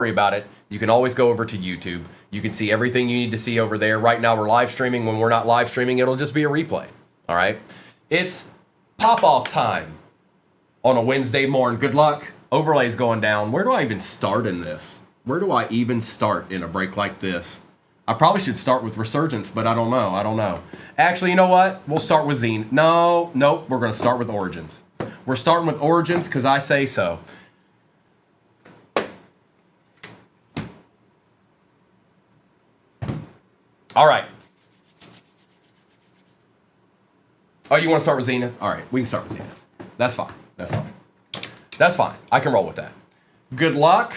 worry about it. You can always go over to YouTube. You can see everything you need to see over there. Right now we're live streaming. When we're not live streaming, it'll just be a replay. All right? It's pop-off time on a Wednesday morning. Good luck. Overlay's going down. Where do I even start in this? Where do I even start in a break like this? I probably should start with Resurgence, but I don't know. Actually, you know what? We'll start with Zine. Nope. We're going to start with Origins. We're starting with Origins because I say so. All right. Oh, you want to start with Zenith? All right, we can start with Zenith. That's fine. I can roll with that. Good luck.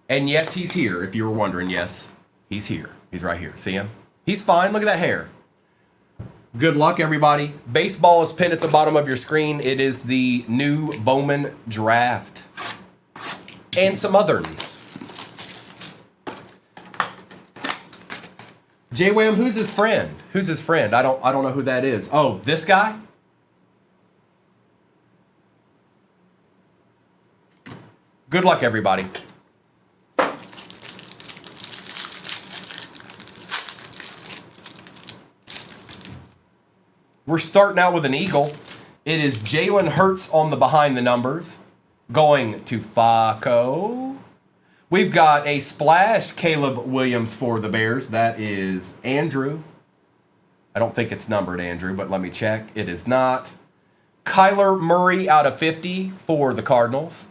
And yes, he's here. If you were wondering, yes, he's here. He's right here. See him? He's fine. Look at that hair. Good luck, everybody. Baseball is pinned at the bottom of your screen. It is the new Bowman draft. And some others. J-Wham, who's his friend? I don't know who that is. Oh, this guy? Good luck, everybody. We're starting out with an Eagle. It is Jalen Hurts on the behind the numbers. Going to Faco. We've got a splash Caleb Williams for the Bears. That is Andrew. I don't think it's numbered, Andrew, but let me check. It is not. Kyler Murray out of 50 for the Cardinals.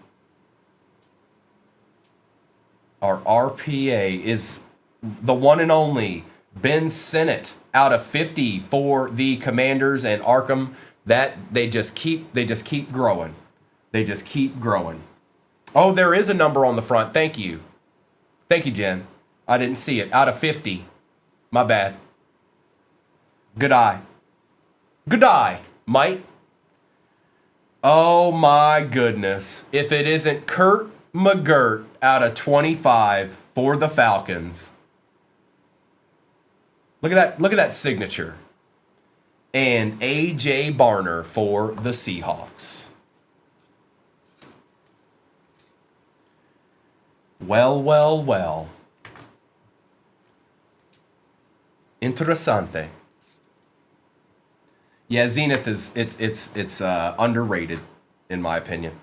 Our RPA is the one and only Ben Sinnott out of 50 for the Commanders and Arkham. That they just keep growing. They just keep growing. Oh, there is a number on the front. Thank you. Thank you, Jen. I didn't see it. Out of 50. My bad. Good eye. Good eye, Mike. Oh, my goodness. If it isn't Kurt McGirt out of 25 for the Falcons. Look at that signature. And A.J. Barner for the Seahawks. Well. Interessante. Yeah, Zenith is it's underrated in my opinion.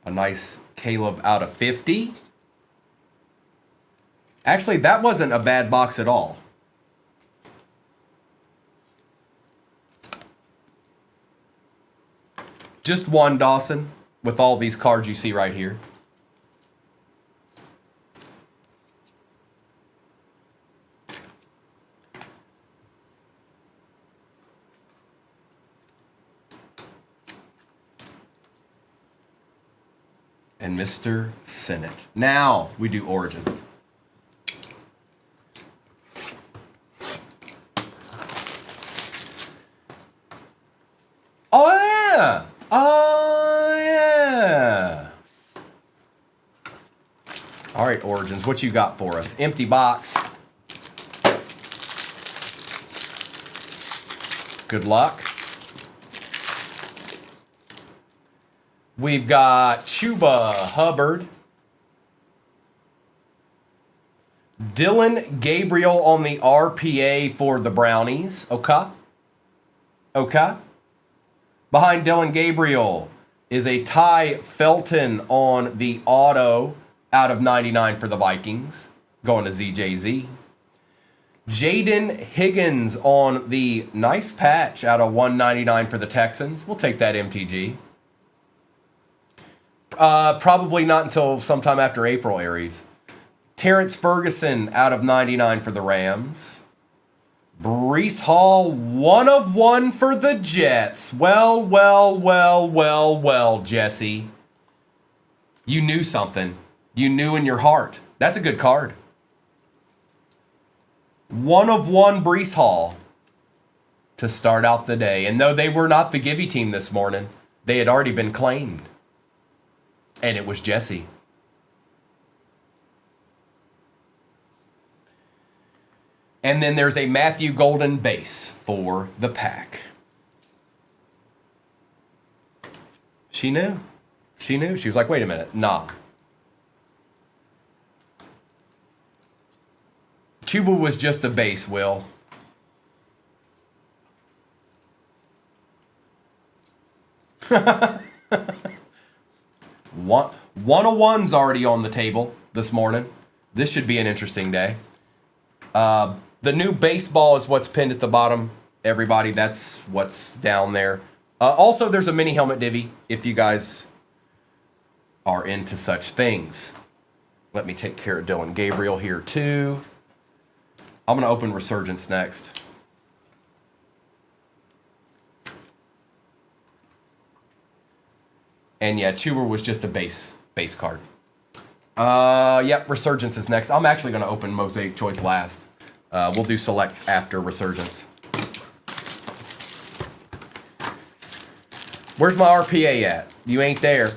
A nice Caleb out of 50. Actually, that wasn't a bad box at all. Just one, Dawson. With all these cards you see right here. And Mr. Sinnott. Now we do Origins. Oh, yeah. All right, Origins, what you got for us? Empty box. Good luck. We've got Chuba Hubbard. Dylan Gabriel on the RPA for the Brownies. Okay. Behind Dylan Gabriel is a Ty Felton on the auto out of 99 for the Vikings. Going to ZJZ. Jaden Higgins on the nice patch out of 199 for the Texans. We'll take that MTG. Probably not until sometime after April, Aries. Terrence Ferguson out of 99 for the Rams. Breece Hall, 1 of 1 for the Jets. Well, Jesse. You knew something. You knew in your heart. That's a good card. 1 of 1 Breece Hall to start out the day. And though they were not the Gibby team this morning, they had already been claimed. And it was Jesse. And then there's a Matthew Golden base for the pack. She knew. She knew. She was like, wait a minute. Nah. Chuba was just a base, Will. One-on-one's already on the table this morning. This should be an interesting day. The new baseball is what's pinned at the bottom. Everybody, that's what's down there. Also, there's a mini helmet divvy if you guys are into such things. Let me take care of Dylan Gabriel here too. I'm going to open Resurgence next. And yeah, Chuba was just a base card. Yep, Resurgence is next. I'm actually going to open Mosaic Choice last. We'll do Select after Resurgence. Where's my RPA at? You ain't there.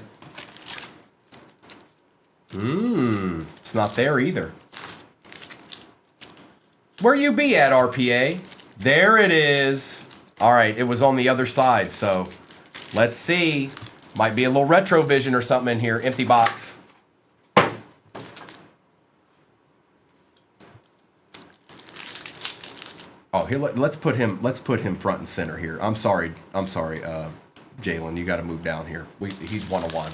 It's not there either. Where you be at, RPA? There it is. All right, it was on the other side, so let's see. Might be a little retrovision or something in here. Empty box. Oh, here, let's put him front and center here. I'm sorry, Jalen, you got to move down here. He's 101.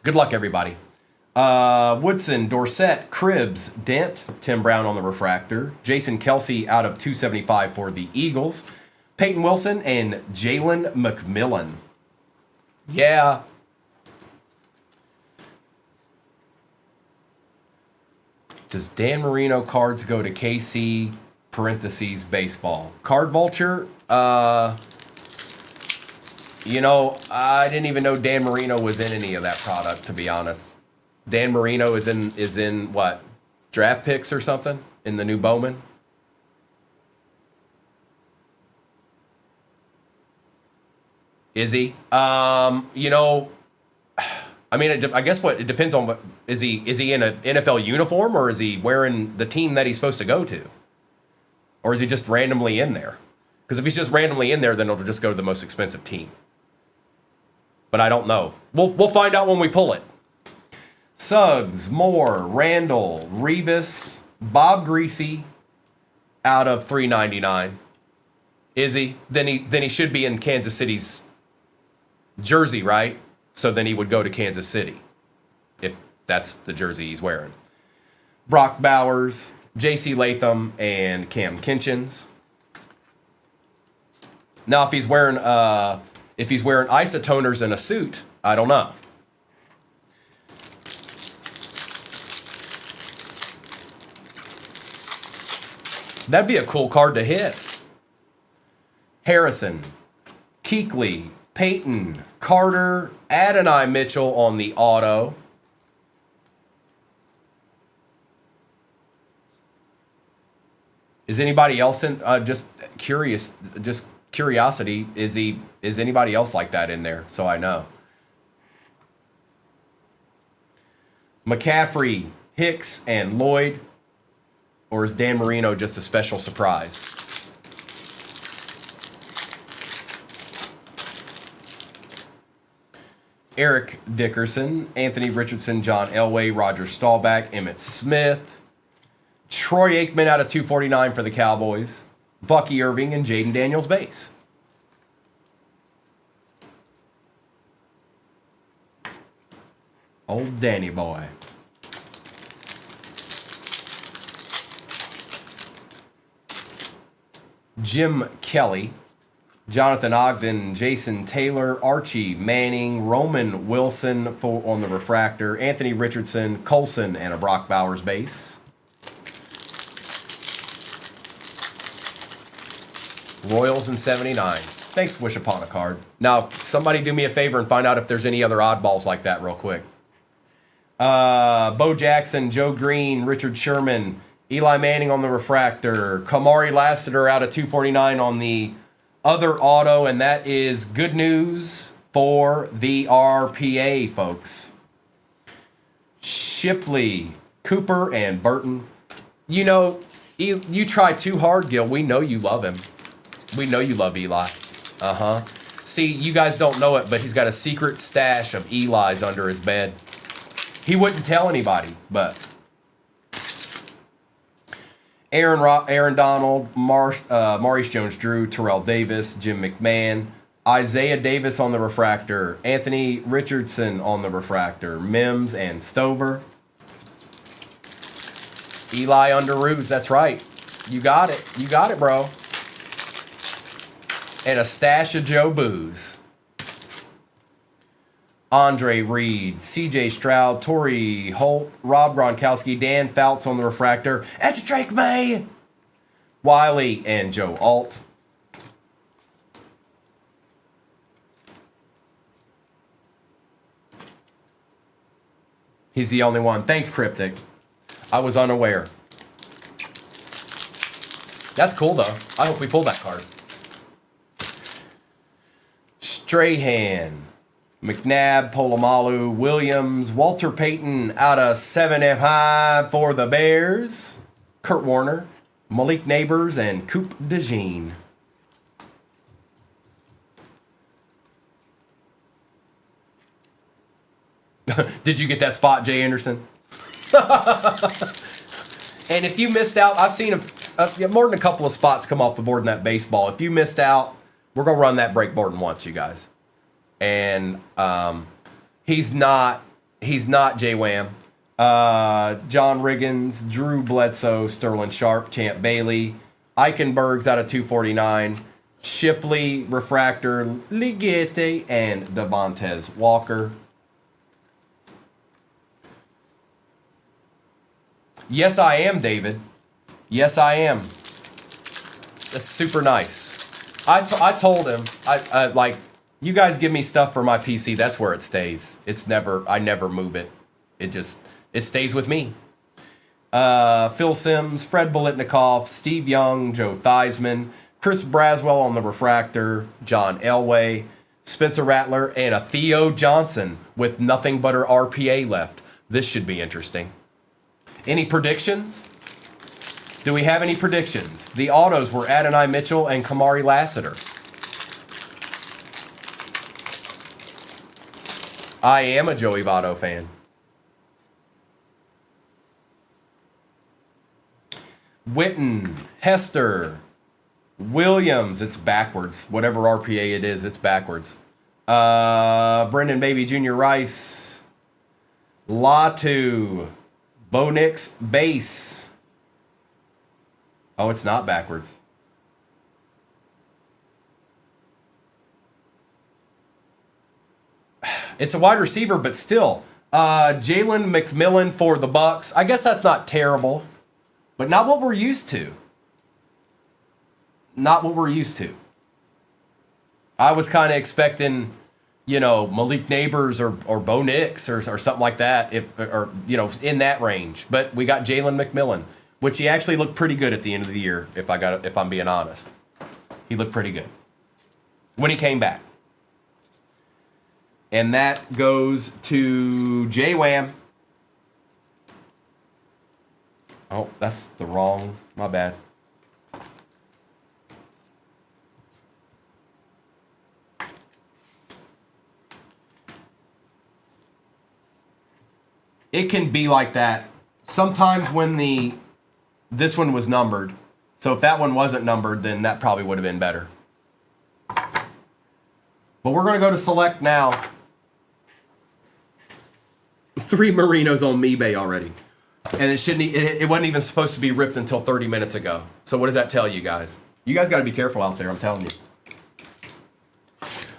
Good luck, everybody. Woodson, Dorsett, Cribbs, Dent, Tim Brown on the refractor, Jason Kelsey out of 275 for the Eagles, Peyton Wilson, and Jalen McMillan. Yeah. Does Dan Marino cards go to KC parentheses baseball? Card Vulture? You know, I didn't even know Dan Marino was in any of that product, to be honest. Dan Marino is in what? Draft picks or something? In the new Bowman? Is he? You know, I mean, I guess it depends on what is he in an NFL uniform, or is he wearing the team that he's supposed to go to? Or is he just randomly in there? Because if he's just randomly in there, then it'll just go to the most expensive team. But I don't know. We'll find out when we pull it. Suggs, Moore, Randall, Revis, Bob Greasy out of 399. Is he? Then he should be in Kansas City's jersey, right? So then he would go to Kansas City if that's the jersey he's wearing. Brock Bowers, J.C. Latham, and Cam Kinchins. Now, if he's wearing isotoners and a suit, I don't know. That'd be a cool card to hit. Harrison, Kuechly, Peyton, Carter, Adonai Mitchell on the auto. Is anybody else in? Just curiosity. Is anybody else like that in there? So I know. McCaffrey, Hicks, and Lloyd. Or is Dan Marino just a special surprise? Eric Dickerson, Anthony Richardson, John Elway, Roger Staubach, Emmitt Smith, Troy Aikman out of 249 for the Cowboys, Bucky Irving, and Jaden Daniels base. Old Danny boy. Jim Kelly, Jonathan Ogden, Jason Taylor, Archie Manning, Roman Wilson on the refractor, Anthony Richardson, Colson, and a Brock Bowers base. Royals in 79. Thanks, Wish Upon a Card. Now, somebody do me a favor and find out if there's any other oddballs like that real quick. Bo Jackson, Joe Green, Richard Sherman, Eli Manning on the refractor, Kamari Lassiter out of 249 on the other auto, and that is good news for the RPA, folks. Shipley, Cooper, and Burton. You know, you try too hard, Gil. We know you love him. We know you love Eli. Uh-huh. See, you guys don't know it, but he's got a secret stash of Eli's under his bed. He wouldn't tell anybody, but... Aaron Donald, Maurice Jones-Drew, Terrell Davis, Jim McMahon, Isaiah Davis on the refractor, Anthony Richardson on the refractor, Mims and Stover. Eli Underoos, that's right. You got it. You got it, bro. And a stash of Joe Booze. Andre Reed, CJ Stroud, Torrey Holt, Rob Gronkowski, Dan Fouts on the refractor. That's Drake May. Wiley and Joe Alt. He's the only one. Thanks, Cryptic. I was unaware. That's cool, though. I hope we pull that card. Strahan, McNabb, Polamalu, Williams, Walter Payton out of 7F High for the Bears. Kurt Warner, Malik Neighbors, and Coop DeJean. Did you get that spot, Jay Anderson? And if you missed out, I've seen more than a couple of spots come off the board in that baseball. If you missed out, we're going to run that break board once, you guys. And he's not Jay Wham. John Riggins, Drew Bledsoe, Sterling Sharp, Champ Bailey, Eichenberg's out of 249, Shipley, Refractor, Ligete, and Devontae Walker. Yes, I am, David. Yes, I am. That's super nice. I told him, I like, you guys give me stuff for my PC, that's where it stays. I never move it. It stays with me. Phil Sims, Fred Bolitnikoff, Steve Young, Joe Theismann, Chris Braswell on the refractor, John Elway, Spencer Rattler, and a Theo Johnson with nothing but her RPA left. This should be interesting. Any predictions? Do we have any predictions? The autos were Adonai Mitchell and Kamari Lassiter. I am a Joey Votto fan. Witten, Hester, Williams, it's backwards. Whatever RPA it is, it's backwards. Brendan Baby Jr. Rice, Latu, Bo Nix, Base. Oh, it's not backwards. It's a wide receiver, but still. Jalen McMillan for the Bucks. I guess that's not terrible, but not what we're used to. Not what we're used to. I was kind of expecting, Malik Neighbors or Bo Nix or something like that, in that range. But we got Jalen McMillan, which he actually looked pretty good at the end of the year. If I'm being honest, he looked pretty good when he came back. And that goes to J Wham. Oh, that's the wrong. My bad. It can be like that. Sometimes when this one was numbered. So if that one wasn't numbered, then that probably would have been better. But we're going to go to select now. 3 Marinos on eBay already. And it wasn't even supposed to be ripped until 30 minutes ago. So what does that tell you guys? You guys got to be careful out there, I'm telling you.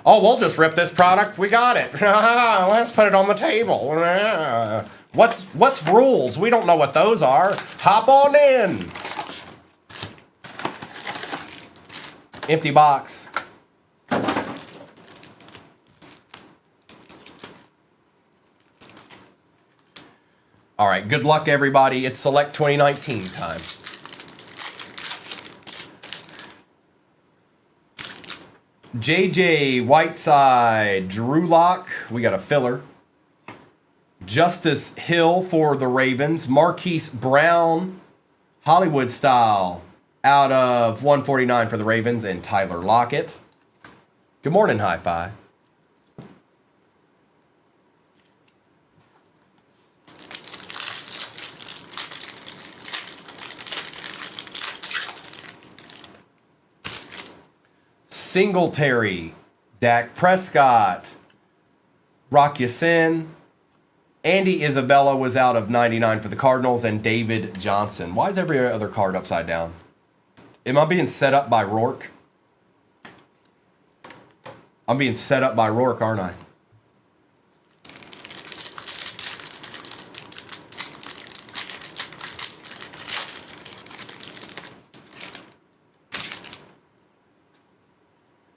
Oh, we'll just rip this product. We got it. Let's put it on the table. What's rules? We don't know what those are. Hop on in. Empty box. All right, good luck, everybody. It's Select 2019 time. JJ Whiteside, Drew Lock. We got a filler. Justice Hill for the Ravens. Marquise Brown, Hollywood style, out of 149 for the Ravens. And Tyler Lockett. Good morning, Hi-Fi. Singletary, Dak Prescott, Rock Ya-Sin, Andy Isabella was out of 99 for the Cardinals, and David Johnson. Why is every other card upside down? Am I being set up by Rourke? I'm being set up by Rourke, aren't I?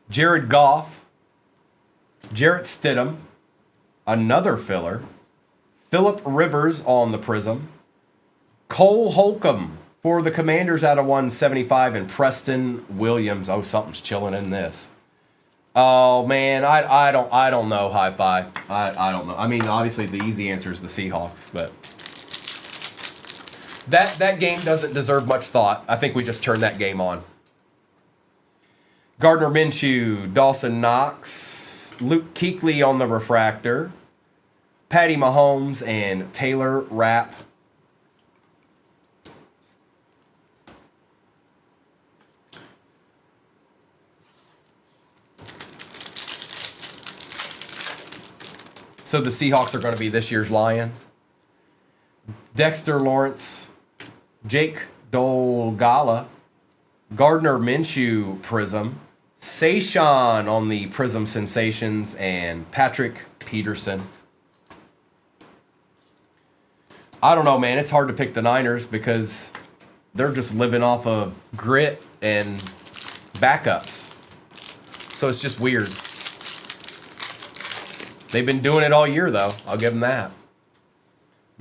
Jared Goff, Jarrett Stidham, another filler, Phillip Rivers on the Prism, Cole Holcomb for the Commanders out of 175, and Preston Williams. Oh, something's chilling in this. Oh man, I don't know, Hi-Fi. I don't know. I mean, obviously the easy answer is the Seahawks, but that game doesn't deserve much thought. I think we just turned that game on. Gardner Minshew, Dawson Knox, Luke Kuechly on the refractor, Patty Mahomes, and Taylor Rapp. So the Seahawks are going to be this year's Lions. Dexter Lawrence, Jake Dolgala, Gardner Minshew Prism, Sayshawn on the Prism Sensations, and Patrick Peterson. I don't know, man. It's hard to pick the Niners because they're just living off of grit and backups. So it's just weird. They've been doing it all year, though. I'll give them that.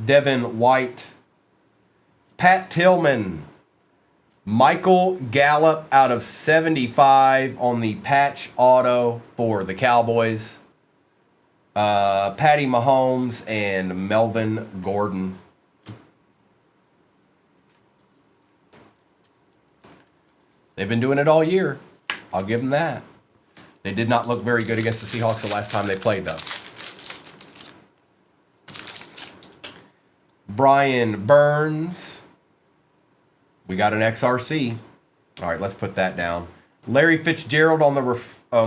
Devin White, Pat Tillman, Michael Gallup out of 75 on the patch auto for the Cowboys. Patty Mahomes and Melvin Gordon. They've been doing it all year. I'll give them that. They did not look very good against the Seahawks the last time they played, though. Brian Burns. We got an XRC. All right, let's put that down. Larry Fitzgerald on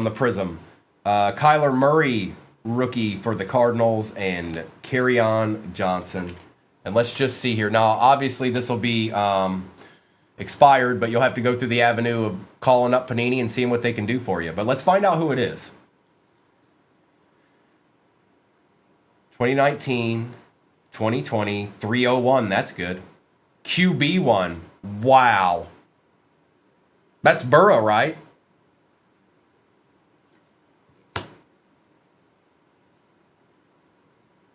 the Prism. Kyler Murray, rookie for the Cardinals, and Kerryon Johnson. And let's just see here. Now, obviously, this will be expired, but you'll have to go through the avenue of calling up Panini and seeing what they can do for you. But let's find out who it is. 2019, 2020, 301. That's good. QB1. Wow. That's Burrow, right?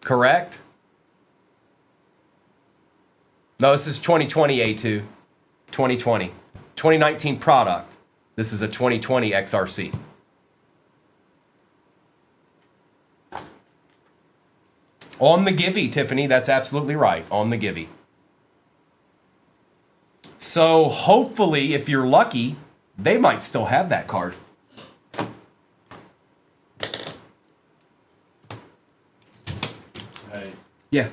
Correct? No, this is 2020 A2. 2020. 2019 product. This is a 2020 XRC. On the Givey, Tiffany. That's absolutely right. On the Givey. So hopefully, if you're lucky, they might still have that card. Hey. Yeah.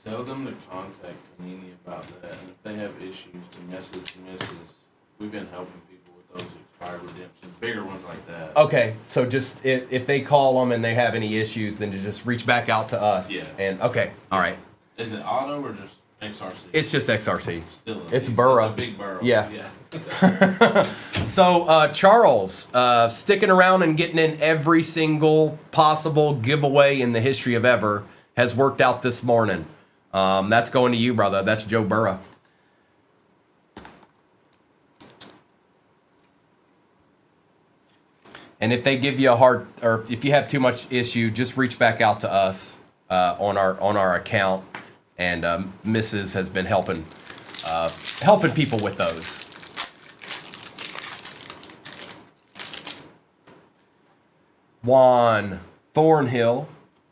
Tell them to contact Panini about that. And if they have issues, to message Mrs. We've been helping people with those expired redemptions, bigger ones like that. Okay, so just if they call them and they have any issues, then to just reach back out to us. Yeah. And okay, all right. Is it auto or just XRC? It's just XRC. Still it's Burrow. It's a big Burrow. Yeah. So Charles, sticking around and getting in every single possible giveaway in the history of ever, has worked out this morning. That's going to you, brother. That's Joe Burrow. And if they give you a hard, or if you have too much issue, just reach back out to us on our account. And Mrs. has been helping people with those. Juan Thornhill,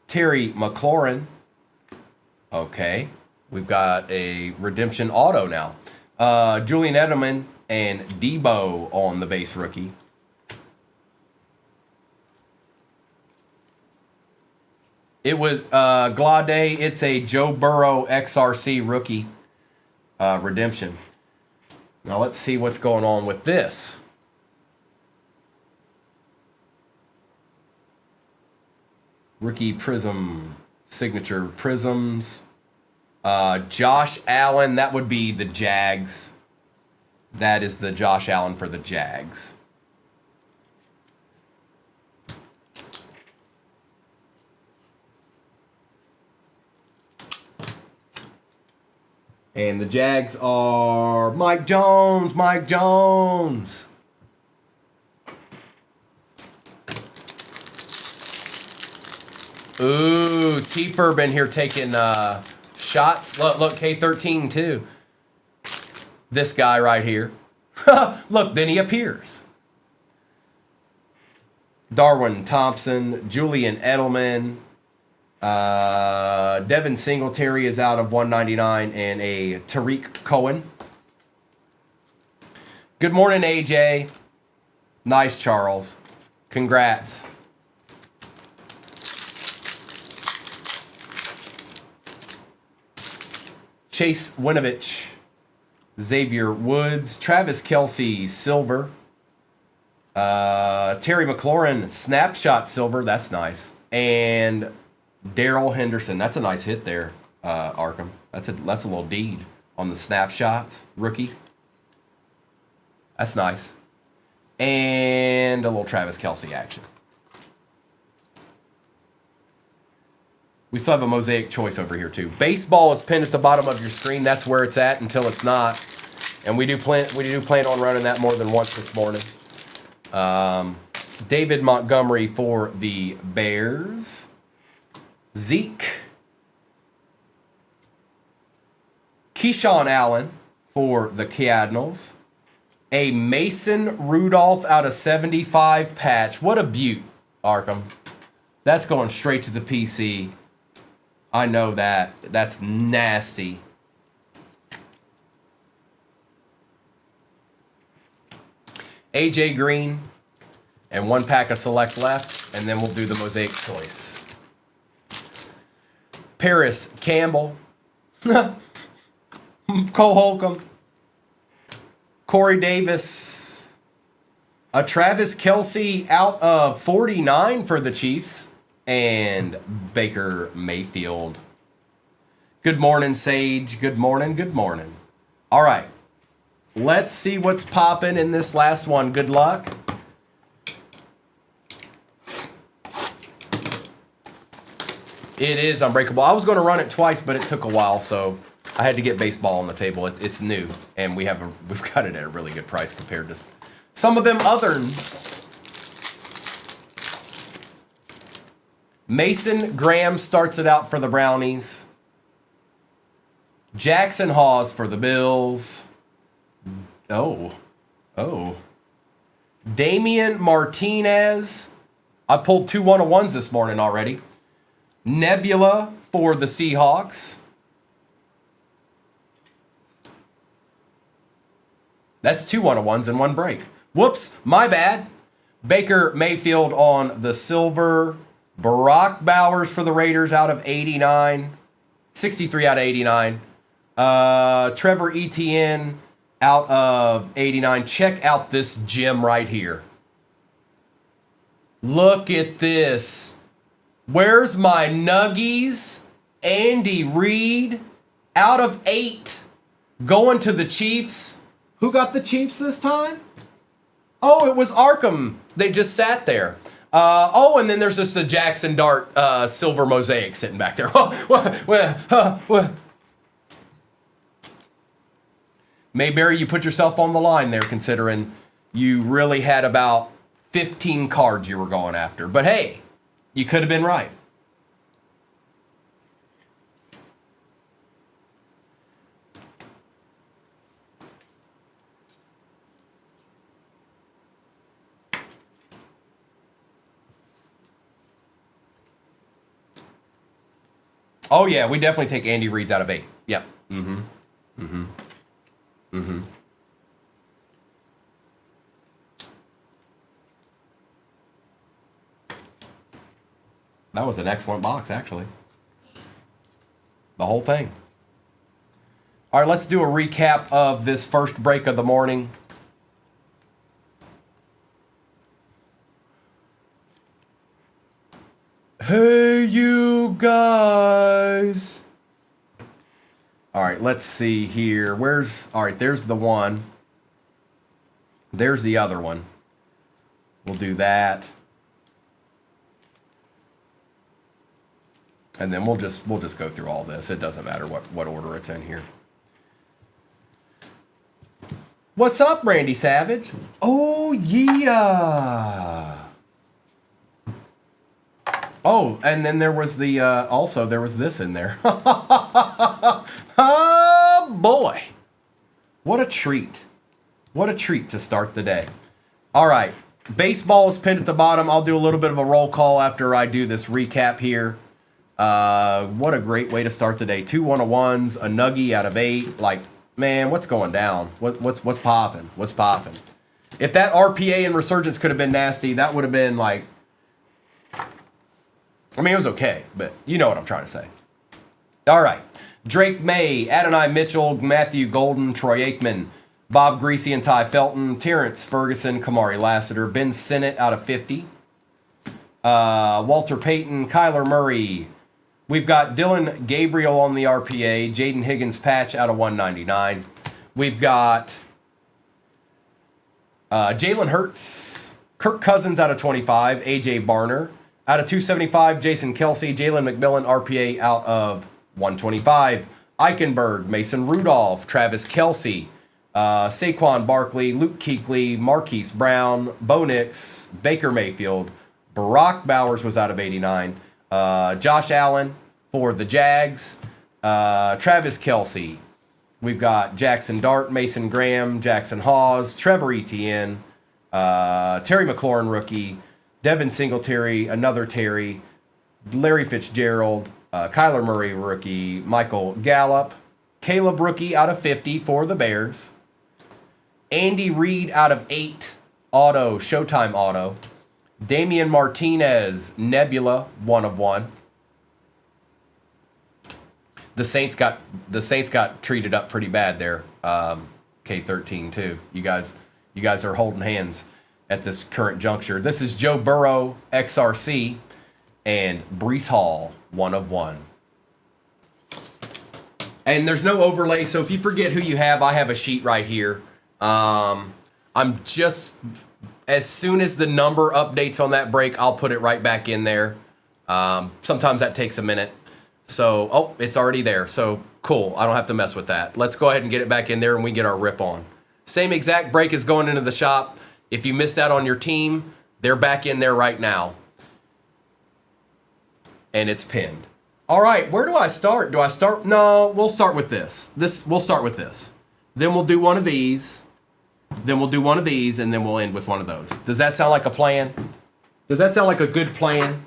Terry McLaurin. Okay, we've got a redemption auto now. Julian Edelman and Debo on the base rookie. It was Glade. It's a Joe Burrow XRC rookie redemption. Now let's see what's going on with this. Rookie Prism signature prisms. Josh Allen. That would be the Jags. That is the Josh Allen for the Jags. And the Jags are Mike Jones. Mike Jones. Ooh, T-Fur been here taking shots. Look, K13 too. This guy right here. Look, then he appears. Darwin Thompson, Julian Edelman, Devin Singletary is out of 199, and a Tariq Cohen. Good morning, AJ. Nice, Charles. Congrats. Chase Winovich, Xavier Woods, Travis Kelce, silver. Terry McLaurin, snapshot silver. That's nice. And Daryl Henderson. That's a nice hit there, Arkham. That's a little deed on the snapshots. Rookie. That's nice. And a little Travis Kelce action. We still have a mosaic choice over here too. Baseball is pinned at the bottom of your screen. That's where it's at until it's not. And we do plan on running that more than once this morning. David Montgomery for the Bears. Zeke. Keyshawn Allen for the Cardinals. A Mason Rudolph out of 75 patch. What a beaut, Arkham. That's going straight to the PC. I know that. That's nasty. AJ Green. And one pack of select left. And then we'll do the mosaic choice. Paris Campbell. Cole Holcomb. Corey Davis. A Travis Kelce out of 49 for the Chiefs. And Baker Mayfield. Good morning, Sage. Good morning. Good morning. All right. Let's see what's popping in this last one. Good luck. It is unbreakable. I was going to run it twice, but it took a while, so I had to get baseball on the table. It's new, and we've got it at a really good price compared to some of them others. Mason Graham starts it out for the Brownies. Jackson Hawes for the Bills. Oh. Damian Martinez. I pulled 2 1-of-1s this morning already. Nebula for the Seahawks. That's 2 1-of-1s in one break. Whoops, my bad. Baker Mayfield on the silver. Brock Bowers for the Raiders out of 89. 63 out of 89. Trevor Etienne out of 89. Check out this gem right here. Look at this. Where's my Nuggies? Andy Reid out of 8. Going to the Chiefs. Who got the Chiefs this time? Oh, it was Arkham. They just sat there. And then there's just a Jackson Dart silver mosaic sitting back there. Mayberry, you put yourself on the line there considering you really had about 15 cards you were going after. But hey, you could have been right. Oh, yeah, we definitely take Andy Reid's out of 8. Yep. That was an excellent box, actually. The whole thing. All right, let's do a recap of this first break of the morning. Hey, you guys. All right, let's see here. All right, there's the one. There's the other one. We'll do that. And then we'll just go through all this. It doesn't matter what order it's in here. What's up, Randy Savage? Oh, yeah. Oh, and then there was the, also there was this in there. Oh, boy. What a treat. What a treat to start the day. All right. Baseball is pinned at the bottom. I'll do a little bit of a roll call after I do this recap here. What a great way to start the day. 2 1-1s, a nuggie out of 8. Like, man, what's going down? What's popping? What's popping? If that RPA and Resurgence could have been nasty, that would have been like, I mean, it was okay, but you know what I'm trying to say. All right. Drake May, Adonai Mitchell, Matthew Golden, Troy Aikman, Bob Greasy and Ty Felton, Terrence Ferguson, Kamari Lassiter, Ben Sinnott out of 50, Walter Payton, Kyler Murray. We've got Dylan Gabriel on the RPA, Jaden Higgins patch out of 199. We've got Jalen Hurts, Kirk Cousins out of 25, AJ Barner out of 275, Jason Kelsey, Jalen McMillan RPA out of 125, Eichenberg, Mason Rudolph, Travis Kelsey, Saquon Barkley, Luke Kuechly, Marquise Brown, Bo Nix, Baker Mayfield, Brock Bowers was out of 89, Josh Allen for the Jags, Travis Kelsey. We've got Jackson Dart, Mason Graham, Jackson Hawes, Trevor Etienne, Terry McLaurin rookie, Devin Singletary, another Terry, Larry Fitzgerald, Kyler Murray rookie, Michael Gallup, Caleb rookie out of 50 for the Bears, Andy Reid out of 8, auto, Showtime auto, Damian Martinez, Nebula, 1 of 1. The Saints got treated up pretty bad there. K13 too. You guys are holding hands at this current juncture. This is Joe Burrow, XRC, and Breece Hall, 1 of 1. And there's no overlay, so if you forget who you have, I have a sheet right here. I'm just, as soon as the number updates on that break, I'll put it right back in there. Sometimes that takes a minute. So, oh, it's already there. So, cool. I don't have to mess with that. Let's go ahead and get it back in there and we get our rip on. Same exact break is going into the shop. If you missed out on your team, they're back in there right now. And it's pinned. All right, where do I start? Do I start? No, we'll start with this. We'll start with this. Then we'll do one of these. Then we'll do one of these, and then we'll end with one of those. Does that sound like a plan? Does that sound like a good plan?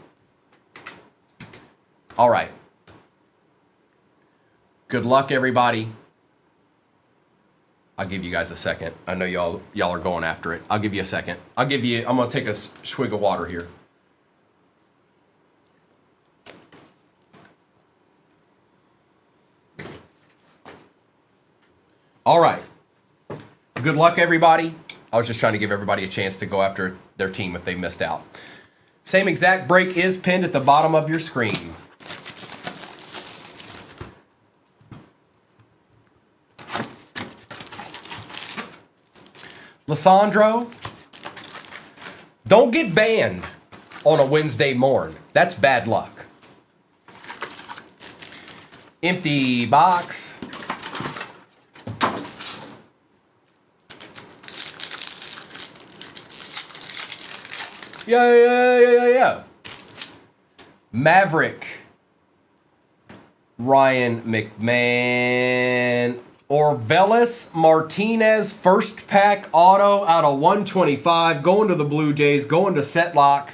All right. Good luck, everybody. I'll give you guys a second. I know y'all are going after it. I'll give you a second. I'm gonna take a swig of water here. All right. Good luck, everybody. I was just trying to give everybody a chance to go after their team if they missed out. Same exact break is pinned at the bottom of your screen. Lissandro, don't get banned on a Wednesday morn. That's bad luck. Empty box. Yeah. Maverick. Ryan McMahon. Orvelis Martinez, first pack auto out of 125. Going to the Blue Jays. Going to Setlock.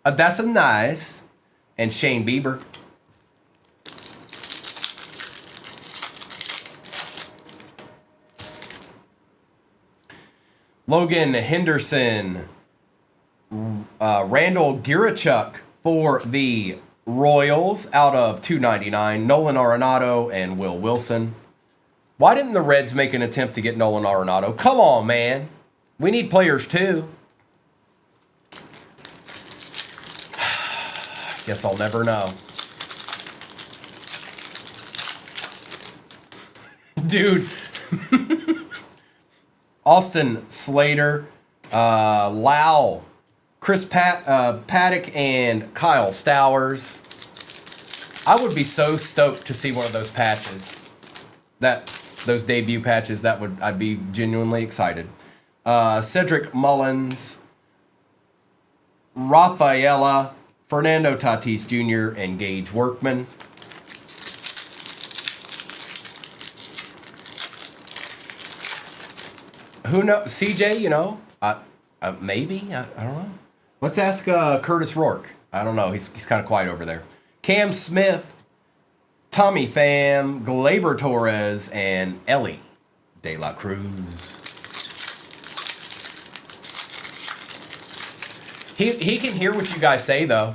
That's a nice. And Shane Bieber. Logan Henderson, Randall Girachuk for the Royals out of 299. Nolan Arenado and Will Wilson. Why didn't the Reds make an attempt to get Nolan Arenado? Come on, man. We need players too. Guess I'll never know. Dude. Austin Slater, Lau, Chris Paddock, and Kyle Stowers. I would be so stoked to see one of those patches. Those debut patches, I'd be genuinely excited. Cedric Mullins, Rafaela, Fernando Tatis Jr., and Gage Workman. Who knows? CJ, you know, maybe. I don't know. Let's ask Curtis Rourke. I don't know. He's kind of quiet over there. Cam Smith, Tommy Pham, Gleyber Torres, and Ellie De La Cruz. He can hear what you guys say, though.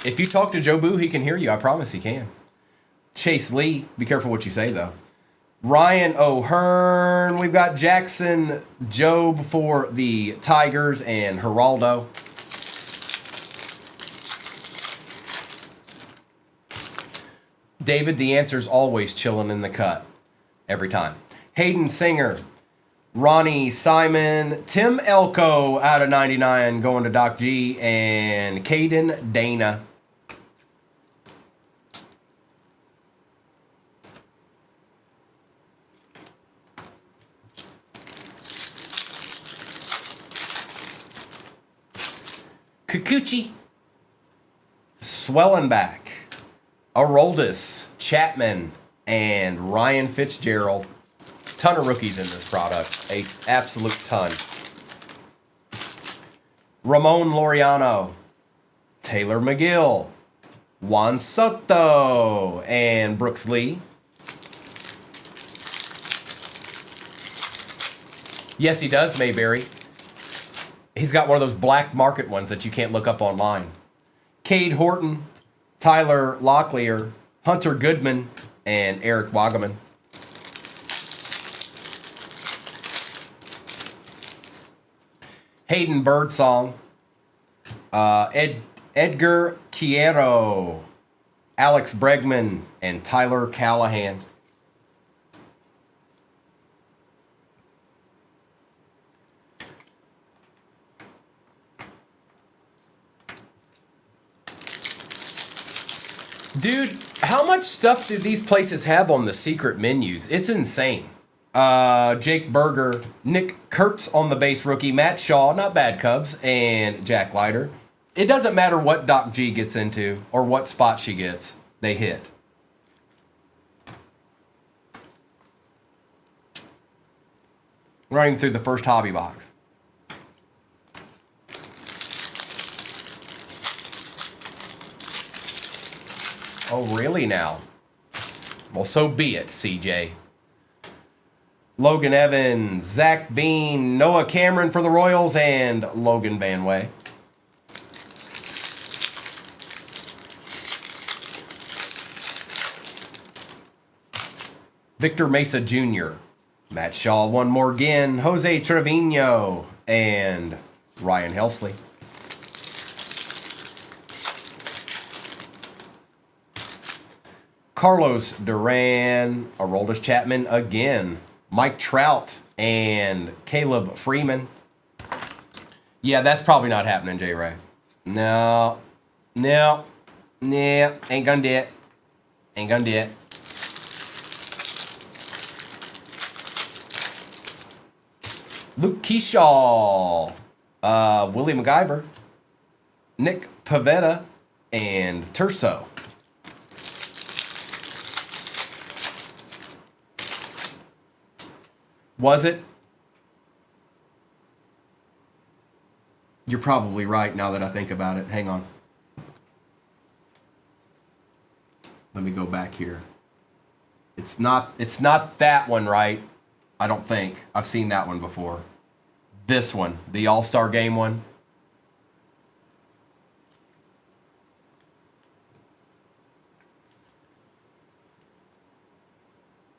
If you talk to Joe Boo, he can hear you. I promise he can. Chase Lee, be careful what you say, though. Ryan O'Hearn. We've got Jackson Jobe for the Tigers and Geraldo. David, the answer's always chilling in the cut. Every time. Hayden Singer. Ronnie Simon. Tim Elko out of 99 going to Doc G. And Caden Dana. Kikuchi, Swellenbach, Aroldis, Chapman, and Ryan Fitzgerald. Ton of rookies in this product. A absolute ton. Ramon Laureano, Taylor McGill, Juan Soto, and Brooks Lee. Yes, he does, Mayberry. He's got one of those black market ones that you can't look up online. Cade Horton, Tyler Locklear, Hunter Goodman, and Eric Wagaman. Hayden Birdsong, Edgar Quiero, Alex Bregman, and Tyler Callahan. Dude, how much stuff do these places have on the secret menus? It's insane. Jake Berger, Nick Kurtz on the base rookie, Matt Shaw, not bad Cubs, and Jack Leiter. It doesn't matter what Doc G gets into or what spot she gets, they hit. Running through the first hobby box. Oh, really now? Well, so be it, CJ. Logan Evans, Zach Bean, Noah Cameron for the Royals, and Logan Vanway. Victor Mesa Jr., Matt Shaw one more again, Jose Trevino, and Ryan Helsley. Carlos Duran, Aroldis Chapman again, Mike Trout, and Caleb Freeman. Yeah, that's probably not happening, J. Ray. No. Ain't gonna do it. Ain't gonna do it. Luke Keyshaw, Willie MacGyver, Nick Pavetta, and Terso. Was it? You're probably right now that I think about it. Hang on. Let me go back here. It's not that one, right? I don't think. I've seen that one before. This one, the All-Star Game one.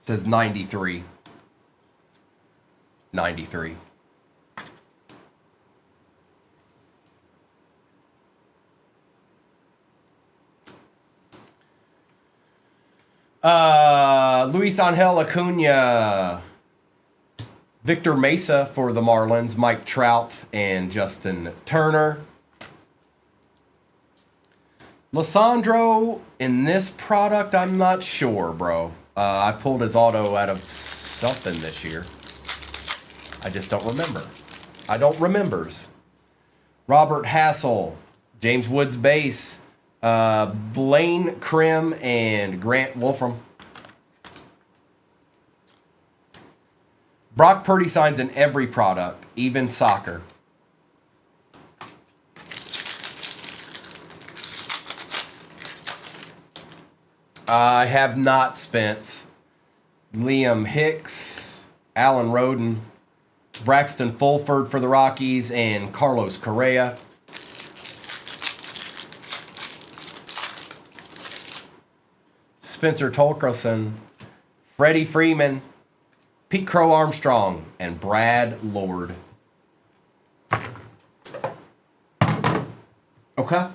Says 93. 93. Luis Angel Acuna. Victor Mesa for the Marlins. Mike Trout and Justin Turner. Lissandro in this product, I'm not sure, bro. I pulled his auto out of something this year. I just don't remember. I don't remembers. Robert Hassel, James Woods base, Blaine Krim, and Grant Wolfram. Brock Purdy signs in every product, even soccer. I have not spent. Liam Hicks, Alan Roden, Braxton Fulford for the Rockies, and Carlos Correa. Spencer Torkelson, Freddie Freeman, Pete Crow Armstrong, and Brad Lord. Okay.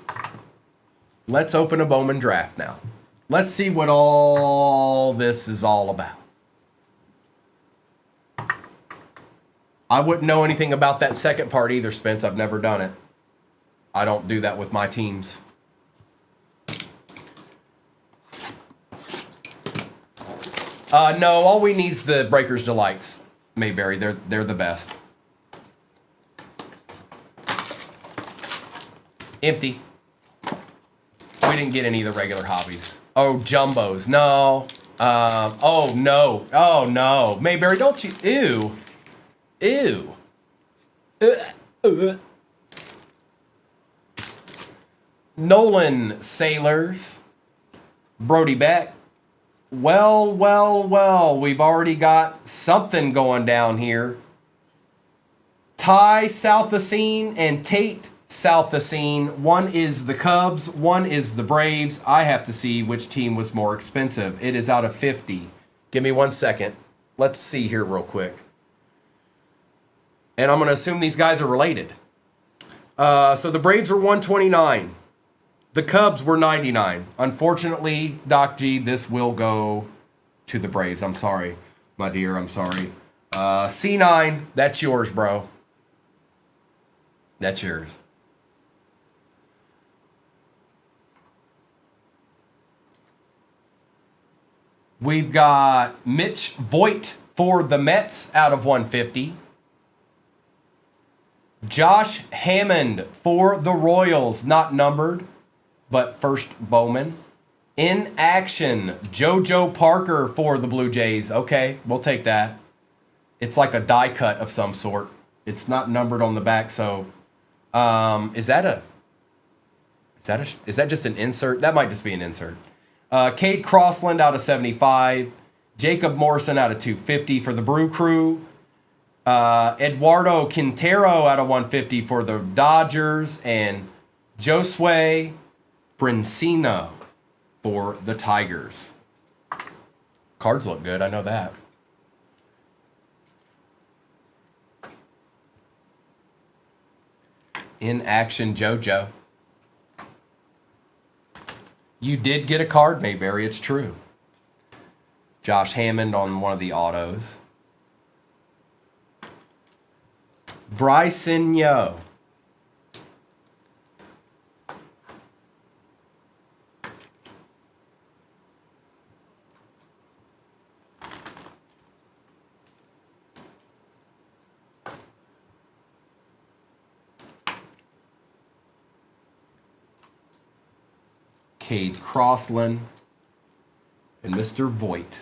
Let's open a Bowman draft now. Let's see what all this is all about. I wouldn't know anything about that second part either, Spence. I've never done it. I don't do that with my teams. No, all we need is the Breakers Delights, Mayberry. They're the best. Empty. We didn't get any of the regular hobbies. Oh, jumbos. No. Oh, no. Oh, no. Mayberry, don't you... Ew. Ew. Nolan Sailors. Brody Beck. Well. We've already got something going down here. Ty Southacene and Tate Southacene. One is the Cubs, one is the Braves. I have to see which team was more expensive. It is out of 50. Give me 1 second. Let's see here real quick. And I'm going to assume these guys are related. So the Braves were 129. The Cubs were 99. Unfortunately, Doc G, this will go to the Braves. I'm sorry, my dear. I'm sorry. C9, that's yours, bro. That's yours. We've got Mitch Voigt for the Mets out of 150. Josh Hammond for the Royals, not numbered, but first Bowman. In action, JoJo Parker for the Blue Jays. Okay, we'll take that. It's like a die cut of some sort. It's not numbered on the back, so is that just an insert? That might just be an insert. Cade Crossland out of 75. Jacob Morrison out of 250 for the Brew Crew. Eduardo Quintero out of 150 for the Dodgers. And Josue Brincino for the Tigers. Cards look good, I know that. In action, JoJo. You did get a card, Mayberry, it's true. Josh Hammond on one of the autos. Bryson Yo. Cade Crossland, and Mr. Voigt.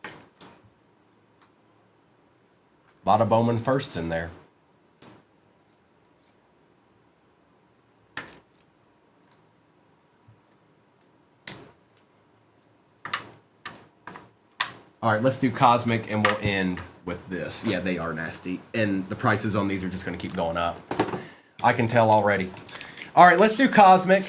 A lot of Bowman firsts in there. All right, let's do Cosmic and we'll end with this. Yeah, they are nasty. And the prices on these are just going to keep going up. I can tell already. All right, let's do Cosmic.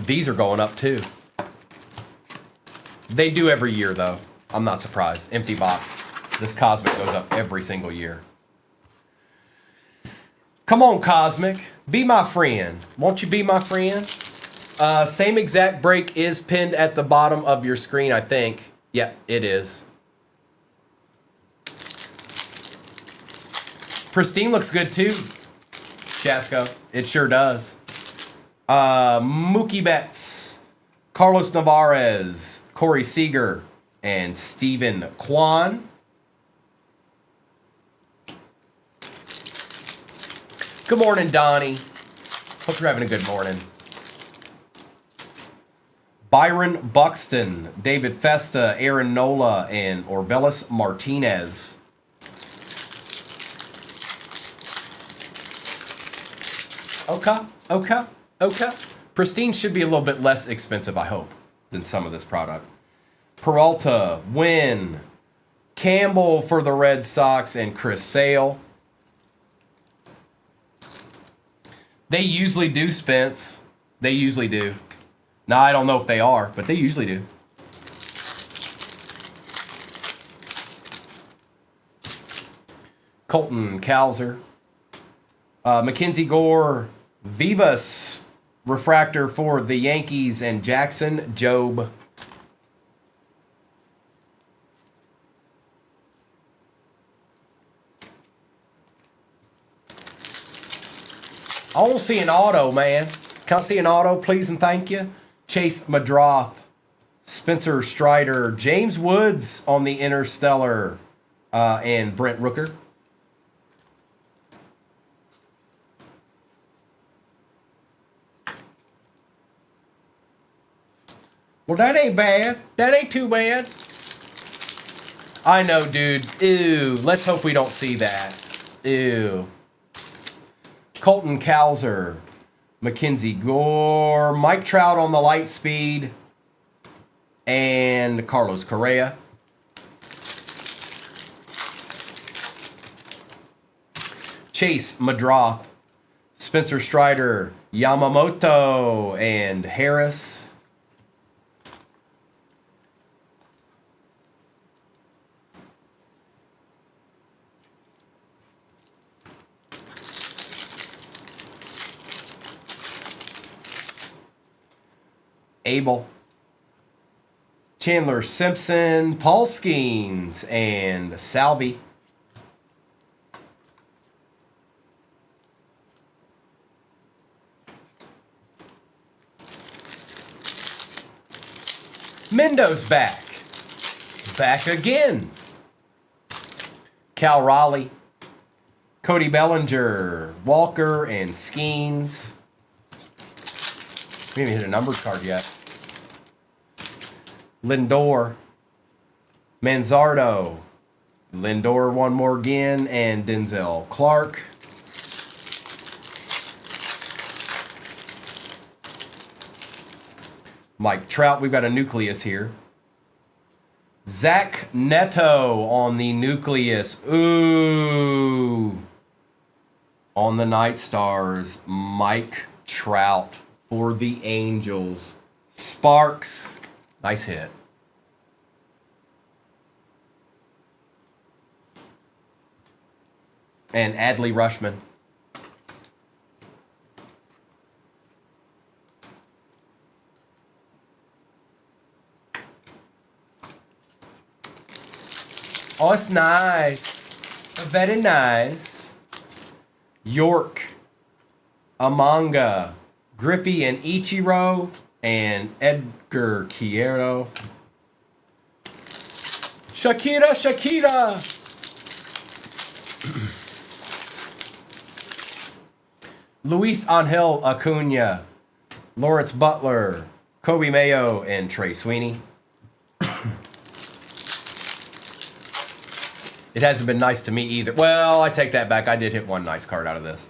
These are going up too. They do every year though. I'm not surprised. Empty box. This Cosmic goes up every single year. Come on, Cosmic. Be my friend. Won't you be my friend? Same exact break is pinned at the bottom of your screen, I think. Yep, it is. Pristine looks good too, Chasco. It sure does. Mookie Betts, Carlos Navarez, Corey Seager, and Steven Kwan. Good morning, Donnie. Hope you're having a good morning. Byron Buxton, David Festa, Aaron Nola, and Orbelis Martinez. Okay. Pristine should be a little bit less expensive, I hope, than some of this product. Peralta, Wynn, Campbell for the Red Sox, and Chris Sale. They usually do, Spence. They usually do. Now, I don't know if they are, but they usually do. Colton Cowser. Mackenzie Gore, Vivas refractor for the Yankees, and Jackson Jobe. I don't see an auto, man. Can't see an auto, please and thank you. Chase Madroth, Spencer Strider, James Woods on the Interstellar, and Brent Rooker. Well, that ain't bad. That ain't too bad. I know, dude. Ew. Let's hope we don't see that. Ew. Colton Cowser, Mackenzie Gore, Mike Trout on the light speed, and Carlos Correa. Chase Madroth, Spencer Strider, Yamamoto, and Harris. Abel, Chandler Simpson, Paul Skeens, and Salvi. Mendo's back. Back again. Cal Raleigh, Cody Bellinger, Walker, and Skeens. We haven't hit a numbered card yet. Lindor, Manzardo, Lindor one more again, and Denzel Clark. Mike Trout, we've got a nucleus here. Zach Neto on the nucleus. Ooh. On the Night Stars, Mike Trout for the Angels. Sparks. Nice hit. And Adley Rushman. Oh, it's nice. Very nice. York, Amanga, Griffey and Ichiro, and Edgar Quiero. Shakira. Luis Angel Acuna, Lawrence Butler, Kobe Mayo, and Trey Sweeney. It hasn't been nice to me either. Well, I take that back. I did hit one nice card out of this.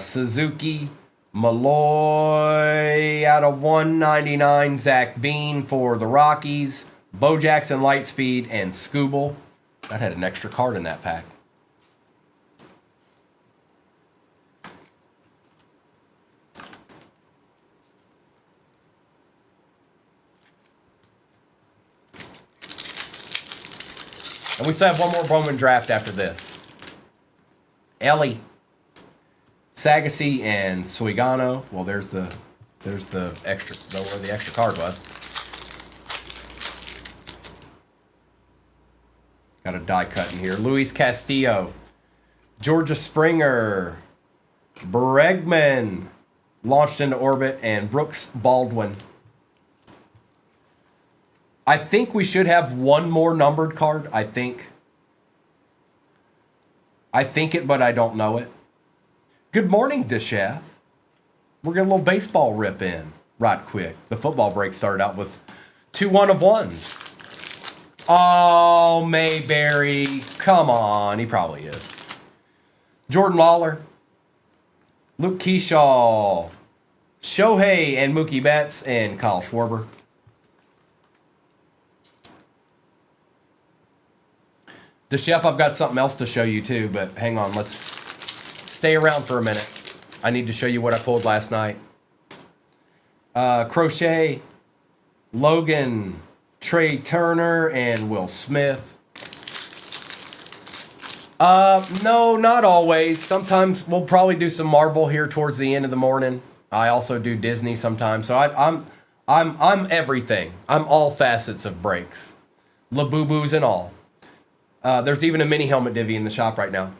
Suzuki, Malloy out of 199. Zach Bean for the Rockies. Bo Jackson Lightspeed and Scooble. That had an extra card in that pack. And we still have one more Bowman draft after this. Ellie, Sagassi, and Suigano. Well, there's the extra, where the extra card was. Got a die cut in here. Luis Castillo, Georgia Springer, Bregman, launched into orbit, and Brooks Baldwin. I think we should have one more numbered card. I think it, but I don't know it. Good morning, Deshaf. We're getting a little baseball rip in right quick. The football break started out with 2 1-of-1s. Oh, Mayberry. Come on. He probably is. Jordan Lawler, Luke Keyshaw, Shohei and Mookie Betts, and Kyle Schwarber. The chef, I've got something else to show you too, but hang on, let's stay around for a minute. I need to show you what I pulled last night. Crochet, Logan, Trey Turner, and Will Smith. No, not always. Sometimes we'll probably do some Marvel here towards the end of the morning. I also do Disney sometimes, so I'm everything. I'm all facets of breaks, Labubu's and all. There's even a mini helmet divvy in the shop right now.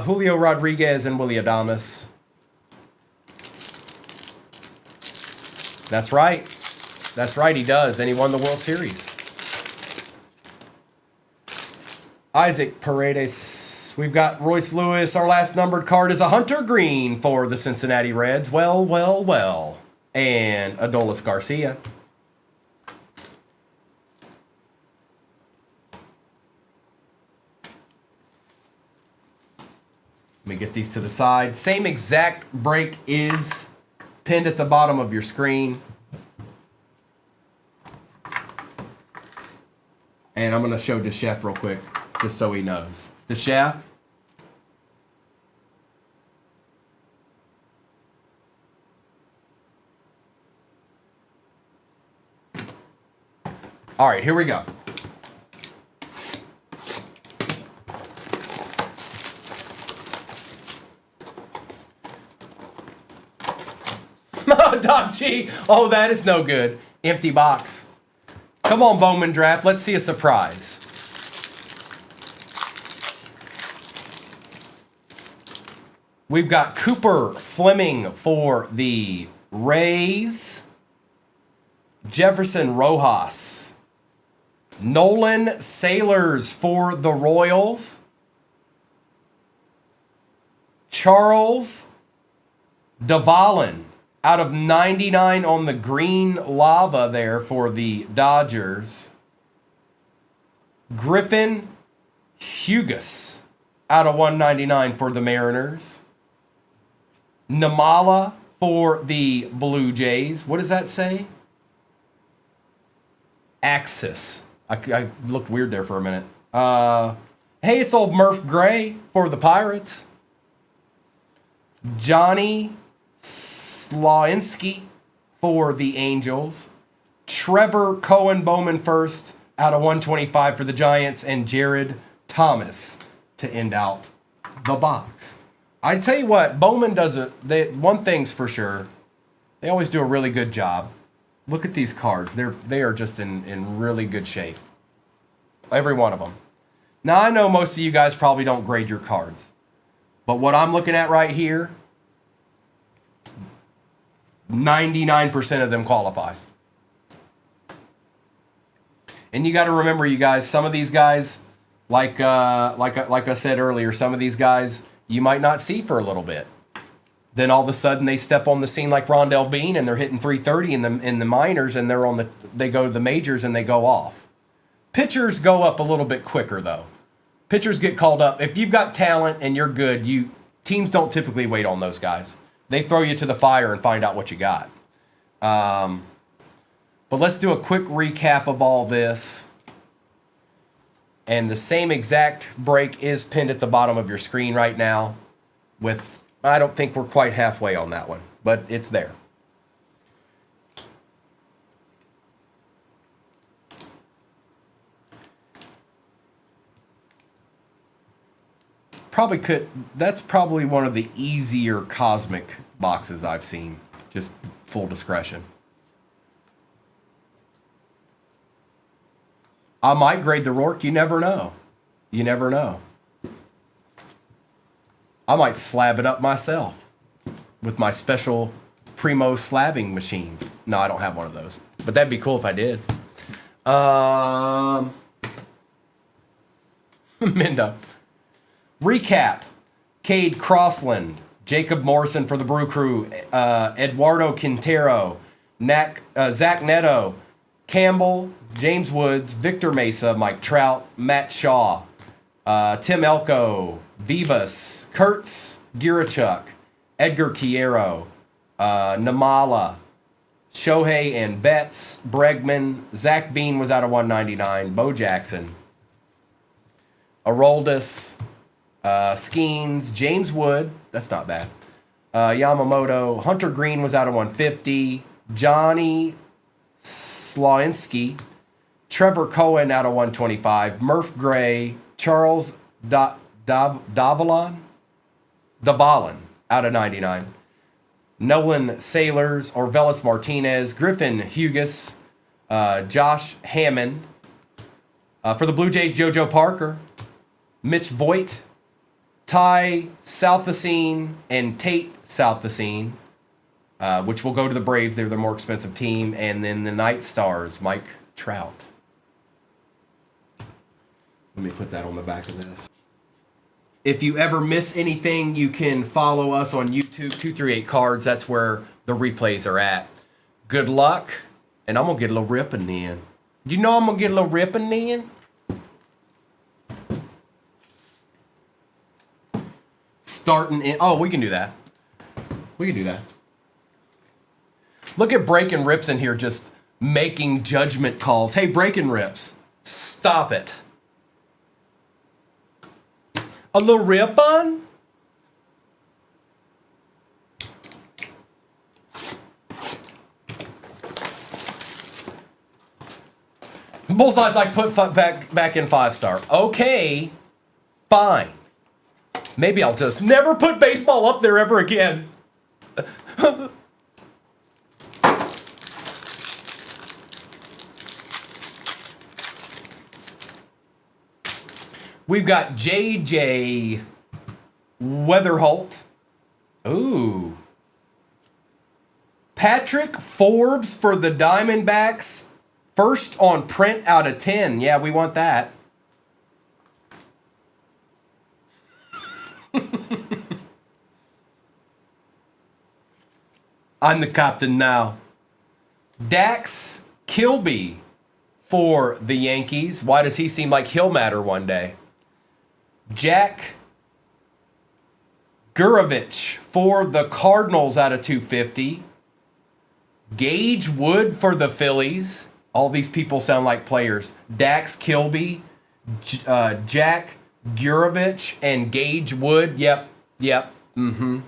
Julio Rodriguez and Willie Adames. That's right. That's right, he does. And he won the World Series. Isaac Paredes. We've got Royce Lewis. Our last numbered card is a Hunter Green for the Cincinnati Reds. Well, well, well. And Adolis Garcia. Let me get these to the side. Same exact break is pinned at the bottom of your screen. And I'm going to show Deshef real quick, just so he knows. Deshef. All right, here we go. Doc G. Oh, that is no good. Empty box. Come on, Bowman Draft. Let's see a surprise. We've got Cooper Fleming for the Rays. Jefferson Rojas. Nolan Sailors for the Royals. Charles Dvalin out of 99 on the green lava there for the Dodgers. Griffin Hugas out of 199 for the Mariners. Namala for the Blue Jays. What does that say? Axis. I looked weird there for a minute. Hey, it's old Murph Gray for the Pirates. Johnny Slawinski for the Angels. Trevor Cohen Bowman first out of 125 for the Giants. And Jared Thomas to end out the box. I tell you what, Bowman does one thing's for sure. They always do a really good job. Look at these cards. They are just in really good shape. Every one of them. Now, I know most of you guys probably don't grade your cards. But what I'm looking at right here, 99% of them qualify. And you got to remember, you guys, some of these guys, like I said earlier, some of these guys you might not see for a little bit. Then all of a sudden they step on the scene like Rondell Bean and they're hitting 330 in the minors, and they go to the majors and they go off. Pitchers go up a little bit quicker though. Pitchers get called up. If you've got talent and you're good, teams don't typically wait on those guys. They throw you to the fire and find out what you got. But let's do a quick recap of all this. And the same exact break is pinned at the bottom of your screen right now. I don't think we're quite halfway on that one, but it's there. That's probably one of the easier cosmic boxes I've seen. Just full discretion. I might grade the Rourke. You never know. You never know. I might slab it up myself with my special Primo slabbing machine. No, I don't have one of those. But that'd be cool if I did. Minda. Recap. Cade Crossland. Jacob Morrison for the Brew Crew. Eduardo Quintero. Zach Neto. Campbell. James Woods. Victor Mesa. Mike Trout. Matt Shaw. Tim Elko. Vivas. Kurtz. Girachuk. Edgar Quiero. Namala. Shohei and Betts. Bregman. Zach Bean was out of 199. Bo Jackson. Aroldis. Skeens. James Wood. That's not bad. Yamamoto. Hunter Green was out of 150. Johnny Slawinski. Trevor Cohen out of 125. Murph Gray. Charles Davalon out of 99. Nolan Sailors. Orvelis Martinez. Griffin Hugas. Josh Hammond. For the Blue Jays, JoJo Parker. Mitch Voigt. Ty Southacene and Tate Southacene, which will go to the Braves. They're the more expensive team. And then the Night Stars, Mike Trout. Let me put that on the back of this. If you ever miss anything, you can follow us on YouTube, 238 Cards. That's where the replays are at. Good luck. And I'm going to get a little ripping then. Do you know I'm going to get a little ripping then? Starting in... Oh, we can do that. We can do that. Look at Breaking Rips in here just making judgment calls. Hey, Breaking Rips, stop it. A little rip on? Bullseye's like put back in 5-star. Okay, fine. Maybe I'll just never put baseball up there ever again. We've got JJ Weatherholt. Ooh. Patrick Forbes for the Diamondbacks. First on print out of 10. Yeah, we want that. I'm the captain now. Dax Kilby for the Yankees. Why does he seem like he'll matter one day? Jack Gurovich for the Cardinals out of 250. Gage Wood for the Phillies. All these people sound like players. Dax Kilby, Jack Gurovich, and Gage Wood. Yep. Mm-hmm.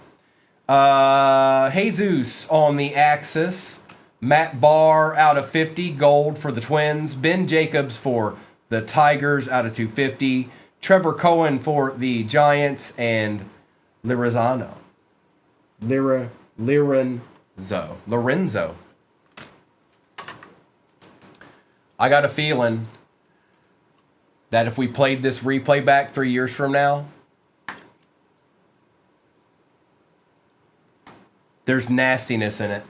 Jesus on the Axis. Matt Barr out of 50. Gold for the Twins. Ben Jacobs for the Tigers out of 250. Trevor Cohen for the Giants. And Lorenzo. I got a feeling that if we played this replay back 3 years from now, there's nastiness in it.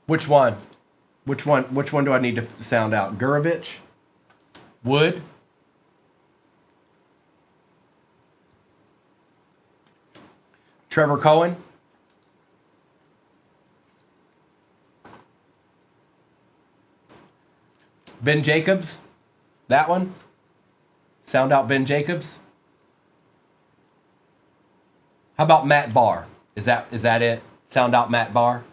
Which one? Which one do I need to sound out? Gurovich? Wood? Trevor Cohen? Ben Jacobs? That one? Sound out Ben Jacobs? How about Matt Barr? Is that it? Sound out Matt Barr?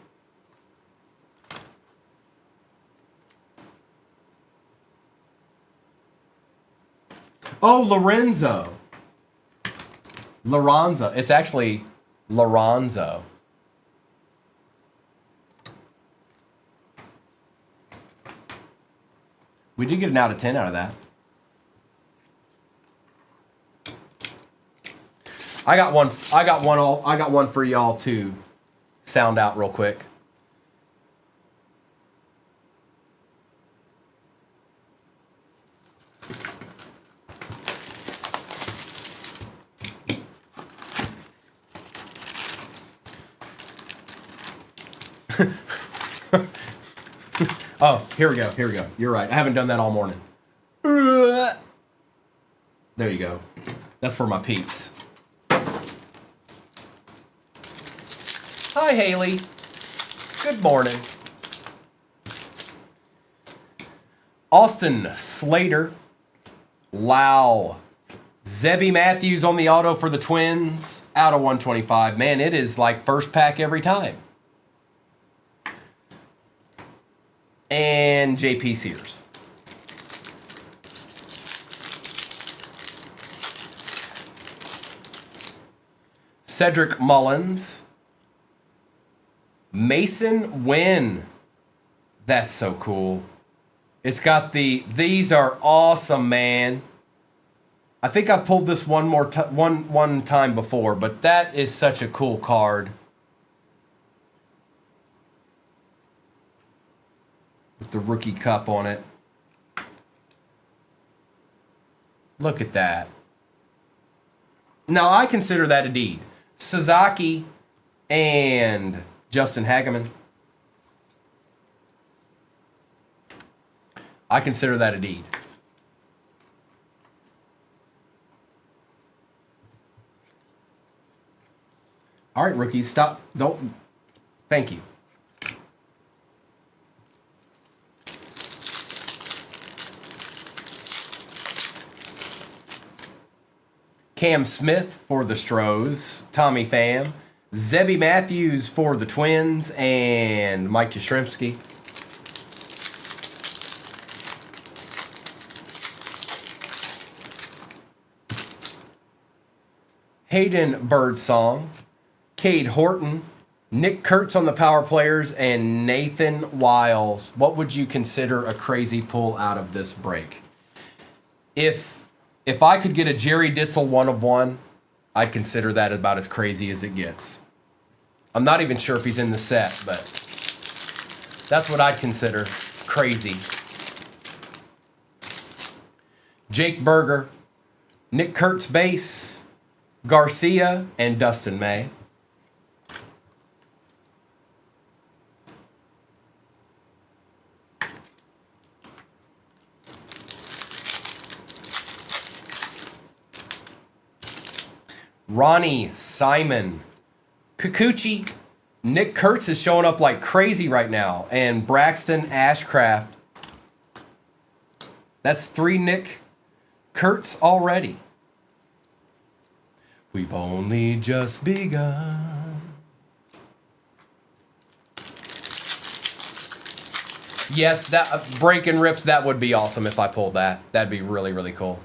Oh, Lorenzo. Lorenzo. It's actually Lorenzo. We did get an out of 10 out of that. I got one for y'all to sound out real quick. Oh, here we go. You're right. I haven't done that all morning. There you go. That's for my peeps. Hi, Haley. Good morning. Austin Slater. Lau. Zebby Matthews on the auto for the Twins. Out of 125. Man, it is like first pack every time. And JP Sears. Cedric Mullins. Mason Wynn. That's so cool. It's got these are awesome, man. I think I've pulled this one time before, but that is such a cool card. With the rookie cup on it. Look at that. Now, I consider that a deed. Sasaki and Justin Hageman. I consider that a deed. All right, rookies, stop. Don't. Thank you. Cam Smith for the Stros, Tommy Pham, Zebby Matthews for the Twins, and Mike Yastrzemski. Hayden Birdsong, Cade Horton, Nick Kurtz on the power players, and Nathan Wiles. What would you consider a crazy pull out of this break? If I could get a Jerry Ditzel 1 of 1, I'd consider that about as crazy as it gets. I'm not even sure if he's in the set, but that's what I'd consider crazy. Jake Berger, Nick Kurtz base, Garcia, and Dustin May. Ronnie Simon, Kikuchi, Nick Kurtz is showing up like crazy right now, and Braxton Ashcraft. That's 3 Nick Kurtz already. We've only just begun. Yes, that breaking rips, that would be awesome if I pulled that. That'd be really, really cool.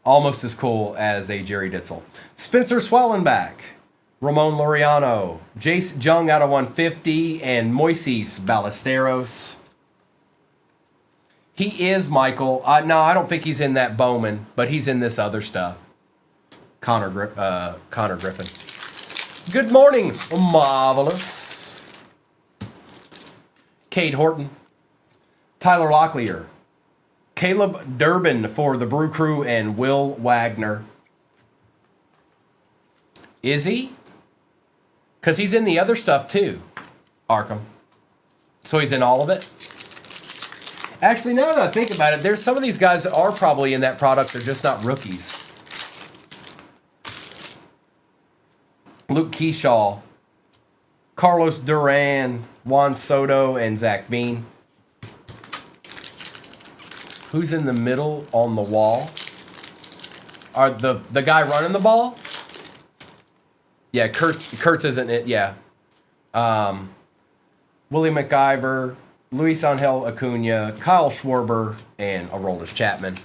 Almost as cool as a Jerry Ditzel. Spencer Swellenbach, Ramon Laureano, Jace Jung out of 150, and Moises Ballesteros. He is Michael. No, I don't think he's in that Bowman, but he's in this other stuff. Connor Griffin. Good morning, Marvelous. Cade Horton, Tyler Locklear, Caleb Durbin for the Brew Crew, and Will Wagner. Is he? Because he's in the other stuff too, Arkham. So he's in all of it? Actually, now that I think about it, there's some of these guys that are probably in that product. They're just not rookies. Luke Keyshaw, Carlos Duran, Juan Soto, and Zach Bean. Who's in the middle on the wall? Are the guy running the ball? Yeah, Kurtz isn't it? Yeah. Willie McIver, Luis Angel Acuna, Kyle Schwarber, and Aroldis Chapman.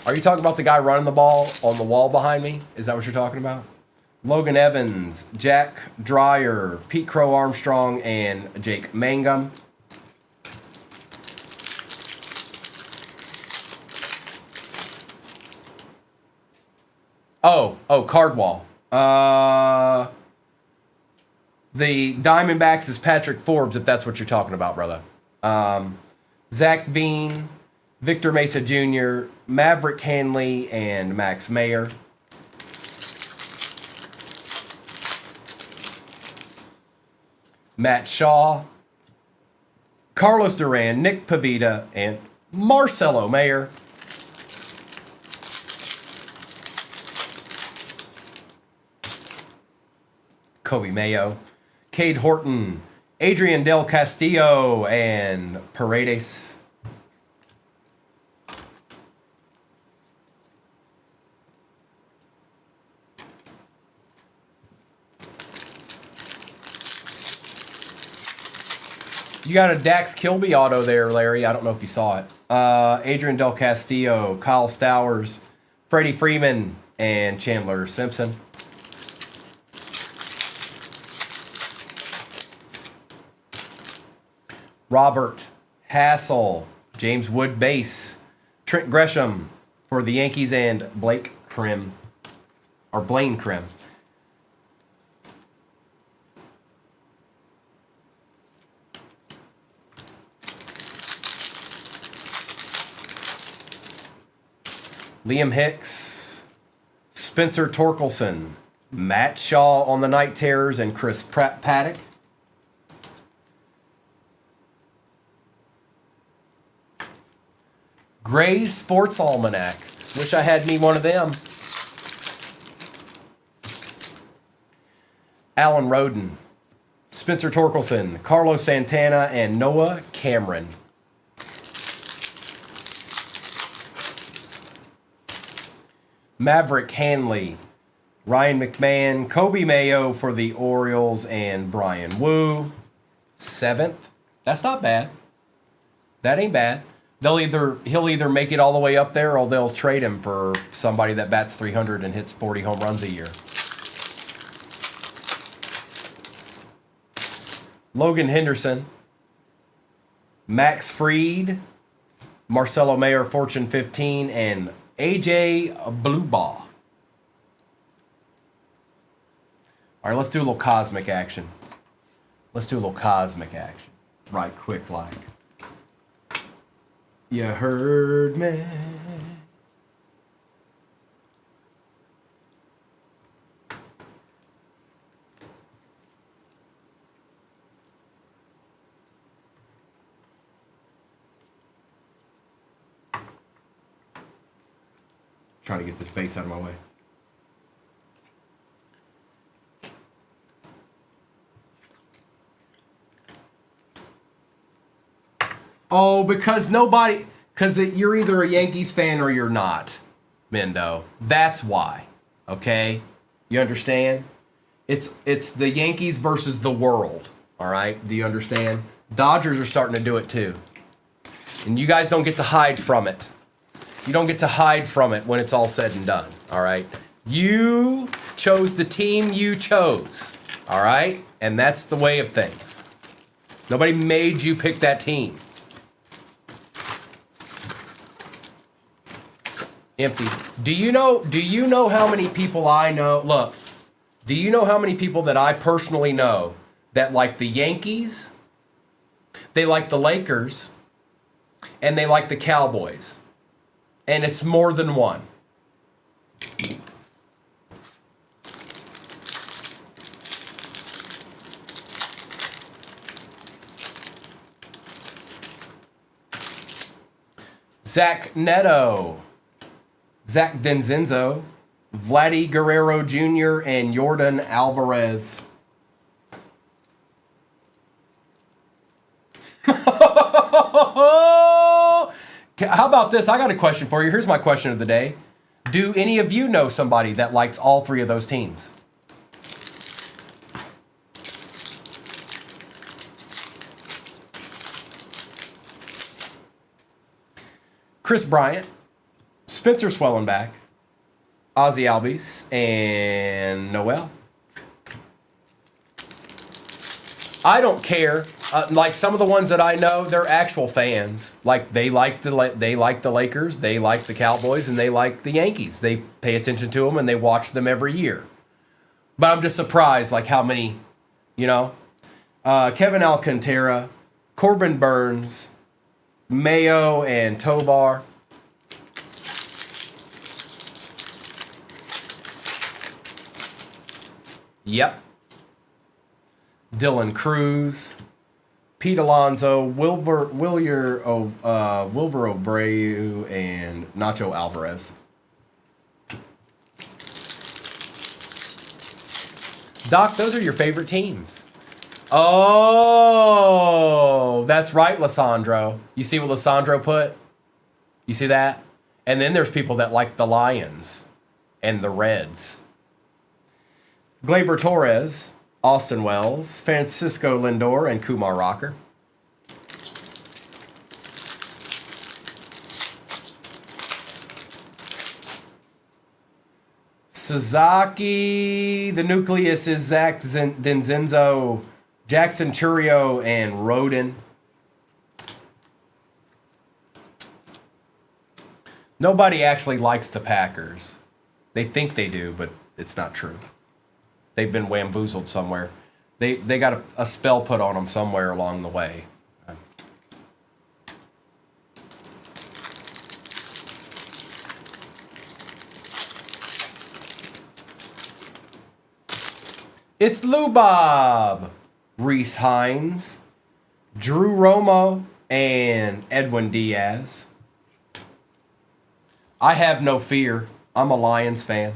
Are you talking about the guy running the ball on the wall behind me? Is that what you're talking about? Logan Evans, Jack Dreyer, Pete Crow Armstrong, and Jake Mangum. Oh, Cardwall. The Diamondbacks is Patrick Forbes, if that's what you're talking about, brother. Zach Bean, Victor Mesa Jr., Maverick Hanley, and Max Mayer. Matt Shaw, Carlos Duran, Nick Pavita, and Marcelo Mayer. Kobe Mayo, Cade Horton, Adrian Del Castillo, and Paredes. You got a Dax Kilby auto there, Larry. I don't know if you saw it. Adrian Del Castillo, Kyle Stowers, Freddie Freeman, and Chandler Simpson. Robert Hassel, James Wood base, Trent Gresham for the Yankees, and Blaine Krim. Liam Hicks, Spencer Torkelson, Matt Shaw on the Night Terrors, and Chris Paddock. Gray's Sports Almanac. Wish I had me one of them. Alan Roden, Spencer Torkelson, Carlos Santana, and Noah Cameron. Maverick Hanley, Ryan McMahon, Kobe Mayo for the Orioles, and Brian Wu. 7th. That's not bad. That ain't bad. He'll either make it all the way up there, or they'll trade him for somebody that bats 300 and hits 40 home runs a year. Logan Henderson, Max Fried, Marcelo Mayer, Fortune 15, and AJ Bluebaugh. All right, let's do a little cosmic action. Right quick like. You heard me. Trying to get this base out of my way. Oh, because you're either a Yankees fan or you're not, Mendo. That's why. Okay? You understand? It's the Yankees versus the world. All right? Do you understand? Dodgers are starting to do it too. And you guys don't get to hide from it. You don't get to hide from it when it's all said and done. All right? You chose the team you chose. All right? And that's the way of things. Nobody made you pick that team. Empty. Do you know how many people I know? Look, do you know how many people that I personally know that like the Yankees, they like the Lakers, and they like the Cowboys? And it's more than one. Zach Neto, Zach Denzenzo, Vladdy Guerrero Jr., and Jordan Alvarez. How about this? I got a question for you. Here's my question of the day. Do any of you know somebody that likes all three of those teams? Chris Bryant, Spencer Swellenbach, Ozzy Albies, and Noel. I don't care. Like some of the ones that I know, they're actual fans. Like they like the Lakers, they like the Cowboys, and they like the Yankees. They pay attention to them and they watch them every year. But I'm just surprised, like how many, Kevin Alcantara, Corbin Burns, Mayo, and Tovar. Yep. Dylan Cruz, Pete Alonso, Wilbur Abreu, and Nacho Alvarez. Doc, those are your favorite teams. Oh, that's right, Lissandro. You see what Lissandro put? You see that? And then there's people that like the Lions and the Reds. Gleyber Torres, Austin Wells, Francisco Lindor, and Kumar Rocker. Sasaki, the nucleus is Zach Denzenzo, Jackson Churio, and Rodin. Nobody actually likes the Packers. They think they do, but it's not true. They've been bamboozled somewhere. They got a spell put on them somewhere along the way. It's Lou Bob, Reese Hines, Drew Romo, and Edwin Diaz. I have no fear. I'm a Lions fan.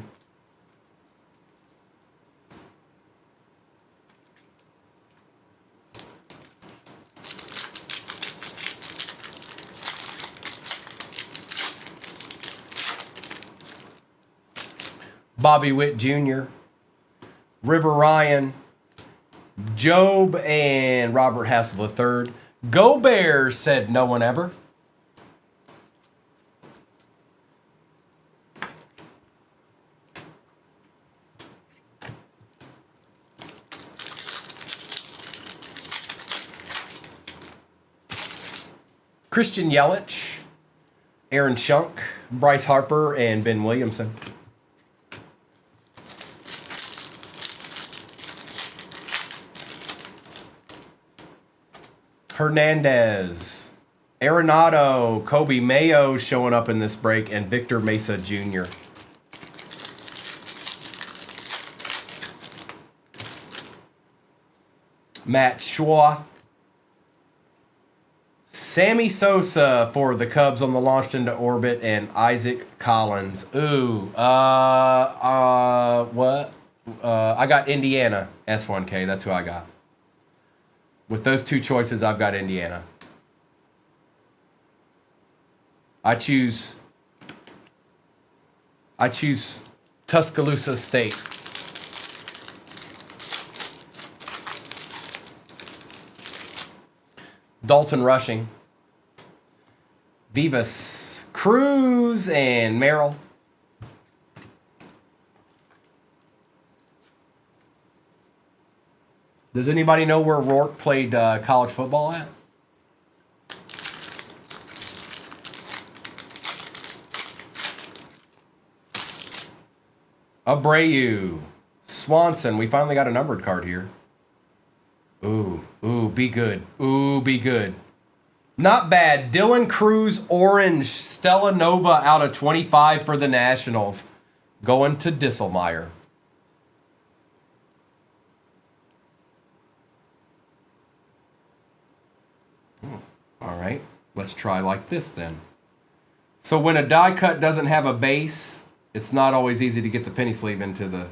Bobby Witt Jr., River Ryan, Job, and Robert Hassel III. Go Bears, said no one ever. Christian Yelich, Aaron Schunk, Bryce Harper, and Ben Williamson. Hernandez, Arenado, Kobe Mayo showing up in this break, and Victor Mesa Jr. Matt Schwa. Sammy Sosa for the Cubs on the launched into orbit, and Isaac Collins. Ooh, what? I got Indiana, S1K, that's who I got. With those two choices, I've got Indiana. I choose Tuscaloosa State. Dalton Rushing, Vivas, Cruz, and Merrill. Does anybody know where Rourke played college football at? Abreu, Swanson. We finally got a numbered card here. Ooh, be good. Ooh, be good. Not bad. Dylan Cruz, orange, Stella Nova out of 25 for the Nationals. Going to Disselmeyer. All right, let's try like this then. So when a die cut doesn't have a base, it's not always easy to get the penny sleeve into the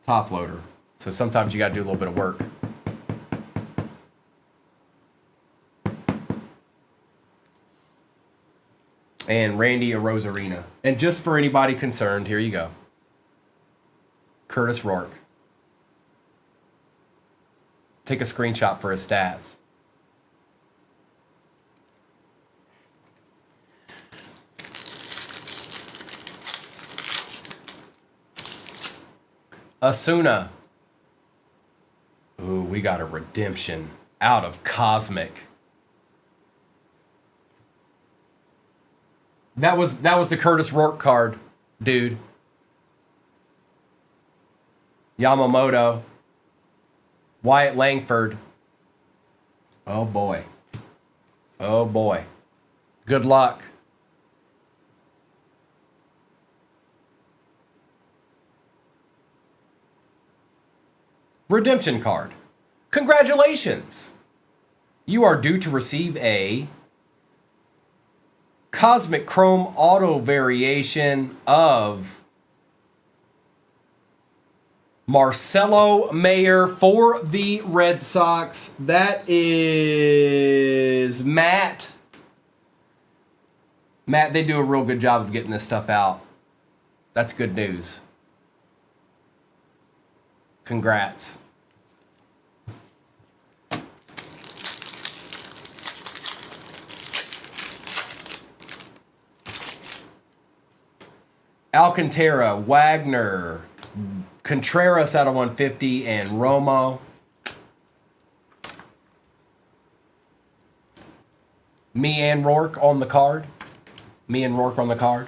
top loader. So sometimes you got to do a little bit of work. And Randy Arozarena. And just for anybody concerned, here you go. Curtis Rourke. Take a screenshot for his stats. Asuna. Ooh, we got a redemption out of Cosmic. That was the Curtis Rourke card, dude. Yamamoto. Wyatt Langford. Oh boy. Oh boy. Good luck. Redemption card. Congratulations! You are due to receive a Cosmic Chrome Auto Variation of Marcelo Mayer for the Red Sox. That is Matt. Matt, they do a real good job of getting this stuff out. That's good news. Congrats. Alcantara, Wagner, Contreras out of 150, and Romo. Me and Rourke on the card. Me and Rourke on the card.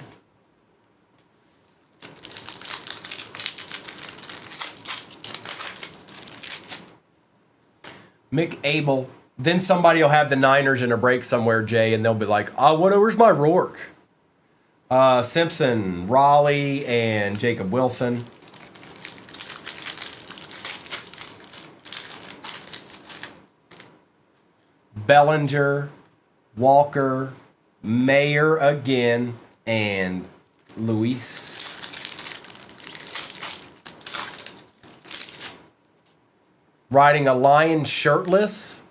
Mick Abel. Then somebody will have the Niners in a break somewhere, Jay, and they'll be like, "Oh, where's my Rourke?" Simpson, Raleigh, and Jacob Wilson. Bellinger, Walker, Mayer again, and Luis. Riding a lion shirtless.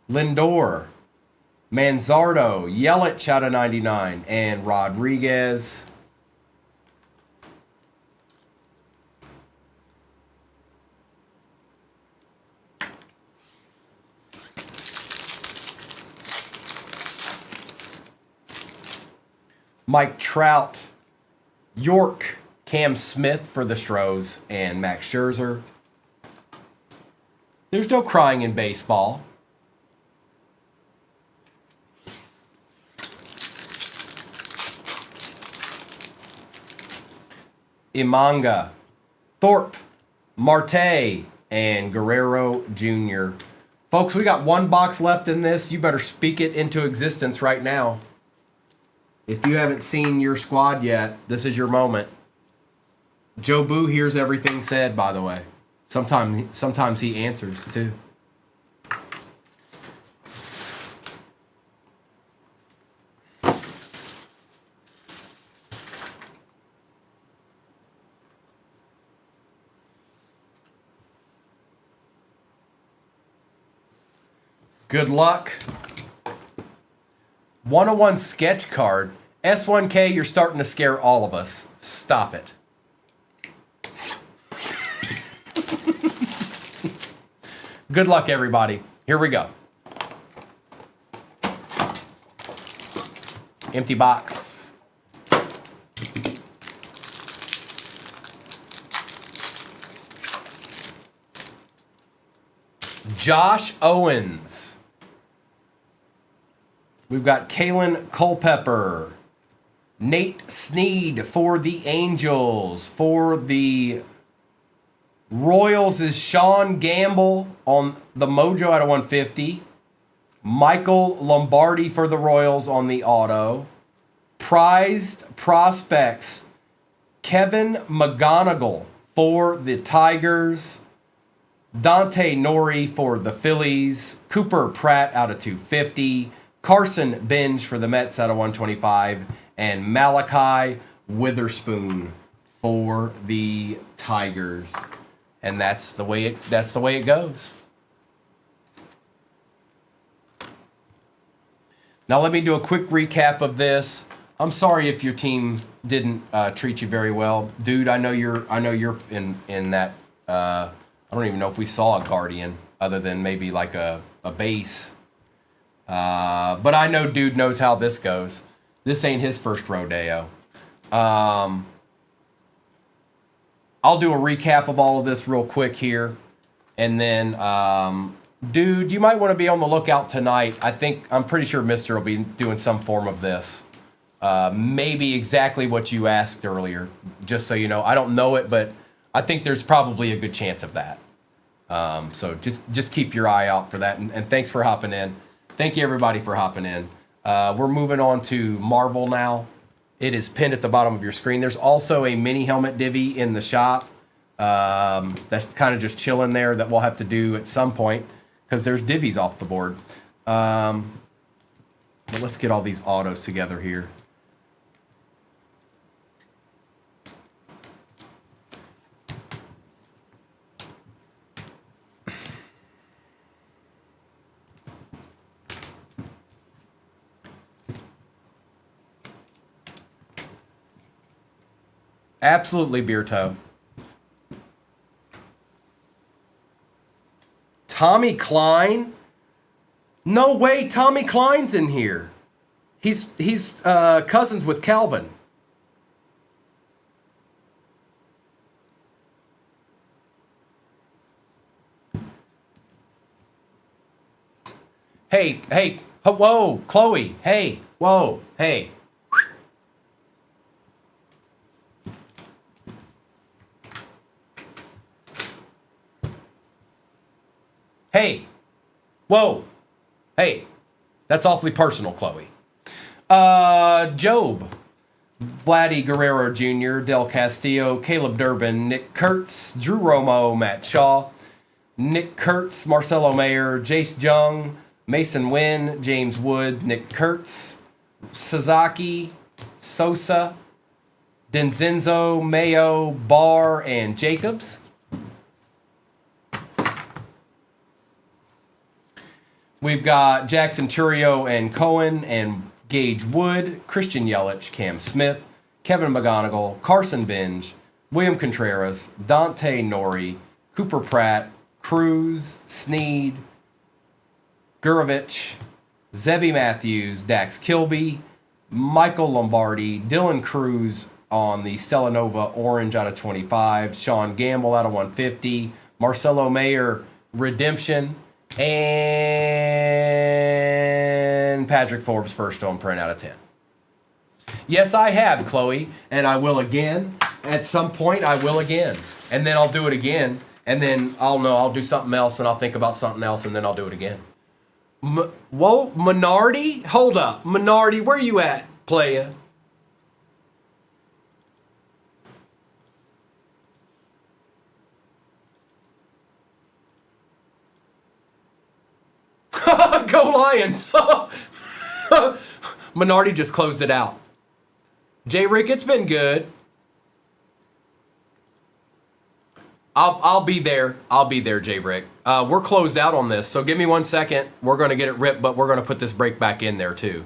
Lindor, Manzardo, Yelich out of 99, and Rodriguez. Mike Trout, York, Cam Smith for the Stros, and Max Scherzer. There's no crying in baseball. Imanga, Thorpe, Marte, and Guerrero Jr. Folks, we got one box left in this. You better speak it into existence right now. If you haven't seen your squad yet, this is your moment. Joe Boo hears everything said, by the way. Sometimes he answers, too. Good luck. 101 sketch card. S1K, you're starting to scare all of us. Stop it. Good luck, everybody. Here we go. Empty box. Josh Owens. We've got Kalen Culpepper. Nate Snead for the Angels. For the Royals is Sean Gamble on the Mojo out of 150. Michael Lombardi for the Royals on the auto. Prized prospects. Kevin McGonigal for the Tigers. Dante Nori for the Phillies. Cooper Pratt out of 250. Carson Benj for the Mets out of 125. And Malachi Witherspoon for the Tigers. And that's the way it goes. Now let me do a quick recap of this. I'm sorry if your team didn't treat you very well, dude. I know you're in that. I don't even know if we saw a guardian other than maybe like a base. But I know dude knows how this goes. This ain't his first rodeo. I'll do a recap of all of this real quick here, and then dude, you might want to be on the lookout tonight. I'm pretty sure Mister will be doing some form of this. Maybe exactly what you asked earlier, just so you know. I don't know it, but I think there's probably a good chance of that. So just keep your eye out for that. And thanks for hopping in. Thank you, everybody, for hopping in. We're moving on to Marvel now. It is pinned at the bottom of your screen. There's also a mini helmet divvy in the shop that's kind of just chilling there that we'll have to do at some point because there's divvies off the board. But let's get all these autos together here. Absolutely, Beer Toe. Tommy Klein? No way Tommy Klein's in here. He's cousins with Calvin. Hey, whoa, Chloe, hey, whoa, hey. Hey, whoa, hey, that's awfully personal, Chloe. Job, Vladdy Guerrero Jr., Del Castillo, Caleb Durbin, Nick Kurtz, Drew Romo, Matt Shaw, Nick Kurtz, Marcelo Mayer, Jace Jung, Mason Wynn, James Wood, Nick Kurtz, Sasaki, Sosa, Denzenzo, Mayo, Barr, and Jacobs. We've got Jackson Turio and Cohen and Gage Wood, Christian Yelich, Cam Smith, Kevin McGonigal, Carson Binge, William Contreras, Dante Nori, Cooper Pratt, Cruz, Sneed, Gurovich, Zebby Matthews, Dax Kilby, Michael Lombardi, Dylan Cruz on the Stella Nova Orange out of 25, Sean Gamble out of 150, Marcelo Mayer Redemption, and Patrick Forbes first on print out of 10. Yes, I have, Chloe, and I will again. At some point, I will again. And then I'll do it again, and then I'll do something else, and I'll think about something else, and then I'll do it again. Whoa, Minardi? Hold up. Minardi, where you at, playa? Go Lions! Minardi just closed it out. J. Rick, it's been good. I'll be there. I'll be there, J. Rick. We're closed out on this, so give me 1 second. We're going to get it ripped, but we're going to put this break back in there too.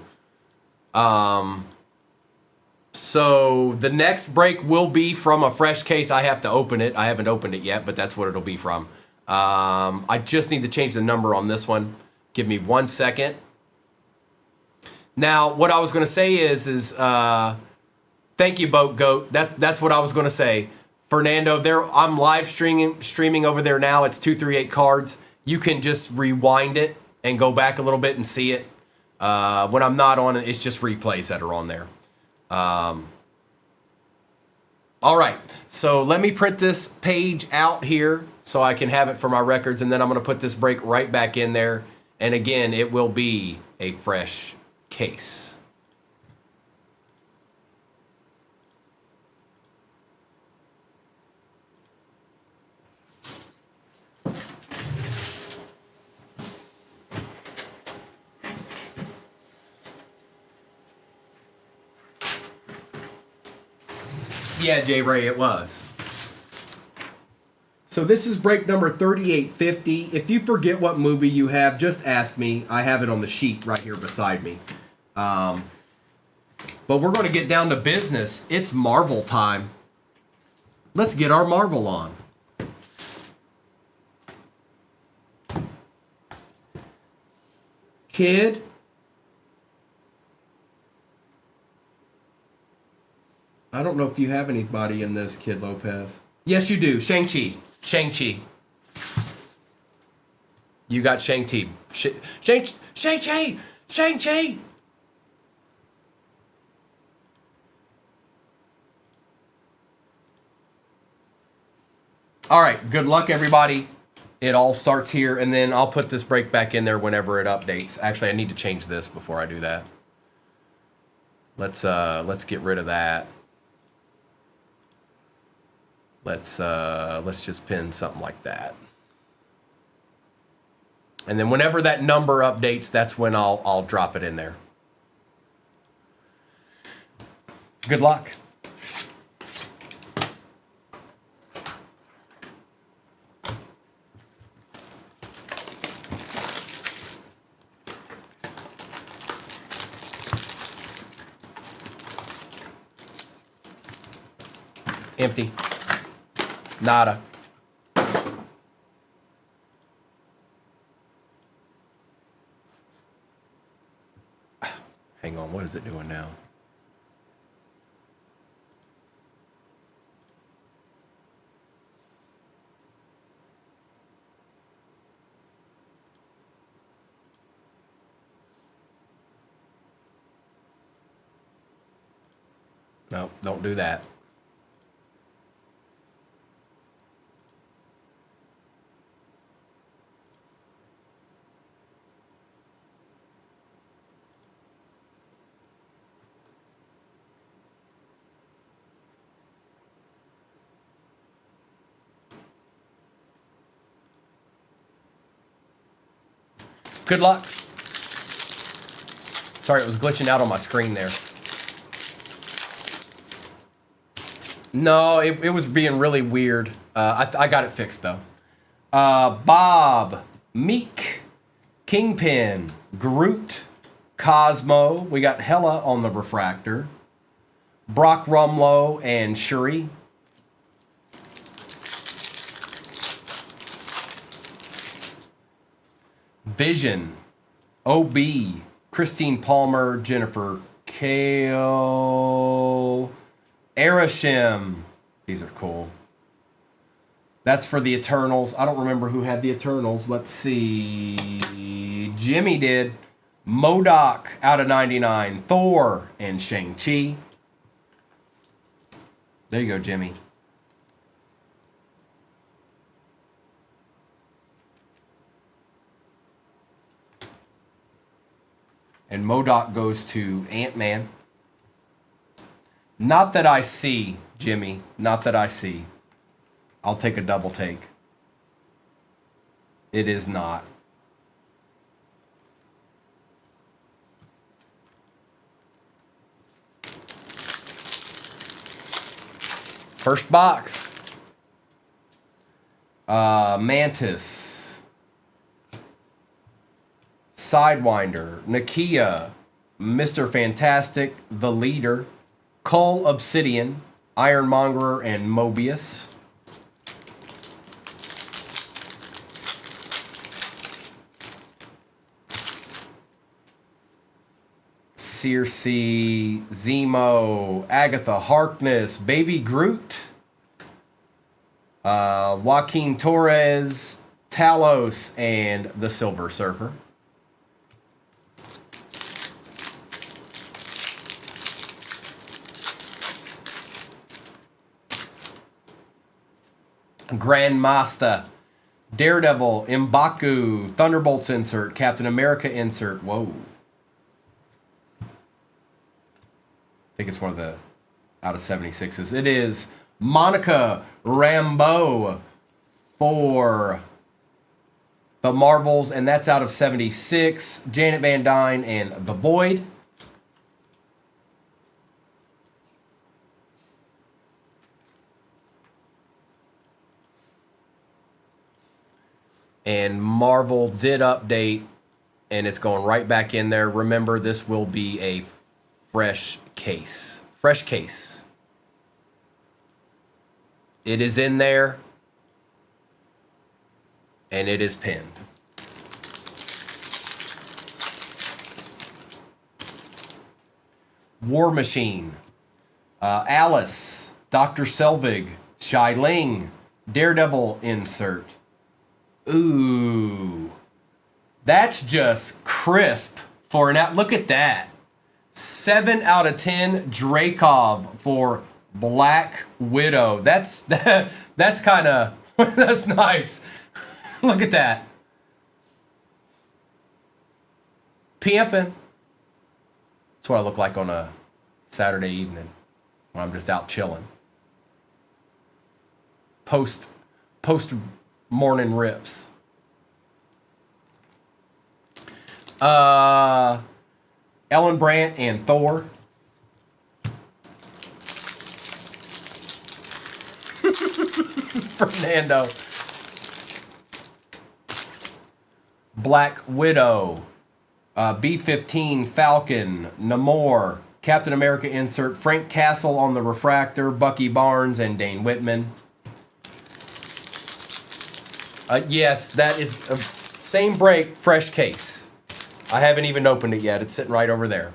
So the next break will be from a fresh case. I have to open it. I haven't opened it yet, but that's what it'll be from. I just need to change the number on this one. Give me 1 second. Now, what I was going to say is thank you, Boat Goat. That's what I was going to say. Fernando, I'm live streaming over there now. It's 238 cards. You can just rewind it and go back a little bit and see it. When I'm not on it, it's just replays that are on there. All right, so let me print this page out here so I can have it for my records, and then I'm going to put this break right back in there. And again, it will be a fresh case. Yeah, J. Ray, it was. So this is break number 3850. If you forget what movie you have, just ask me. I have it on the sheet right here beside me. But we're going to get down to business. It's Marvel time. Let's get our Marvel on. Kid. I don't know if you have anybody in this, Kid Lopez. Yes, you do. Shang-Chi. Shang-Chi. You got Shang-Chi. Shang-Chi! Shang-Chi! All right, good luck, everybody. It all starts here, and then I'll put this break back in there whenever it updates. Actually, I need to change this before I do that. Let's get rid of that. Let's just pin something like that. And then whenever that number updates, that's when I'll drop it in there. Good luck. Empty. Nada. Hang on, what is it doing now? No, don't do that. Good luck. Sorry, it was glitching out on my screen there. No, it was being really weird. I got it fixed, though. Bob, Meek, Kingpin, Groot, Cosmo. We got Hella on the refractor. Brock Rumlow and Shuri. Vision, OB, Christine Palmer, Jennifer Kale, Arashim. These are cool. That's for the Eternals. I don't remember who had the Eternals. Let's see. Jimmy did. MODOK out of 99. Thor and Shang-Chi. There you go, Jimmy. And MODOK goes to Ant-Man. Not that I see, Jimmy. Not that I see. I'll take a double take. It is not. First box. Mantis. Sidewinder, Nakia, Mr. Fantastic, The Leader, Cull Obsidian, Ironmonger, and Mobius. Circe, Zemo, Agatha Harkness, Baby Groot, Joaquin Torres, Talos, and the Silver Surfer. Grandmaster, Daredevil, M'Baku, Thunderbolts insert, Captain America insert. Whoa. I think it's one of the out of 76s. It is Monica Rambeau for the Marvels, and that's out of 76. Janet Van Dyne and The Void. And Marvel did update and it's going right back in there. Remember, this will be a fresh case. Fresh case. It is in there, and it is pinned. War Machine, Alice, Dr. Selvig, Shai Ling, Daredevil insert. Ooh, that's just crisp for an out. Look at that. 7 out of 10 Dreykov for Black Widow. That's kind of that's nice. Look at that. Pimpin'. That's what I look like on a Saturday evening when I'm just out chilling. Post morning rips. Ellen Brandt and Thor. Fernando. Black Widow. B-15 Falcon. Namor. Captain America insert. Frank Castle on the refractor. Bucky Barnes and Dane Whitman. Yes, that is same break, fresh case. I haven't even opened it yet. It's sitting right over there.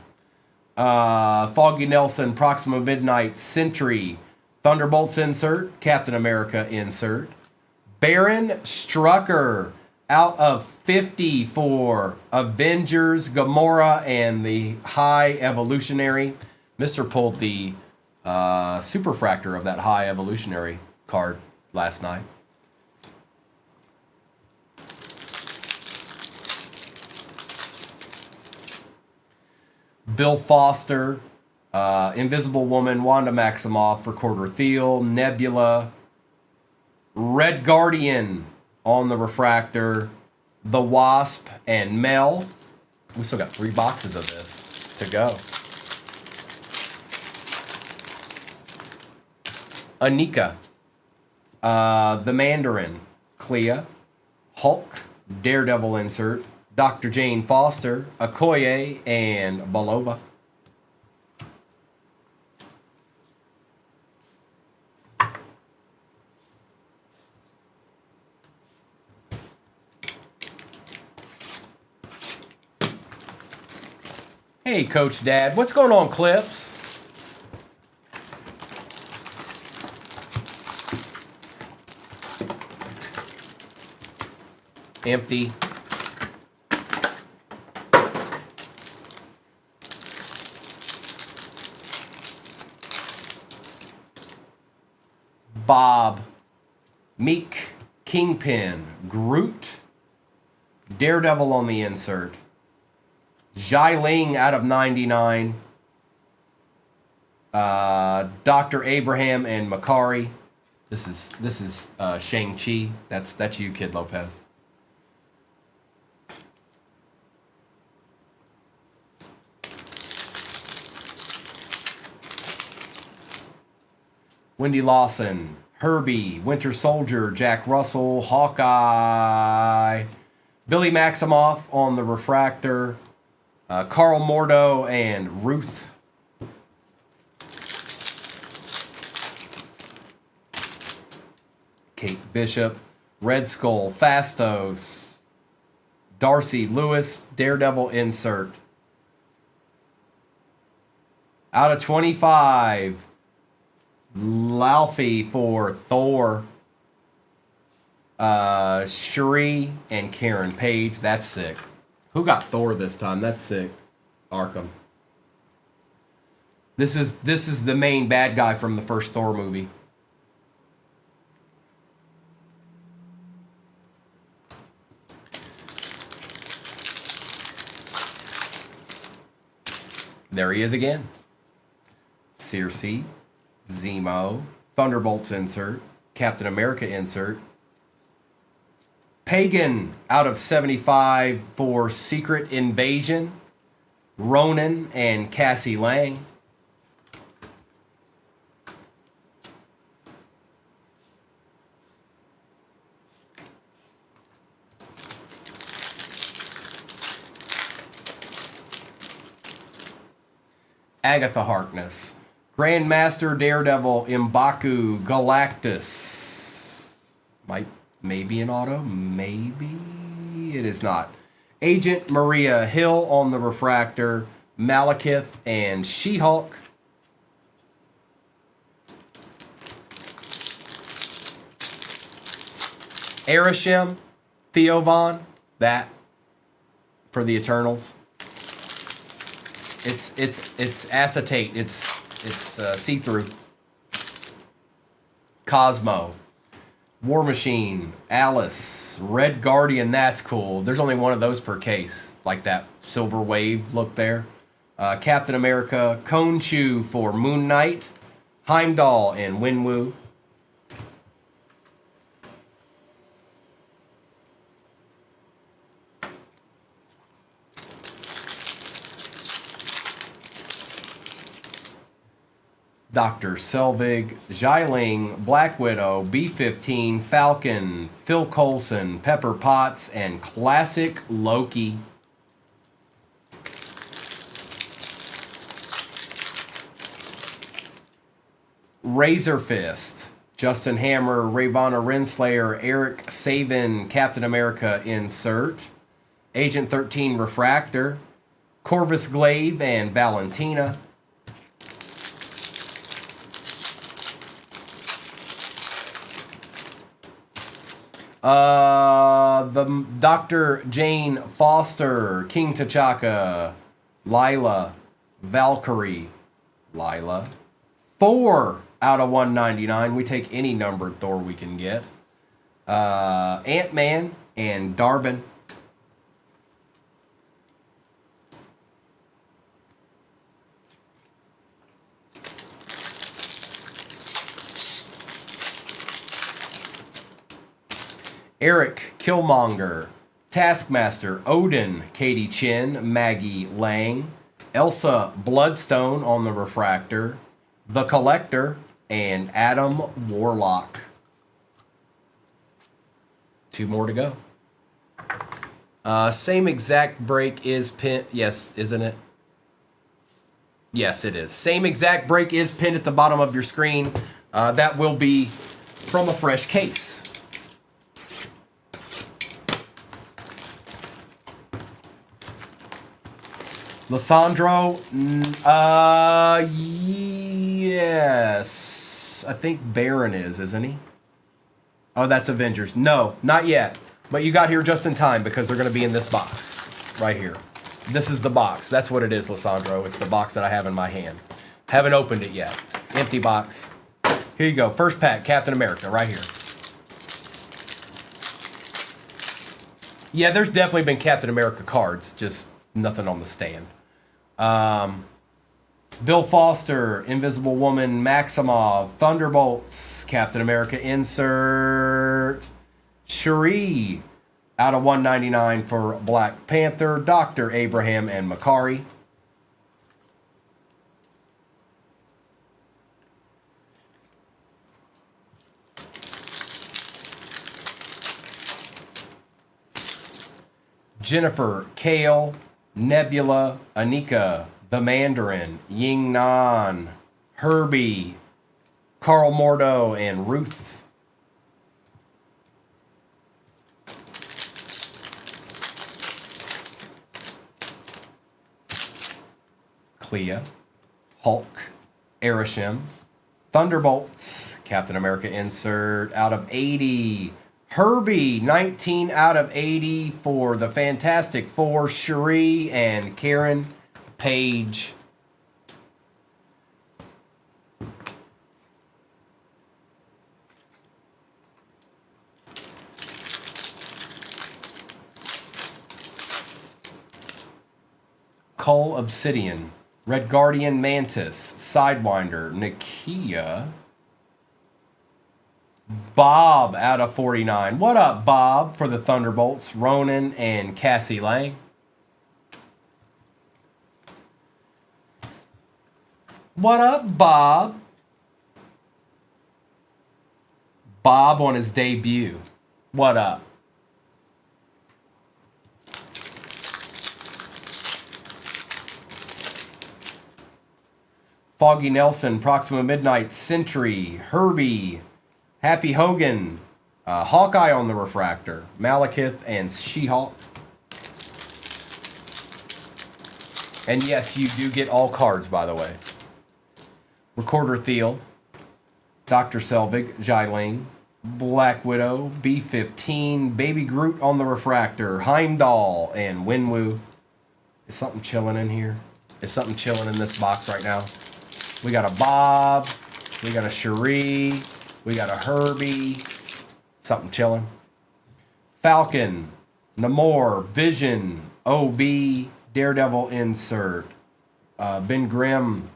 Foggy Nelson, Proxima Midnight, Sentry, Thunderbolts insert, Captain America insert. Baron Strucker, out of 50 for Avengers, Gamora, and the High Evolutionary. Mr. pulled the Superfractor of that High Evolutionary card last night. Bill Foster, Invisible Woman, Wanda Maximoff for Corder Thiel, Nebula, Red Guardian on the refractor, The Wasp, and Mel. We still got 3 boxes of this to go. Anika, The Mandarin, Clea, Hulk, Daredevil insert, Dr. Jane Foster, Okoye, and Belova. Hey, Coach Dad. What's going on, Clips? Empty. Bob, Meek, Kingpin, Groot, Daredevil on the insert, Zhai Ling out of 99, Dr. Abraham and Makari. This is Shang-Chi. That's you, Kid Lopez. Wendy Lawson, Herbie, Winter Soldier, Jack Russell, Hawkeye, Billy Maximoff on the refractor, Carl Mordo, and Ruth. Kate Bishop, Red Skull, Fastos, Darcy Lewis, Daredevil insert. Out of 25, Laufey for Thor, Shuri, and Karen Page. That's sick. Who got Thor this time? That's sick. Arkham. This is the main bad guy from the first Thor movie. There he is again. Circe, Zemo, Thunderbolts insert, Captain America insert, Pagan out of 75 for Secret Invasion, Ronan and Cassie Lang. Agatha Harkness. Grandmaster Daredevil M'Baku Galactus. Maybe an auto, maybe it is not. Agent Maria Hill on the refractor. Malekith and She-Hulk. Arishem, Theo Von, that for the Eternals. It's acetate. It's see-through. Cosmo, War Machine, Alice, Red Guardian. That's cool. There's only one of those per case, like that Silver Wave look there. Captain America, Khonshu for Moon Knight, Heimdall and Winwu. Dr. Selvig, Xiling, Black Widow, B-15, Falcon, Phil Coulson, Pepper Potts, and Classic Loki. Razor Fist, Justin Hammer, Ravonna Renslayer, Eric Saban, Captain America insert, Agent 13 Refractor, Corvus Glaive, and Valentina. The Dr. Jane Foster, King T'Chaka, Lila, Valkyrie, Lila. 4 out of 199. We take any numbered Thor we can get. Ant-Man and Darvin. Eric Killmonger, Taskmaster, Odin, Katie Chin, Maggie Lang, Elsa Bloodstone on the refractor, The Collector, and Adam Warlock. 2 more to go. Same exact break is pinned. Yes, isn't it? Yes, it is. Same exact break is pinned at the bottom of your screen. That will be from a fresh case. Lissandro, yes. I think Baron isn't he? Oh, that's Avengers. No, not yet. But you got here just in time because they're going to be in this box right here. This is the box. That's what it is, Lissandro. It's the box that I have in my hand. Haven't opened it yet. Empty box. Here you go. First pack, Captain America, right here. Yeah, there's definitely been Captain America cards, just nothing on the stand. Bill Foster, Invisible Woman, Maximov, Thunderbolts, Captain America insert, Shuri, out of 199 for Black Panther, Dr. Abraham and Makari. Jennifer, Kale, Nebula, Anika, The Mandarin, Ying Nan, Herbie, Carl Mordo, and Ruth. Clea, Hulk, Arishem, Thunderbolts, Captain America insert, out of 80. Herbie, 19 out of 80 for the Fantastic Four, Shuri and Karen Page. Cull Obsidian, Red Guardian Mantis, Sidewinder, Nakia. Bob out of 49. What up, Bob, for the Thunderbolts? Ronan and Cassie Lang. What up, Bob? Bob on his debut. What up? Foggy Nelson, Proxima Midnight, Sentry, Herbie, Happy Hogan, Hawkeye on the refractor, Malekith, and She-Hulk. And yes, you do get all cards, by the way. Recorder Thiel, Dr. Selvig, Xiling, Black Widow, B-15, Baby Groot on the refractor, Heimdall, and Winwoo. Is something chilling in here? Is something chilling in this box right now? We got a Bob, we got a Cherie, we got a Herbie. Something chilling. Falcon, Namor, Vision, OB, Daredevil insert, Ben Grimm,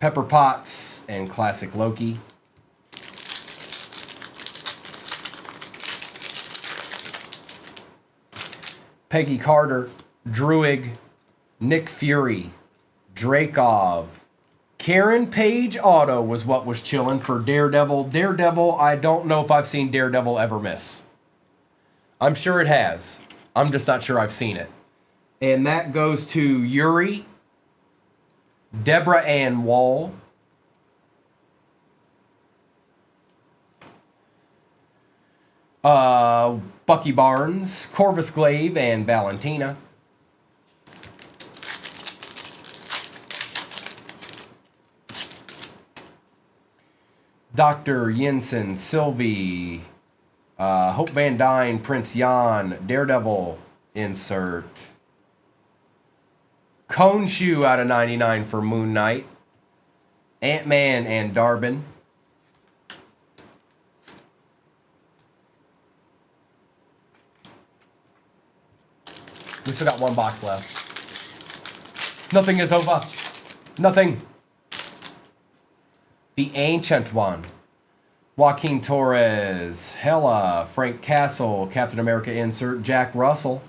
Pepper Potts, and Classic Loki. Peggy Carter, Druig, Nick Fury, Drakov, Karen Page auto was what was chilling for Daredevil. Daredevil, I don't know if I've seen Daredevil ever miss. I'm sure it has. I'm just not sure I've seen it. And that goes to Yuri, Deborah Ann Wall, Bucky Barnes, Corvus Glaive, and Valentina. Dr. Jensen, Sylvie, Hope Van Dyne, Prince Jan, Daredevil insert. Cone Shoe out of 99 for Moon Knight. Ant-Man and Darbin. We still got one box left. Nothing is over. Nothing. The Ancient One. Joaquin Torres, Hela, Frank Castle, Captain America insert, Jack Russell,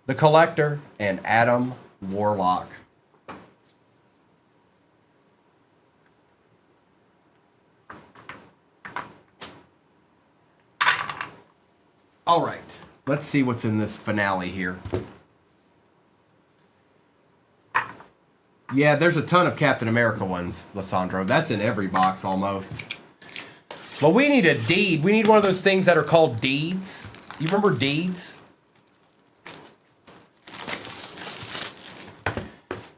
The Collector, and Adam Warlock. All right, let's see what's in this finale here. Yeah, there's a ton of Captain America ones, Lissandro. That's in every box almost. Well, we need a deed. We need one of those things that are called deeds. You remember deeds?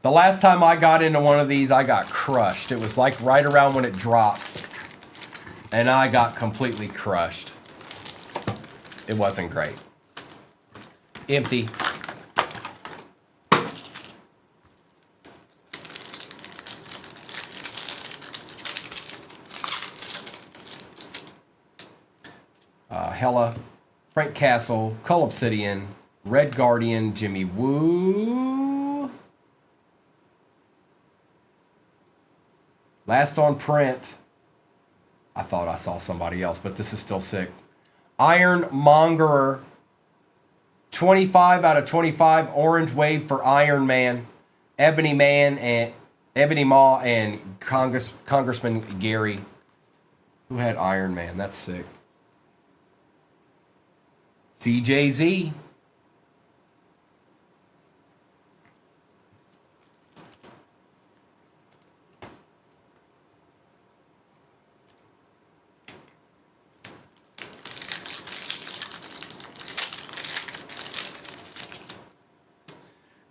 The last time I got into one of these, I got crushed. It was like right around when it dropped. And I got completely crushed. It wasn't great. Empty. Hela, Frank Castle, Cull Obsidian, Red Guardian, Jimmy Woo. Last on print. I thought I saw somebody else, but this is still sick. Iron Mongerer, 25 out of 25, Orange Wave for Iron Man, Ebony Man, and Ebony Maw, and Congressman Gary, who had Iron Man. That's sick. CJZ.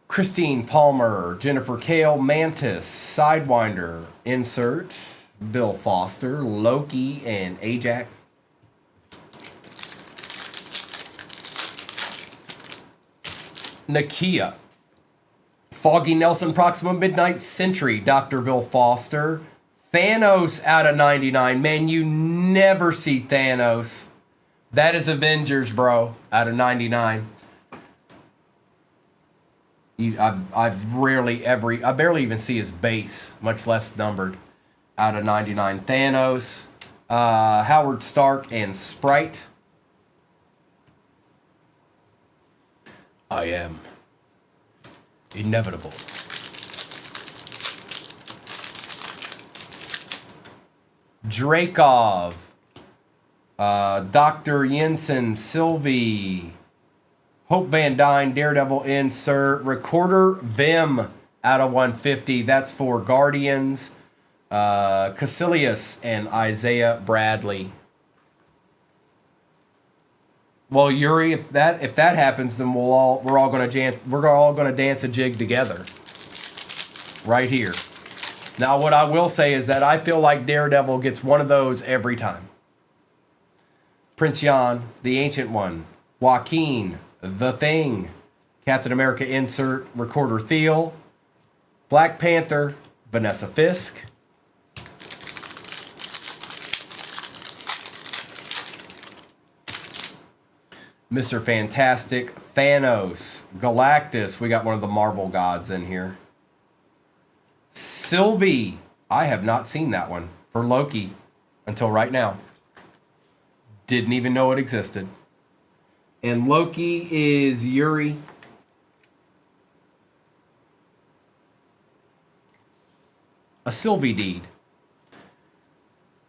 Christine Palmer, Jennifer Kale, Mantis, Sidewinder, insert, Bill Foster, Loki, and Ajax. Nakia, Foggy Nelson, Proxima Midnight, Sentry, Dr. Bill Foster, Thanos out of 99. Man, you never see Thanos. That is Avengers, bro, out of 99. I barely even see his base, much less numbered, out of 99. Thanos, Howard Stark, and Sprite. I am inevitable. Drakov, Dr. Jensen, Sylvie, Hope Van Dyne, Daredevil insert, Recorder Vim out of 150. That's for Guardians. Caecilius and Isaiah Bradley. Well, Yuri, if that happens, then we're all gonna dance a jig together, right here. Now, what I will say is that I feel like Daredevil gets one of those every time. Prince Jan, the Ancient One, Joaquin, The Thing, Captain America insert Recorder Thiel, Black Panther, Vanessa Fisk, Mr. Fantastic, Thanos, Galactus. We got one of the Marvel gods in here. Sylvie. I have not seen that one for Loki until right now. Didn't even know it existed. And Loki is Yuri. A Sylvie deed.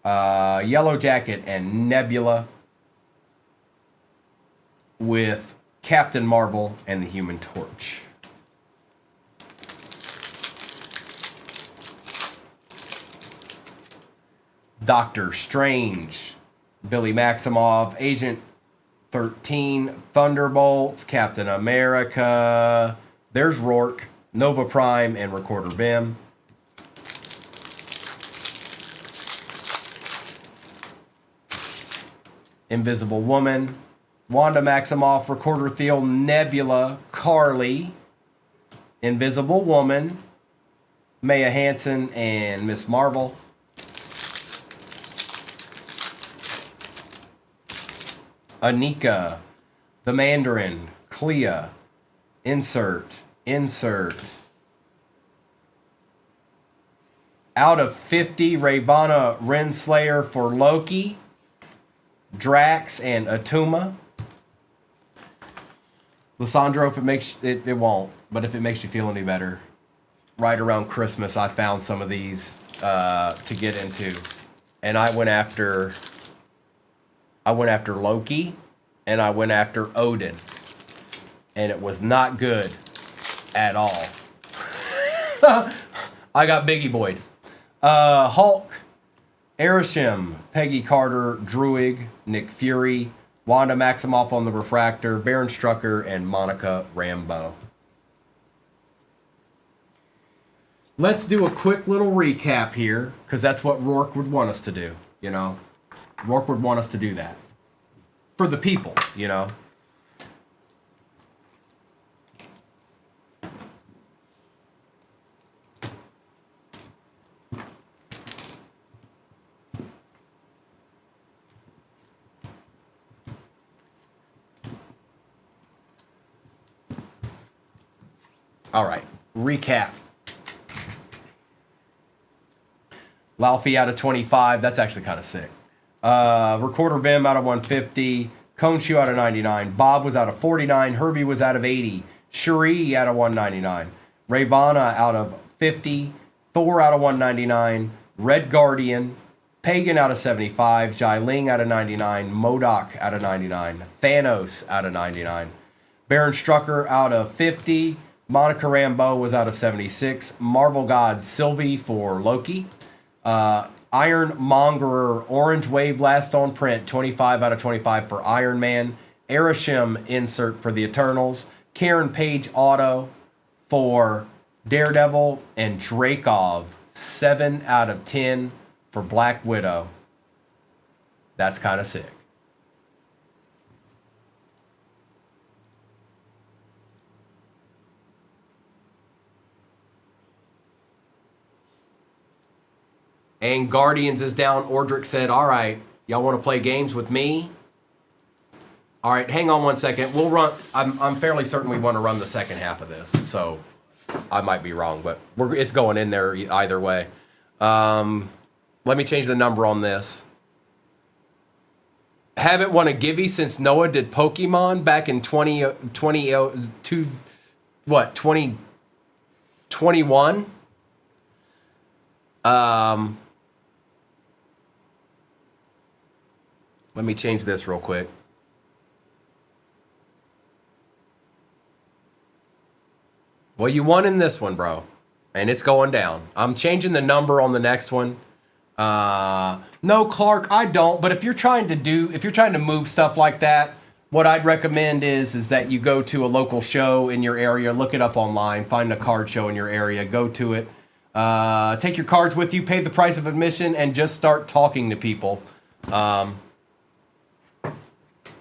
Yellow Jacket and Nebula with Captain Marvel and the Human Torch. Doctor Strange, Billy Maximoff, Agent 13, Thunderbolts, Captain America. There's Rourke, Nova Prime, and Recorder Bim. Invisible Woman, Wanda Maximoff, Recorder Thiel, Nebula, Carly, Invisible Woman, Maya Hansen, and Miss Marvel. Anika, The Mandarin, Clea, insert. Out of 50, Ravonna Renslayer for Loki, Drax, and Atuma. Lissandro, if it makes it won't, but if it makes you feel any better, right around Christmas, I found some of these to get into, and I went after Loki, and I went after Odin, and it was not good at all. I got Biggie Boyd, Hulk, Arishem, Peggy Carter, Druig, Nick Fury, Wanda Maximoff on the Refractor, Baron Strucker, and Monica Rambeau. Let's do a quick little recap here, because that's what Rourke would want us to do, you know? Rourke would want us to do that. For the people, you know? All right, recap. Laufey out of 25. That's actually kind of sick. Recorder Vim out of 150. Konshu out of 99. Bob was out of 49. Herbie was out of 80. Cherie out of 199. Ravonna out of 50. Thor out of 199. Red Guardian. Pagan out of 75. Jai Ling out of 99. MODOK out of 99. Thanos out of 99. Baron Strucker out of 50. Monica Rambeau was out of 76. Marvel God Sylvie for Loki. Ironmongerer Orange Wave Blast on print, 25 out of 25 for Iron Man. Arishem insert for the Eternals. Karen Page auto for Daredevil. And Dreykov, 7 out of 10 for Black Widow. That's kind of sick. And Guardians is down. Ordric said, all right, y'all want to play games with me? All right, hang on one second. We'll run. I'm fairly certain we want to run the second half of this. So I might be wrong, but it's going in there either way. Let me change the number on this. Haven't won a Givey since Noah did Pokemon back in 2021? Let me change this real quick. Well, you won in this one, bro. And it's going down. I'm changing the number on the next one. No, Clark, I don't. But if you're trying to move stuff like that, what I'd recommend is that you go to a local show in your area, look it up online, find a card show in your area, go to it, take your cards with you, pay the price of admission, and just start talking to people. The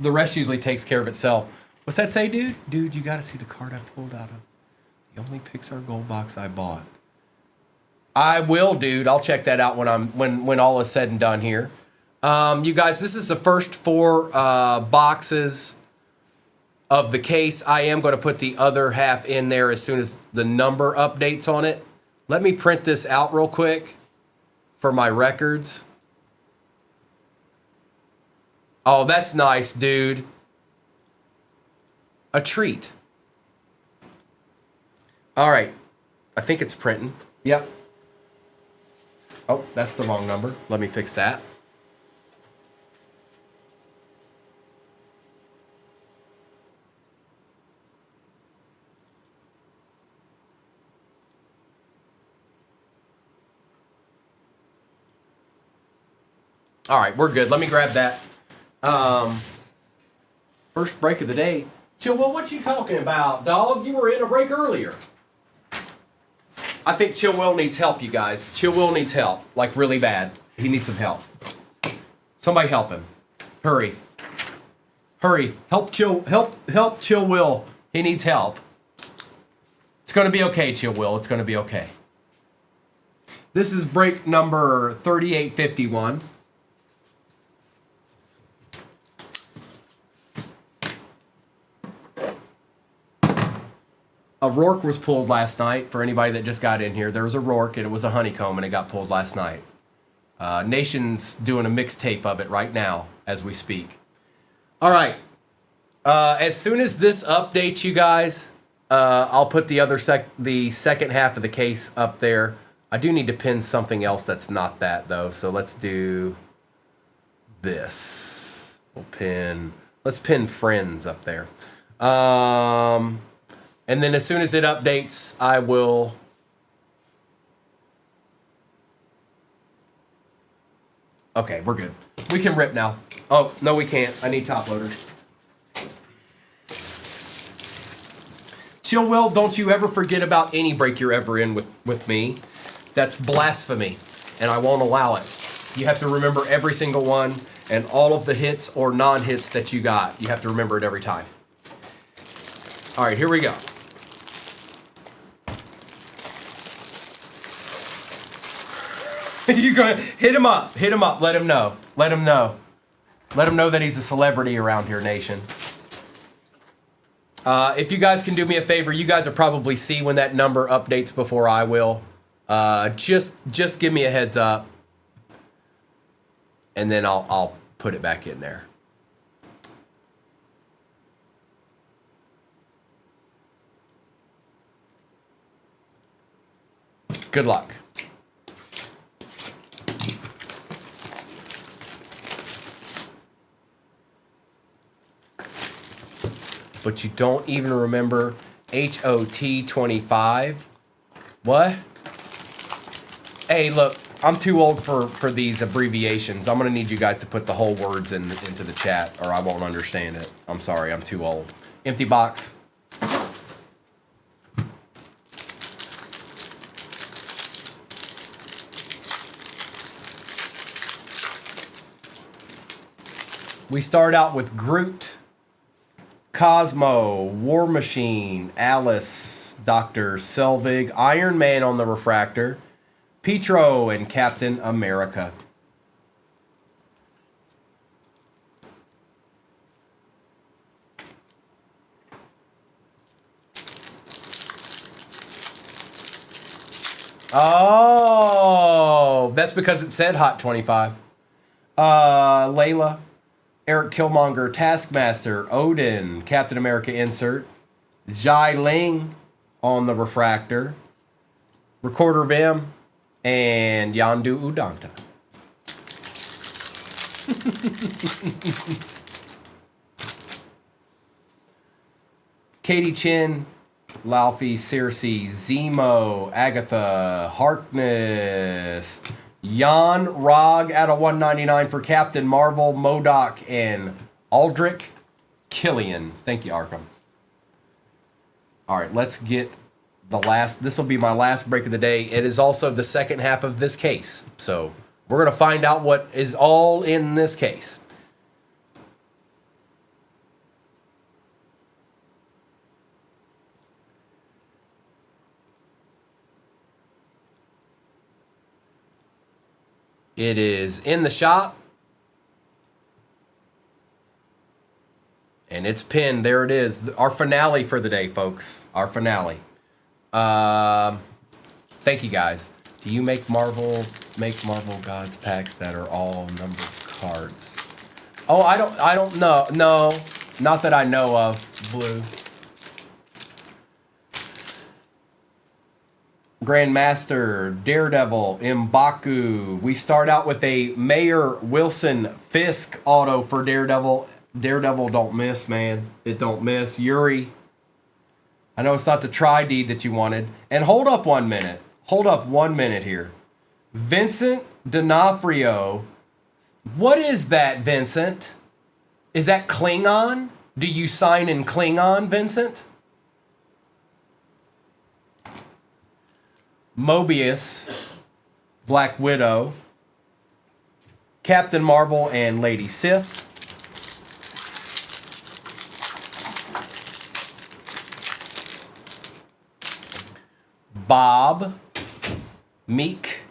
rest usually takes care of itself. What's that say, dude? Dude, you got to see the card I pulled out of the only Pixar gold box I bought. I will, dude. I'll check that out when all is said and done here. You guys, this is the first 4 boxes of the case. I am going to put the other half in there as soon as the number updates on it. Let me print this out real quick for my records. Oh, that's nice, dude. A treat. All right. I think it's printing. Yep. Oh, that's the wrong number. Let me fix that. All right, we're good. Let me grab that. First break of the day. Chill, well, what you talking about, dog? You were in a break earlier. I think Chill Will needs help, you guys. Chill Will needs help, like really bad. He needs some help. Somebody help him. Hurry. Hurry. Help Chill Will. He needs help. It's going to be okay, Chill Will. It's going to be okay. This is break number 3851. A Rourke was pulled last night. For anybody that just got in here, there was a Rourke and it was a honeycomb and it got pulled last night. Nation's doing a mixtape of it right now as we speak. All right. As soon as this updates, you guys, I'll put the second half of the case up there. I do need to pin something else that's not that though. So let's do this. Let's pin friends up there. And then as soon as it updates, I will... Okay, we're good. We can rip now. Oh, no, we can't. I need top loaders. Chill Will, don't you ever forget about any break you're ever in with me. That's blasphemy, and I won't allow it. You have to remember every single one and all of the hits or non-hits that you got. You have to remember it every time. All right, here we go. You're gonna hit him up. Let him know that he's a celebrity around here, nation. If you guys can do me a favor, you guys will probably see when that number updates before I will. Just give me a heads up, and then I'll put it back in there. Good luck. But you don't even remember HOT 25? What? Hey, look, I'm too old for these abbreviations. I'm going to need you guys to put the whole words into the chat, or I won't understand it. I'm sorry, I'm too old. Empty box. We start out with Groot, Cosmo, War Machine, Alice, Dr. Selvig, Iron Man on the refractor, Petro, and Captain America. Oh, that's because it said Hot 25. Layla, Eric Killmonger, Taskmaster, Odin, Captain America insert, Jai Ling on the refractor, Recorder Vim, and Yandu Udanta. Katie Chin, Laufey, Circe, Zemo, Agatha, Harkness, Jan Rog out of 199 for Captain Marvel, Modok, and Aldrich Killian. Thank you, Arkham. All right, let's get the last. This will be my last break of the day. It is also the second half of this case. So we're going to find out what is all in this case. It is in the shop. And it's pinned. There it is. Our finale for the day, folks. Our finale. Thank you, guys. Do you make Marvel Gods packs that are all numbered cards? Oh, I don't know. No, not that I know of. Blue. Grandmaster, Daredevil, M'Baku. We start out with a Mayor Wilson Fisk auto for Daredevil. Daredevil don't miss, man. It don't miss. Yuri. I know it's not the tri-deed that you wanted. And hold up 1 minute. Hold up 1 minute here. Vincent D'Onofrio. What is that, Vincent? Is that Klingon? Do you sign in Klingon, Vincent? Mobius, Black Widow, Captain Marvel, and Lady Sif. Bob, Meek,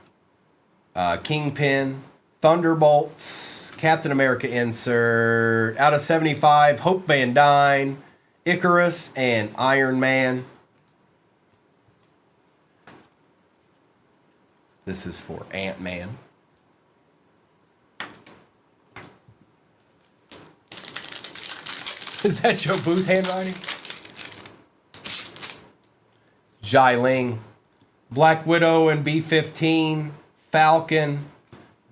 Kingpin, Thunderbolts, Captain America insert, out of 75, Hope Van Dyne, Icarus, and Iron Man. This is for Ant-Man. Is that Joe Boo's handwriting? Jai Ling, Black Widow and B-15, Falcon,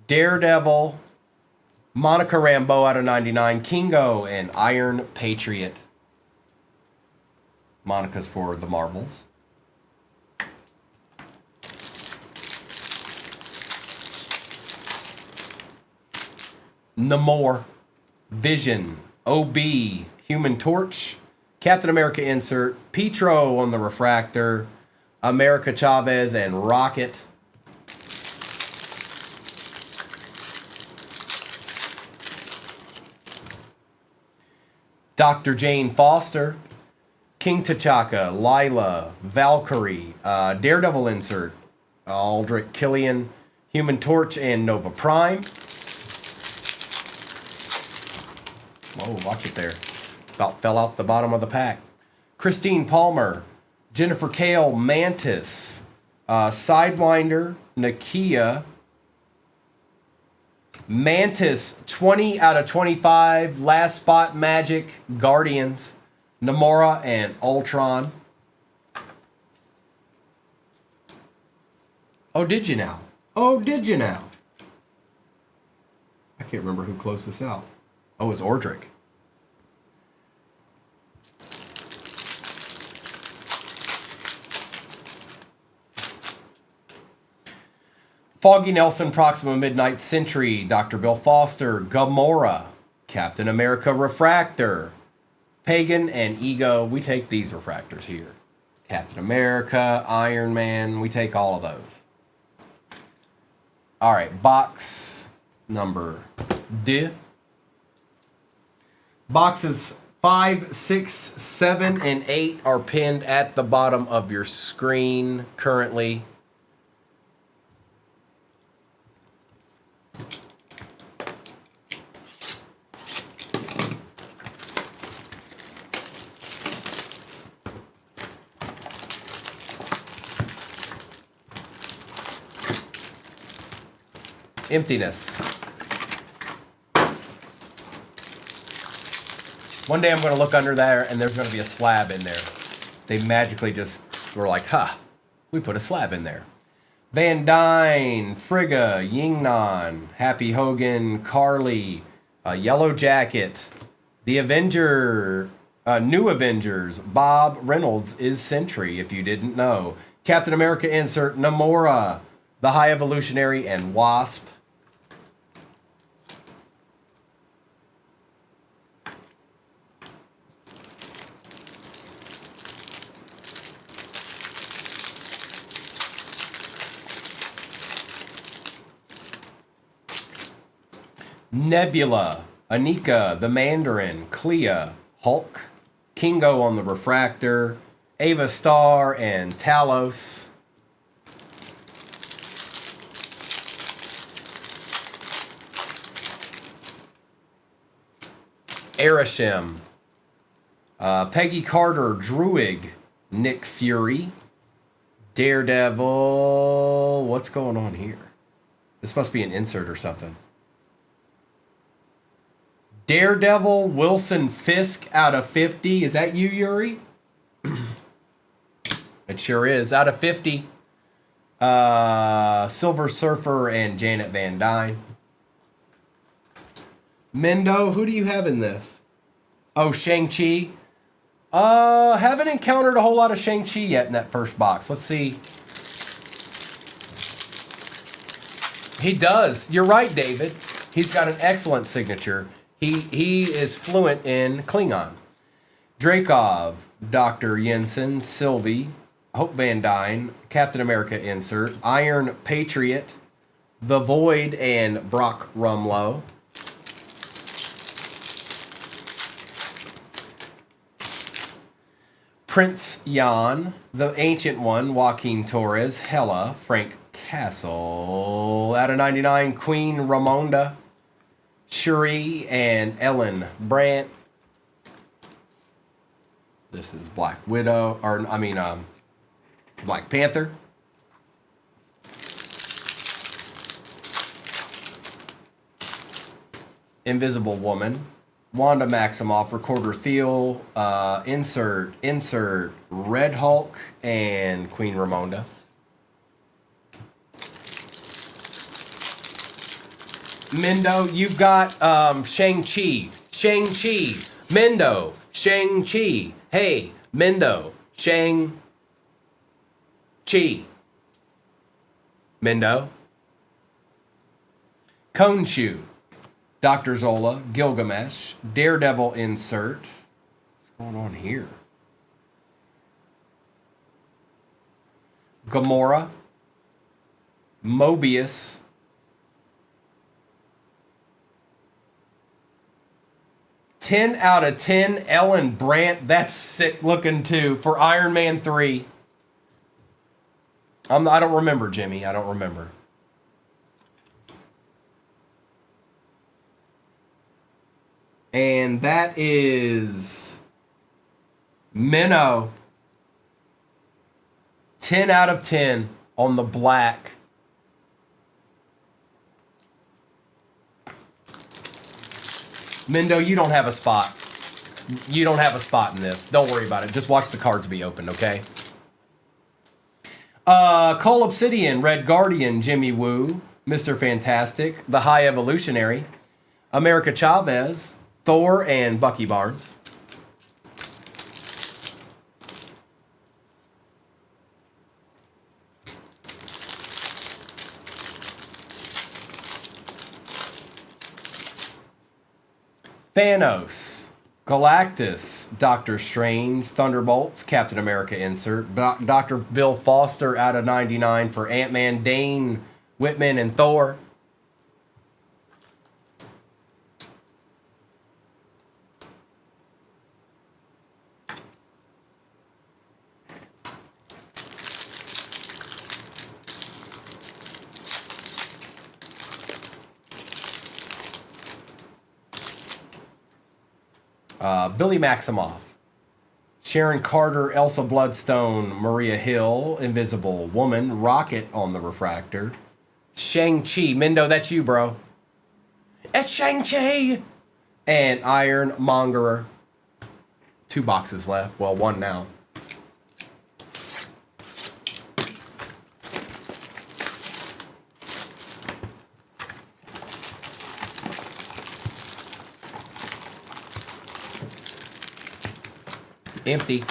Daredevil, Monica Rambeau out of 99, Kingo, and Iron Patriot. Monica's for the Marvels. Namor, Vision, OB, Human Torch, Captain America insert, Petro on the refractor, America Chavez, and Rocket. Dr. Jane Foster, King T'Chaka, Lila, Valkyrie, Daredevil insert, Aldrich Killian, Human Torch, and Nova Prime. Whoa, watch it there. About fell out the bottom of the pack. Christine Palmer, Jennifer Kale, Mantis, Sidewinder, Nakia, Mantis, 20 out of 25, Last Spot Magic, Guardians, Namora, and Ultron. Oh, did you now? Oh, did you now? I can't remember who closed this out. Oh, it's Ordric. Foggy Nelson, Proxima Midnight Sentry, Dr. Bill Foster, Gamora, Captain America Refractor, Pagan, and Ego. We take these refractors here. Captain America, Iron Man, we take all of those. All right, box number 2. Boxes 5, 6, 7, and 8 are pinned at the bottom of your screen currently. Emptiness. One day I'm going to look under there and there's going to be a slab in there. They magically just were like, ha, we put a slab in there. Van Dyne, Frigga, Yingnan, Happy Hogan, Carly, Yellow Jacket, The Avenger, New Avengers, Bob Reynolds is Sentry, if you didn't know. Captain America insert, Namora, the High Evolutionary, and Wasp. Nebula, Anika, the Mandarin, Clea, Hulk, Kingo on the Refractor, Ava Star, and Talos. Arishem, Peggy Carter, Druig, Nick Fury, Daredevil. What's going on here? This must be an insert or something. Daredevil, Wilson Fisk out of 50. Is that you, Yuri? It sure is. Out of 50. Silver Surfer and Janet Van Dyne. Mendo, who do you have in this? Oh, Shang-Chi. Haven't encountered a whole lot of Shang-Chi yet in that first box. Let's see. He does. You're right, David. He's got an excellent signature. He is fluent in Klingon. Drakov, Dr. Jensen, Sylvie, Hope Van Dyne, Captain America insert, Iron Patriot, The Void, and Brock Rumlow. Prince Jan, the Ancient One, Joaquin Torres, Hela, Frank Castle. Out of 99, Queen Ramonda, Shuri, and Ellen Brandt. This is Black Widow, Black Panther. Invisible Woman, Wanda Maximoff, Recorder Thiel, insert Red Hulk, and Queen Ramonda. Mendo, you've got Shang-Chi. Shang-Chi. Mendo. Shang-Chi. Hey, Mendo. Shang-Chi. Mendo. Khonshu. Dr. Zola. Gilgamesh. Daredevil insert. What's going on here? Gamora. Mobius. $10 out of 10, Ellen Brandt. That's sick looking too for Iron Man 3. I don't remember, Jimmy. I don't remember. And that is Minnow. 10 out of 10 on the black. Mendo, you don't have a spot. You don't have a spot in this. Don't worry about it. Just watch the cards be opened, okay? Cole Obsidian, Red Guardian, Jimmy Woo, Mr. Fantastic, The High Evolutionary, America Chavez, Thor, and Bucky Barnes. Thanos, Galactus, Doctor Strange, Thunderbolts, Captain America insert, Dr. Bill Foster out of 99 for Ant-Man, Dane Whitman, and Thor. Billy Maximoff, Sharon Carter, Elsa Bloodstone, Maria Hill, Invisible Woman, Rocket on the Refractor, Shang-Chi. Mendo, that's you, bro. It's Shang-Chi! And Iron Mongerer. 2 boxes left. Well, 1 now. Empty.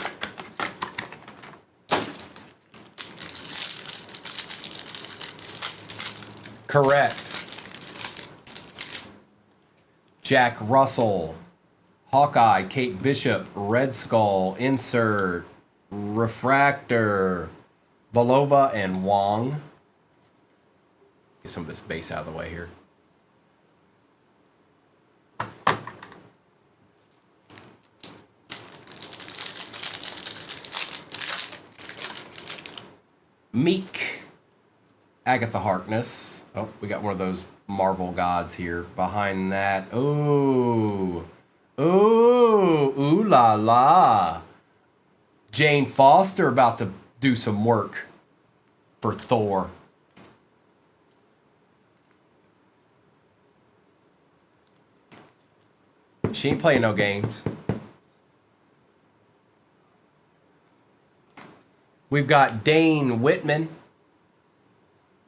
Correct. Jack Russell, Hawkeye, Kate Bishop, Red Skull, Insert, Refractor, Belova, and Wong. Get some of this base out of the way here. Meek, Agatha Harkness. Oh, we got one of those Marvel gods here. Behind that, ooh, ooh la la. Jane Foster about to do some work for Thor. She ain't playing no games. We've got Dane Whitman,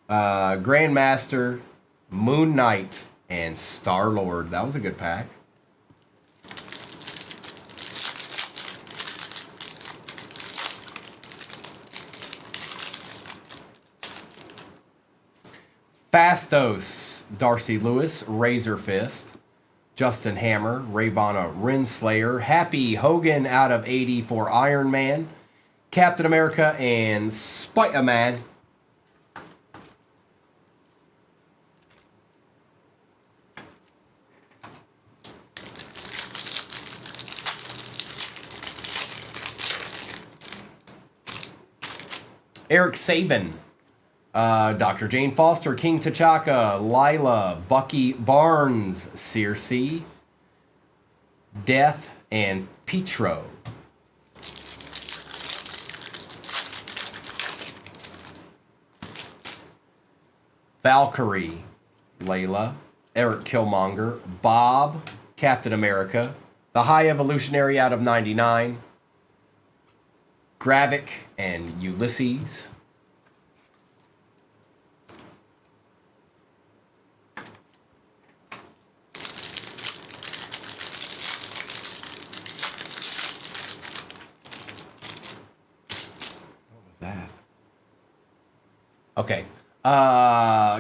Grandmaster, Moon Knight, and Star-Lord. That was a good pack. Fastos, Darcy Lewis, Razor Fist, Justin Hammer, Ravonna Renslayer, Happy Hogan out of 80 for Iron Man, Captain America, and Spider-Man. Eric Saban, Dr. Jane Foster, King T'Chaka, Lila, Bucky Barnes, Circe, Death, and Petro. Valkyrie, Layla, Eric Killmonger, Bob, Captain America, the High Evolutionary out of 99, Gravik, and Ulysses. What was that? Okay.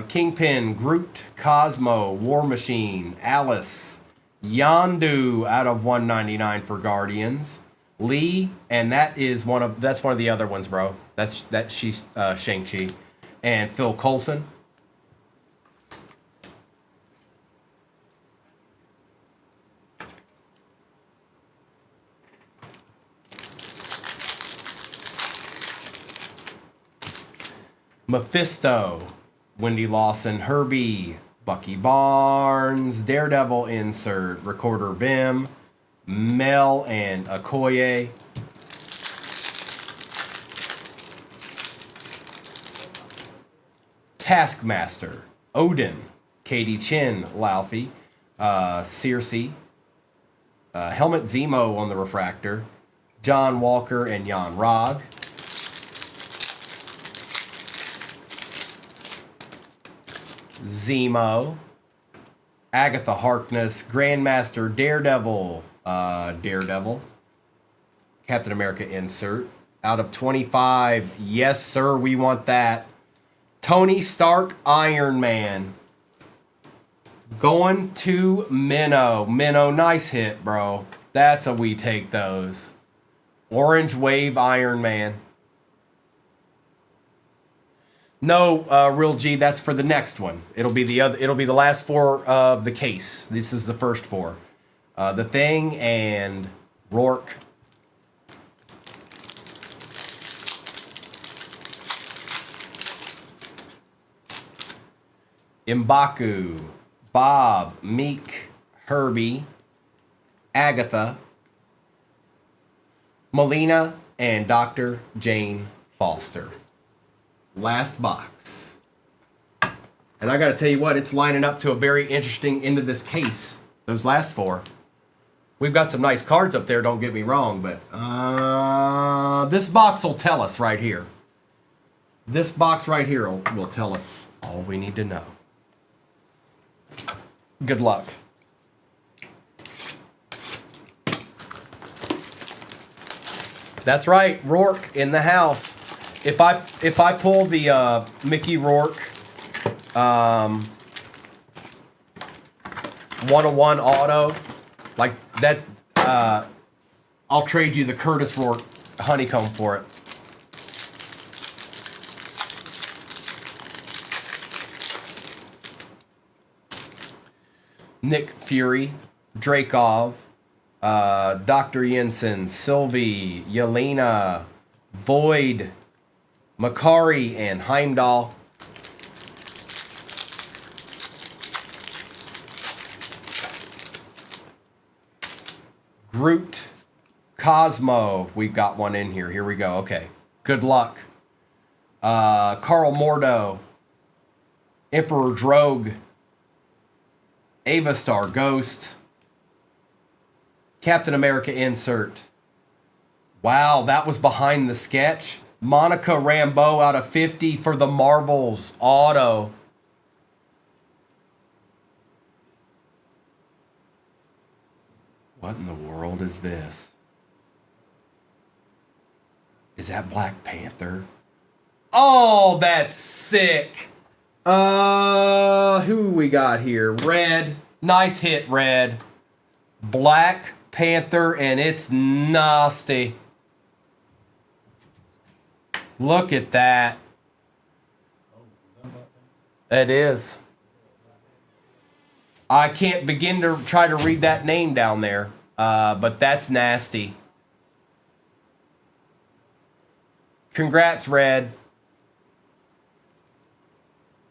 Kingpin, Groot, Cosmo, War Machine, Alice, Yondu out of 199 for Guardians, Lee, and that's one of the other ones, bro. She's Shang-Chi, and Phil Coulson. Mephisto, Wendy Lawson, Herbie, Bucky Barnes, Daredevil insert, Recorder Vim, Mel and Okoye. Taskmaster, Odin, Katie Chin, Laufey, Circe, Helmet Zemo on the Refractor, John Walker and Jan Rog. Zemo, Agatha Harkness, Grandmaster, Daredevil, Captain America insert, out of 25, yes sir, we want that. Tony Stark, Iron Man, going to Minnow, nice hit, bro, that's a we take those. Orange Wave, Iron Man. No, Real G, that's for the next one. It'll be the last four of the case. This is the first four. The Thing and Rourke. M'Baku, Bob, Meek, Herbie, Agatha, Melina, and Dr. Jane Foster. Last box. And I got to tell you what, it's lining up to a very interesting end of this case. Those last four. We've got some nice cards up there, don't get me wrong, but this box will tell us right here. This box right here will tell us all we need to know. Good luck. That's right. Rourke in the house. If I pull the Mickey Rourke 101 auto like that, I'll trade you the Curtis Rourke honeycomb for it. Nick Fury, Drakov, Dr. Jensen, Sylvie, Yelena, Void, Makari, and Heimdall. Groot, Cosmo. We've got one in here. Here we go. Okay. Good luck. Carl Mordo, Emperor Drogue, Avastar Ghost, Captain America insert. Wow, that was behind the sketch. Monica Rambeau out of 50 for the Marvels auto. What in the world is this? Is that Black Panther? Oh, that's sick. Who we got here? Red. Nice hit, Red. Black Panther, and it's nasty. Look at that. It is. I can't begin to try to read that name down there, but that's nasty. Congrats, Red.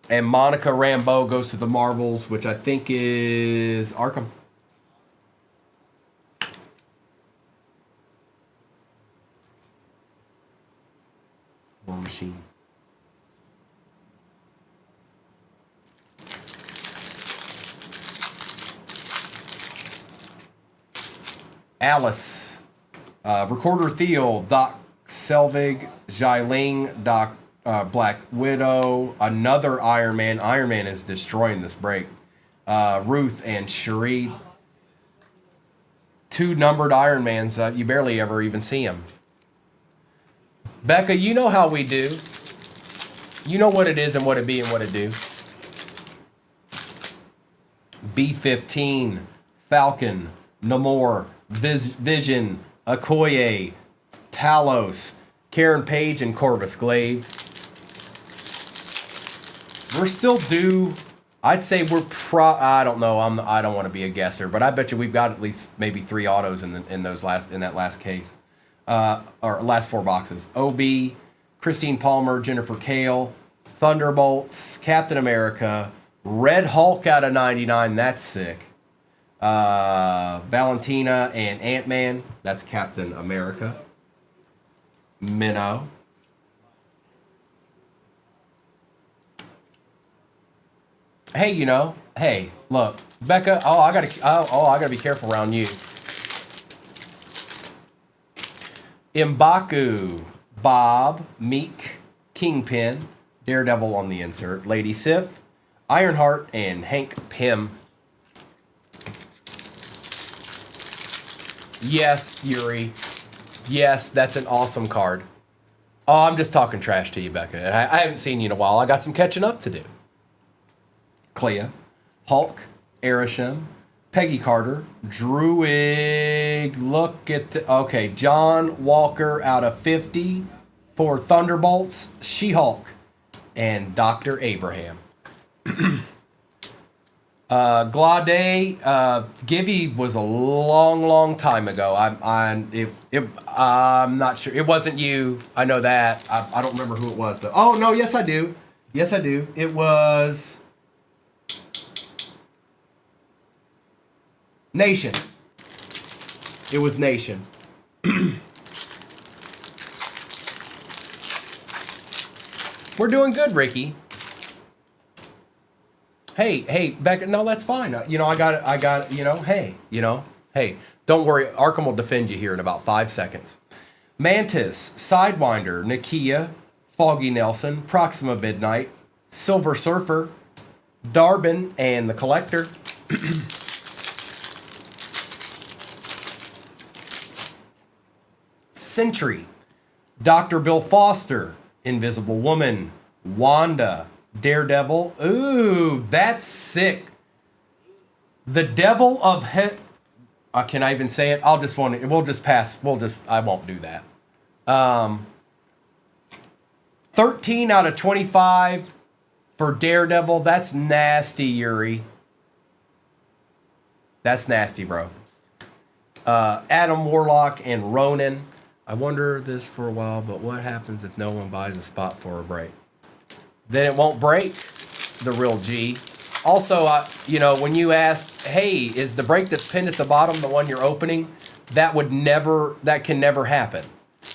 And Monica Rambeau goes to the Marvels, which I think is Arkham. War Machine. Alice. Recorder Theo. Doc Selvig. Xiling. Doc Black Widow. Another Iron Man. Iron Man is destroying this break. Ruth and Cherie. 2 numbered Iron Mans. You barely ever even see them. Becca, you know how we do. You know what it is and what it be and what it do. B-15, Falcon, Namor, Vision, Okoye, Talos, Karen Page, and Corvus Glaive. We're still due. I'd say we're I don't know. I don't want to be a guesser, but I bet you we've got at least maybe 3 autos in that last case. Or last 4 boxes. OB, Christine Palmer, Jennifer Kale, Thunderbolts, Captain America, Red Hulk out of 99. That's sick. Valentina and Ant-Man. That's Captain America. Minnow. Hey, hey, look, Becca. I gotta be careful around you. M'Baku, Bob, Meek, Kingpin, Daredevil on the insert, Lady Sif, Ironheart, and Hank Pym. Yes, Yuri. Yes, that's an awesome card. Oh, I'm just talking trash to you, Becca. I haven't seen you in a while. I got some catching up to do. Clea, Hulk, Erisham, Peggy Carter, Druid, look at okay, John Walker out of 50 for Thunderbolts, She-Hulk, and Dr. Abraham. Glade, Gibby was a long time ago. I'm not sure. It wasn't you. I know that. I don't remember who it was though. Oh no, yes I do. Yes I do. It was Nation. It was Nation. We're doing good, Ricky. Hey, Becca, no, that's fine. I got it, hey, don't worry. Arkham will defend you here in about 5 seconds. Mantis, Sidewinder, Nakia, Foggy Nelson, Proxima Midnight, Silver Surfer, Darbin, and the Collector. Sentry, Dr. Bill Foster, Invisible Woman, Wanda, Daredevil. Ooh, that's sick. The Devil of can I even say it? We'll just pass. I won't do that. 13 out of 25 for Daredevil. That's nasty, Yuri. That's nasty, bro. Adam Warlock and Ronan. I wonder this for a while, but what happens if no one buys a spot for a break? Then it won't break, the real G. Also, when you asked, hey, is the break that's pinned at the bottom the one you're opening? That can never happen.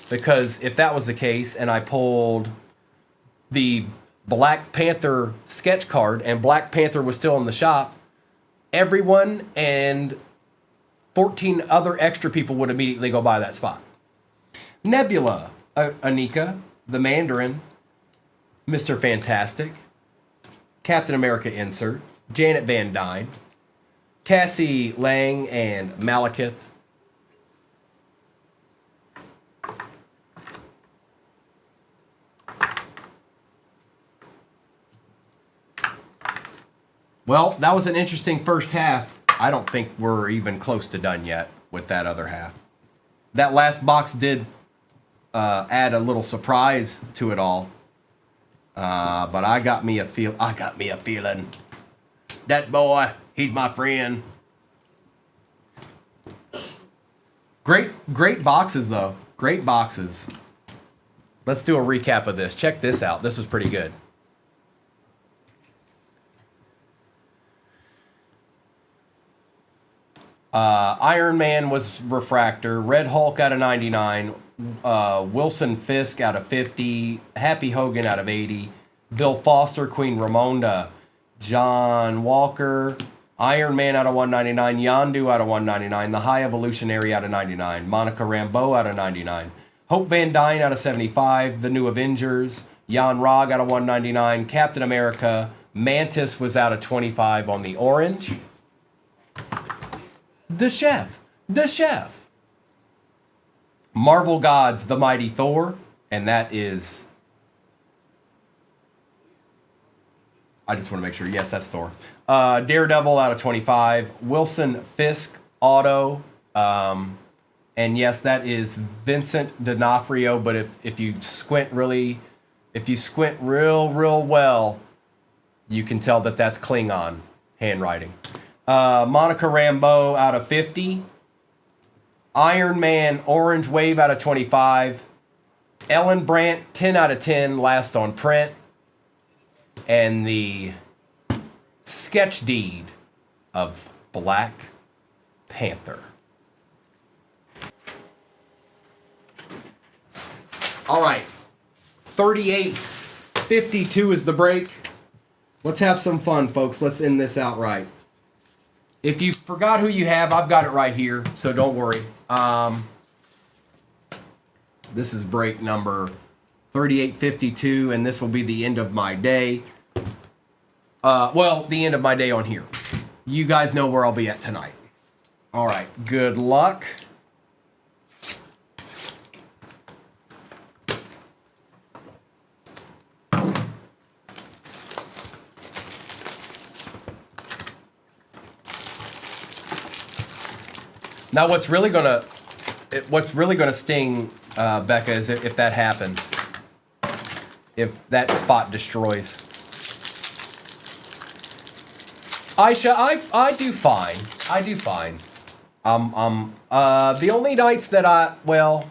Because if that was the case and I pulled the Black Panther sketch card and Black Panther was still in the shop, everyone and 14 other extra people would immediately go buy that spot. Nebula, Anika, the Mandarin, Mr. Fantastic, Captain America insert, Janet Van Dyne, Cassie Lang, and Malekith. Well, that was an interesting first half. I don't think we're even close to done yet with that other half. That last box did add a little surprise to it all. But I got me a feeling. That boy, he's my friend. Great boxes though. Great boxes. Let's do a recap of this. Check this out. This was pretty good. Iron Man was Refractor. Red Hulk out of 99. Wilson Fisk out of 50. Happy Hogan out of 80. Bill Foster, Queen Ramonda. John Walker. Iron Man out of 199. Yondu out of 199. The High Evolutionary out of 99. Monica Rambeau out of 99. Hope Van Dyne out of 75. The New Avengers. Jan Rog out of 199. Captain America. Mantis was out of 25 on the orange. The Chef. Marvel Gods, The Mighty Thor, and that is, I just want to make sure, yes, that's Thor. Daredevil out of 25, Wilson Fisk, Auto, and yes, that is Vincent D'Onofrio, but if you squint real well, you can tell that that's Klingon handwriting. Monica Rambeau out of 50. Iron Man Orange Wave out of 25. Ellen Brandt 10 out of 10 last on print. And the sketch deed of Black Panther. All right. 38.52 is the break. Let's have some fun, folks. Let's end this out right. If you forgot who you have, I've got it right here, so don't worry. This is break number 38.52, and this will be the end of my day. The end of my day on here. You guys know where I'll be at tonight. All right, good luck. Now, what's really gonna sting, Becca, is if that happens. If that spot destroys. Aisha, I do fine. The only nights that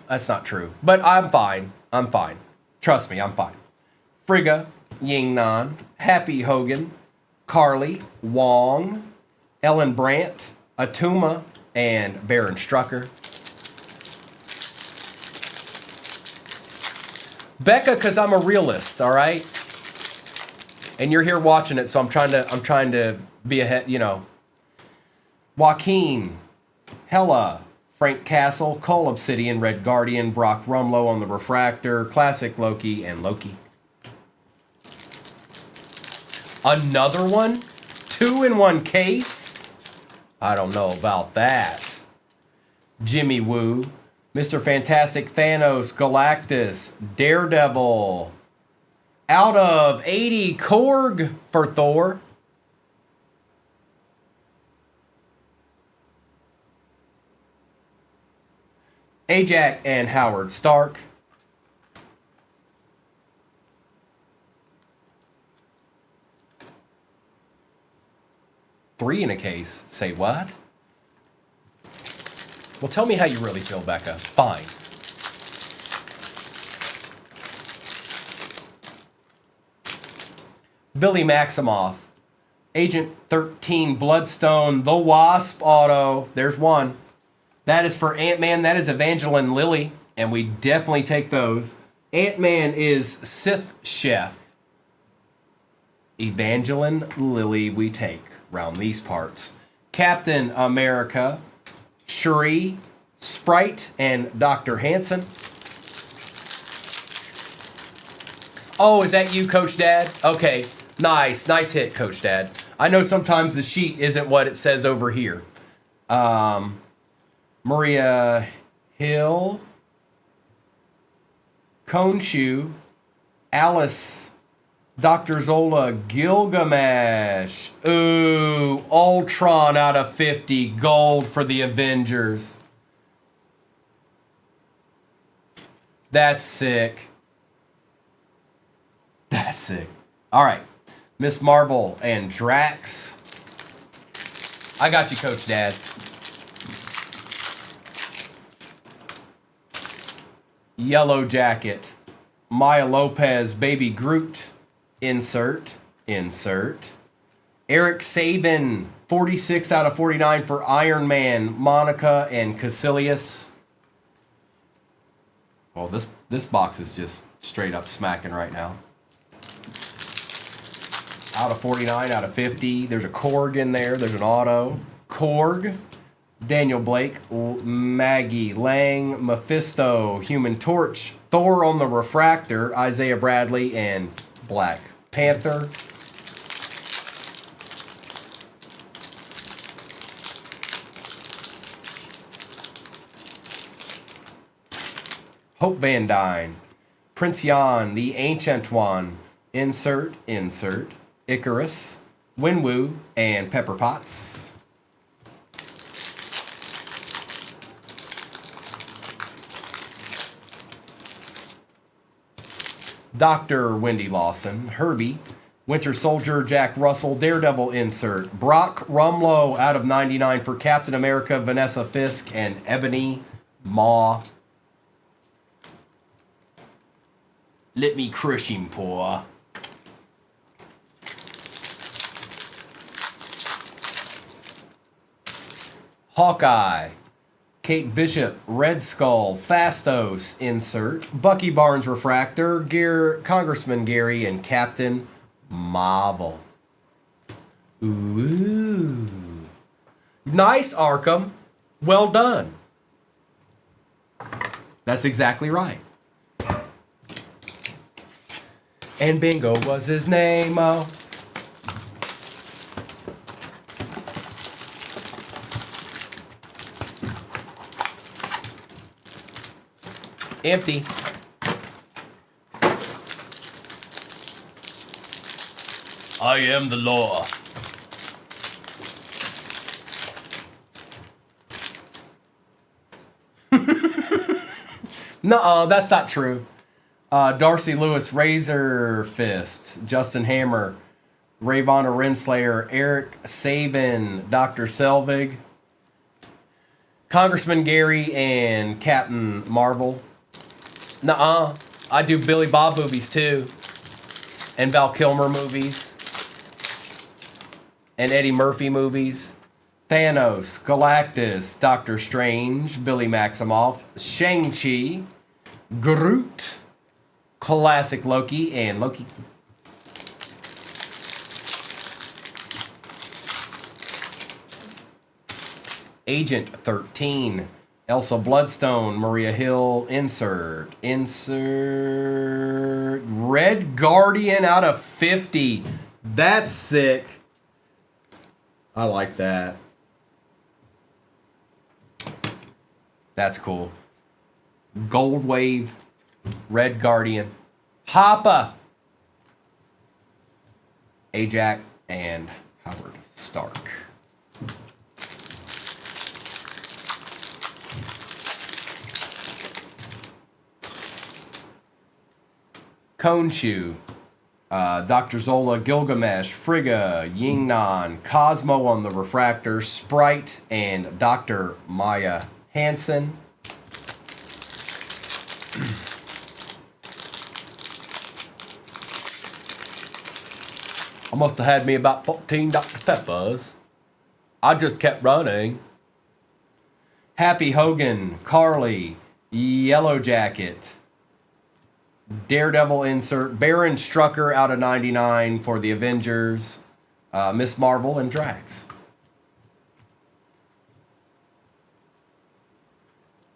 that's not true, but I'm fine. Trust me, I'm fine. Frigga, Yingnan, Happy Hogan, Carly, Wong, Ellen Brandt, Atuma, and Baron Strucker. Becca, because I'm a realist, all right? And you're here watching it, so I'm trying to be ahead, Joaquin, Hella, Frank Castle, Cole Obsidian, Red Guardian, Brock Rumlow on the Refractor, Classic Loki, and Loki. Another one? 2 in 1 case? I don't know about that. Jimmy Woo, Mr. Fantastic Thanos, Galactus, Daredevil. Out of 80, Korg for Thor. Ajax and Howard Stark. Three in a case. Say what? Well, tell me how you really feel, Becca. Fine. Billy Maximoff. Agent 13 Bloodstone. The Wasp auto. There's one. That is for Ant-Man. That is Evangeline Lilly. And we definitely take those. Ant-Man is Sith Chef. Evangeline Lilly we take round these parts. Captain America. Shuri. Sprite and Dr. Hansen. Oh, is that you, Coach Dad? Okay. Nice. Nice hit, Coach Dad. I know sometimes the sheet isn't what it says over here. Maria Hill, Konshu, Alice, Dr. Zola, Gilgamesh. Ooh, Ultron out of 50, gold for the Avengers. That's sick. That's sick. All right, Miss Marvel and Drax. I got you, Coach Dad. Yellow Jacket, Maya Lopez, Baby Groot, insert. Eric Saban, 46 out of 49 for Iron Man, Monica and Caecilius. Well, this box is just straight up smacking right now. Out of 49, out of 50. There's a Korg in there. There's an auto. Korg. Daniel Blake, Maggie Lang, Mephisto, Human Torch, Thor on the Refractor, Isaiah Bradley, and Black Panther. Hope Van Dyne, Prince Yan, the Ancient One, insert, Icarus, Winwoo, and Pepper Potts. Dr. Wendy Lawson, Herbie, Winter Soldier, Jack Russell, Daredevil insert, Brock Rumlow out of 99 for Captain America, Vanessa Fisk, and Ebony Maw. Let me crush him, poor. Hawkeye, Kate Bishop, Red Skull, Fastos, insert, Bucky Barnes Refractor, Congressman Gary, and Captain Marvel. Ooh. Nice, Arkham. Well done. That's exactly right. And Bingo was his name, oh. Empty. I am the law. Nuh-uh, that's not true. Darcy Lewis, Razor Fist, Justin Hammer, Ravonna Renslayer, Eric Saban, Dr. Selvig, Congressman Gary, and Captain Marvel. Nuh-uh. I do Billy Bob movies too. And Val Kilmer movies. And Eddie Murphy movies. Thanos, Galactus, Doctor Strange, Billy Maximoff, Shang-Chi, Groot, Classic Loki, and Loki. Agent 13. Elsa Bloodstone, Maria Hill, insert. Red Guardian out of 50. That's sick. I like that. That's cool. Gold Wave, Red Guardian, Hoppa, Ajax, and Howard Stark. Konshu, Dr. Zola, Gilgamesh, Frigga, Yingnan, Cosmo on the Refractor, Sprite, and Dr. Maya Hansen. I must have had me about 14 Dr. Peppers. I just kept running. Happy Hogan, Carly, Yellow Jacket, Daredevil insert, Baron Strucker out of 99 for the Avengers, Miss Marvel, and Drax.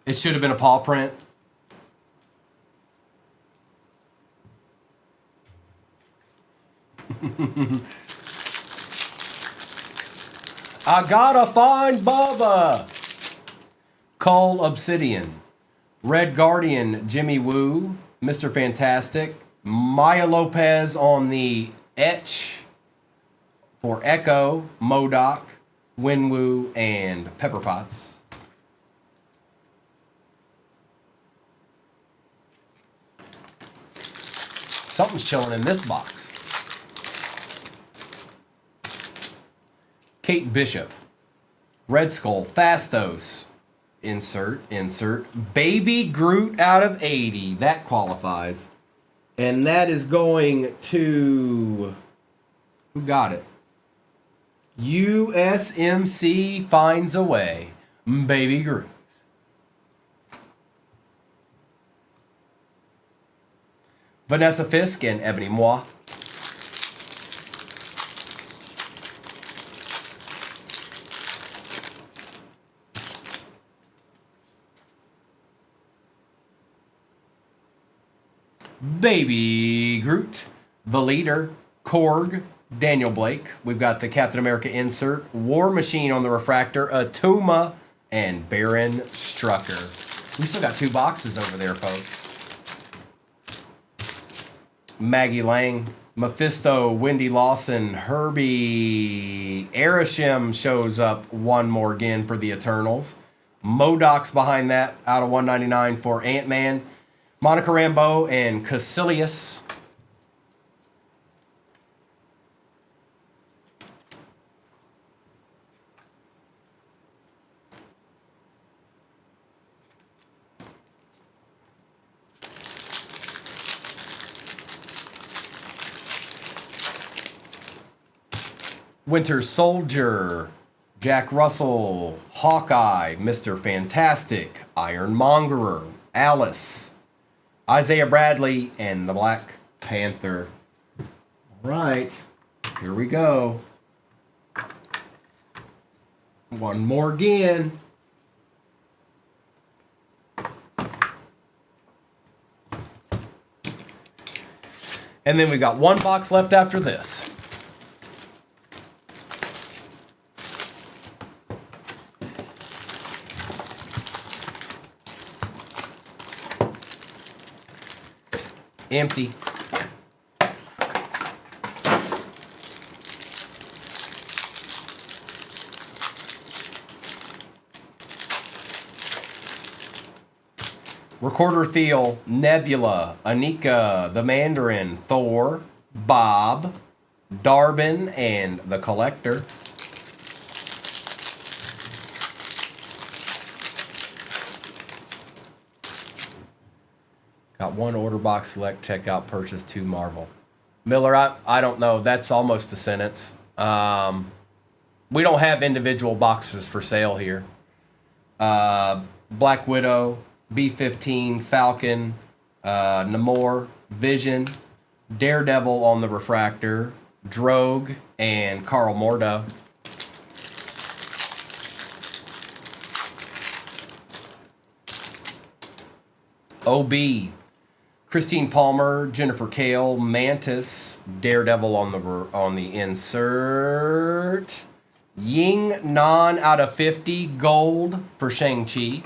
It should have been a paw print. I gotta find Bubba. Cole Obsidian, Red Guardian, Jimmy Woo, Mr. Fantastic, Maya Lopez on the Etch for Echo, MODOK, Winwoo, and Pepper Potts. Something's chilling in this box. Kate Bishop, Red Skull, Fastos, insert, Baby Groot out of 80. That qualifies. And that is going to... Who got it? USMC finds a way. Baby Groot. Vanessa Fisk and Ebony Moi. Baby Groot, the leader, Korg, Daniel Blake. We've got the Captain America insert, War Machine on the Refractor, Atuma, and Baron Strucker. We still got 2 boxes over there, folks. Maggie Lang, Mephisto, Wendy Lawson, Herbie Arashim shows up one more again for the Eternals. MODOK's behind that out of 199 for Ant-Man. Monica Rambeau and Caecilius. Winter Soldier, Jack Russell, Hawkeye, Mr. Fantastic, Ironmongerer, Alice, Isaiah Bradley, and the Black Panther. All right, here we go. One more again. And then we got 1 box left after this. Empty. Recorder Thiel, Nebula, Anika, the Mandarin, Thor, Bob, Darbin, and the Collector. Got 1 order box, select, checkout, purchase, 2 Marvel. Miller, I don't know. That's almost a sentence. We don't have individual boxes for sale here. Black Widow, B-15, Falcon, Namor, Vision, Daredevil on the Refractor, Drogue, and Carl Mordo. OB, Christine Palmer, Jennifer Kale, Mantis, Daredevil on the insert, Ying Nan out of 50, gold for Shang-Chi.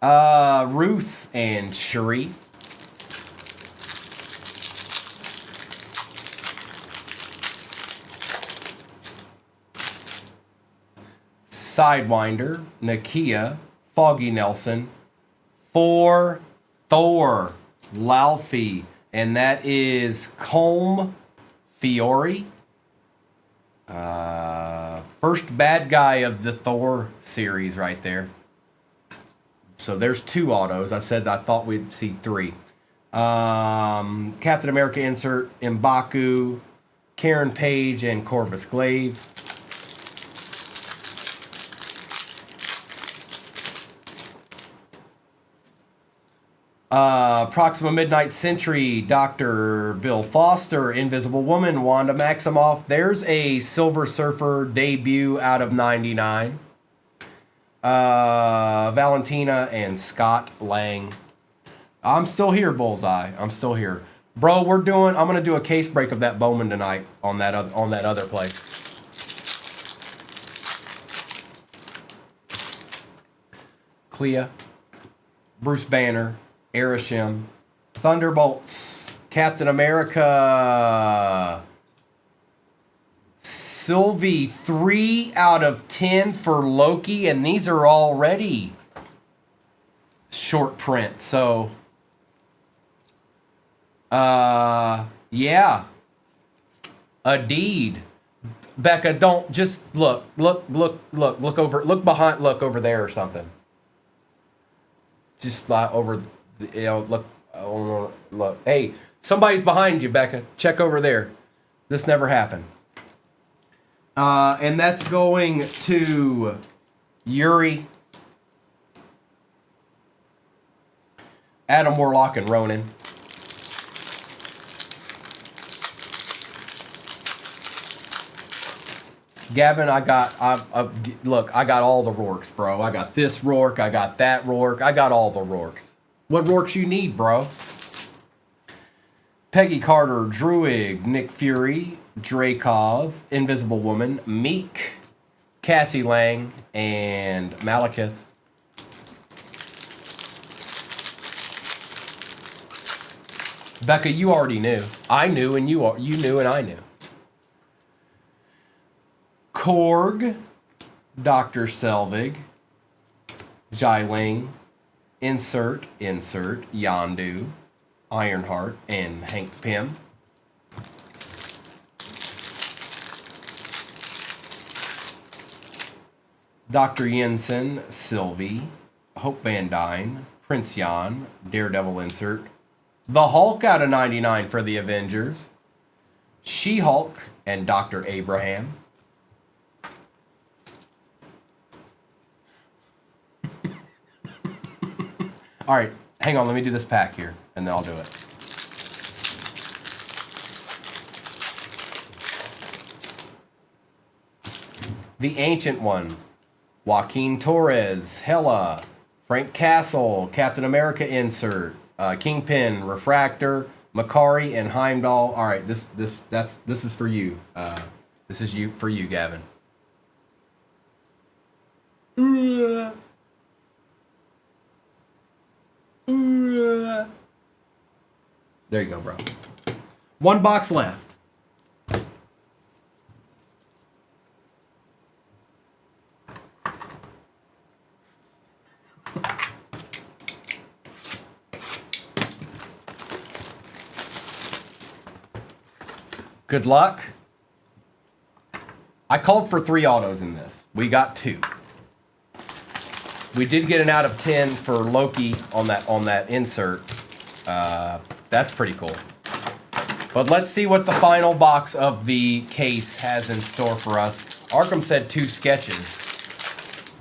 Ruth and Shuri. Sidewinder, Nakia, Foggy Nelson, for Thor, Laufey, and that is Colm Fiore. First bad guy of the Thor series right there. So there's 2 autos. I said I thought we'd see 3. Captain America insert, M'Baku, Karen Page, and Corvus Glaive. Proxima Midnight Sentry, Dr. Bill Foster, Invisible Woman, Wanda Maximoff. There's a Silver Surfer debut out of 99. Valentina and Scott Lang. I'm still here, Bullseye. I'm still here. Bro, I'm going to do a case break of that Bowman tonight on that other place. Clea, Bruce Banner, Arishem, Thunderbolts, Captain America, Sylvie, 3 out of 10 for Loki, and these are already short print. So, yeah, Adeed. Becca, don't just look over, look behind, look over there or something. Just like over. Look. Hey, somebody's behind you, Becca. Check over there. This never happened. And that's going to Yuri, Adam Warlock, and Ronan. Gavin, I got all the Rourkes, bro. I got this Rourke, I got that Rourke, I got all the Rourkes. What Rourkes you need, bro? Peggy Carter, Druig, Nick Fury, Drakov, Invisible Woman, Meek, Cassie Lang, and Malekith. Becca, you already knew. I knew, and you knew, and I knew. Korg, Dr. Selvig, Jai Ling, Insert, Yondu, Ironheart, and Hank Pym. Dr. Jensen, Sylvie, Hope Van Dyne, Prince Jan, Daredevil insert, the Hulk out of 99 for the Avengers, She-Hulk, and Dr. Abraham. All right, hang on, let me do this pack here, and then I'll do it. The Ancient One, Joaquin Torres, Hela, Frank Castle, Captain America insert, Kingpin, Refractor, Makari, and Heimdall. All right, this is for you. This is for you, Gavin. There you go, bro. 1 box left. Good luck. I called for 3 autos in this. We got 2. We did get an out of 10 for Loki on that insert. That's pretty cool. But let's see what the final box of the case has in store for us. Arkham said 2 sketches.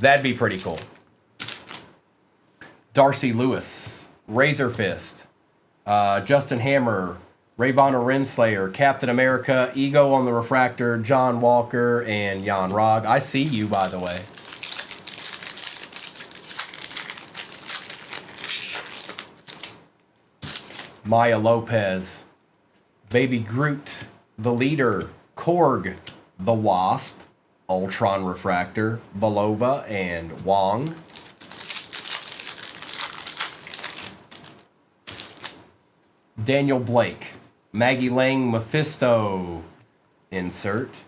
That'd be pretty cool. Darcy Lewis, Razor Fist, Justin Hammer, Ravonna Renslayer, Captain America, Ego on the Refractor, John Walker, and Jan Rog. I see you, by the way. Maya Lopez, Baby Groot, The Leader, Korg, The Wasp, Ultron Refractor, Belova, and Wong. Daniel Blake. Maggie Lang, Mephisto. Insert.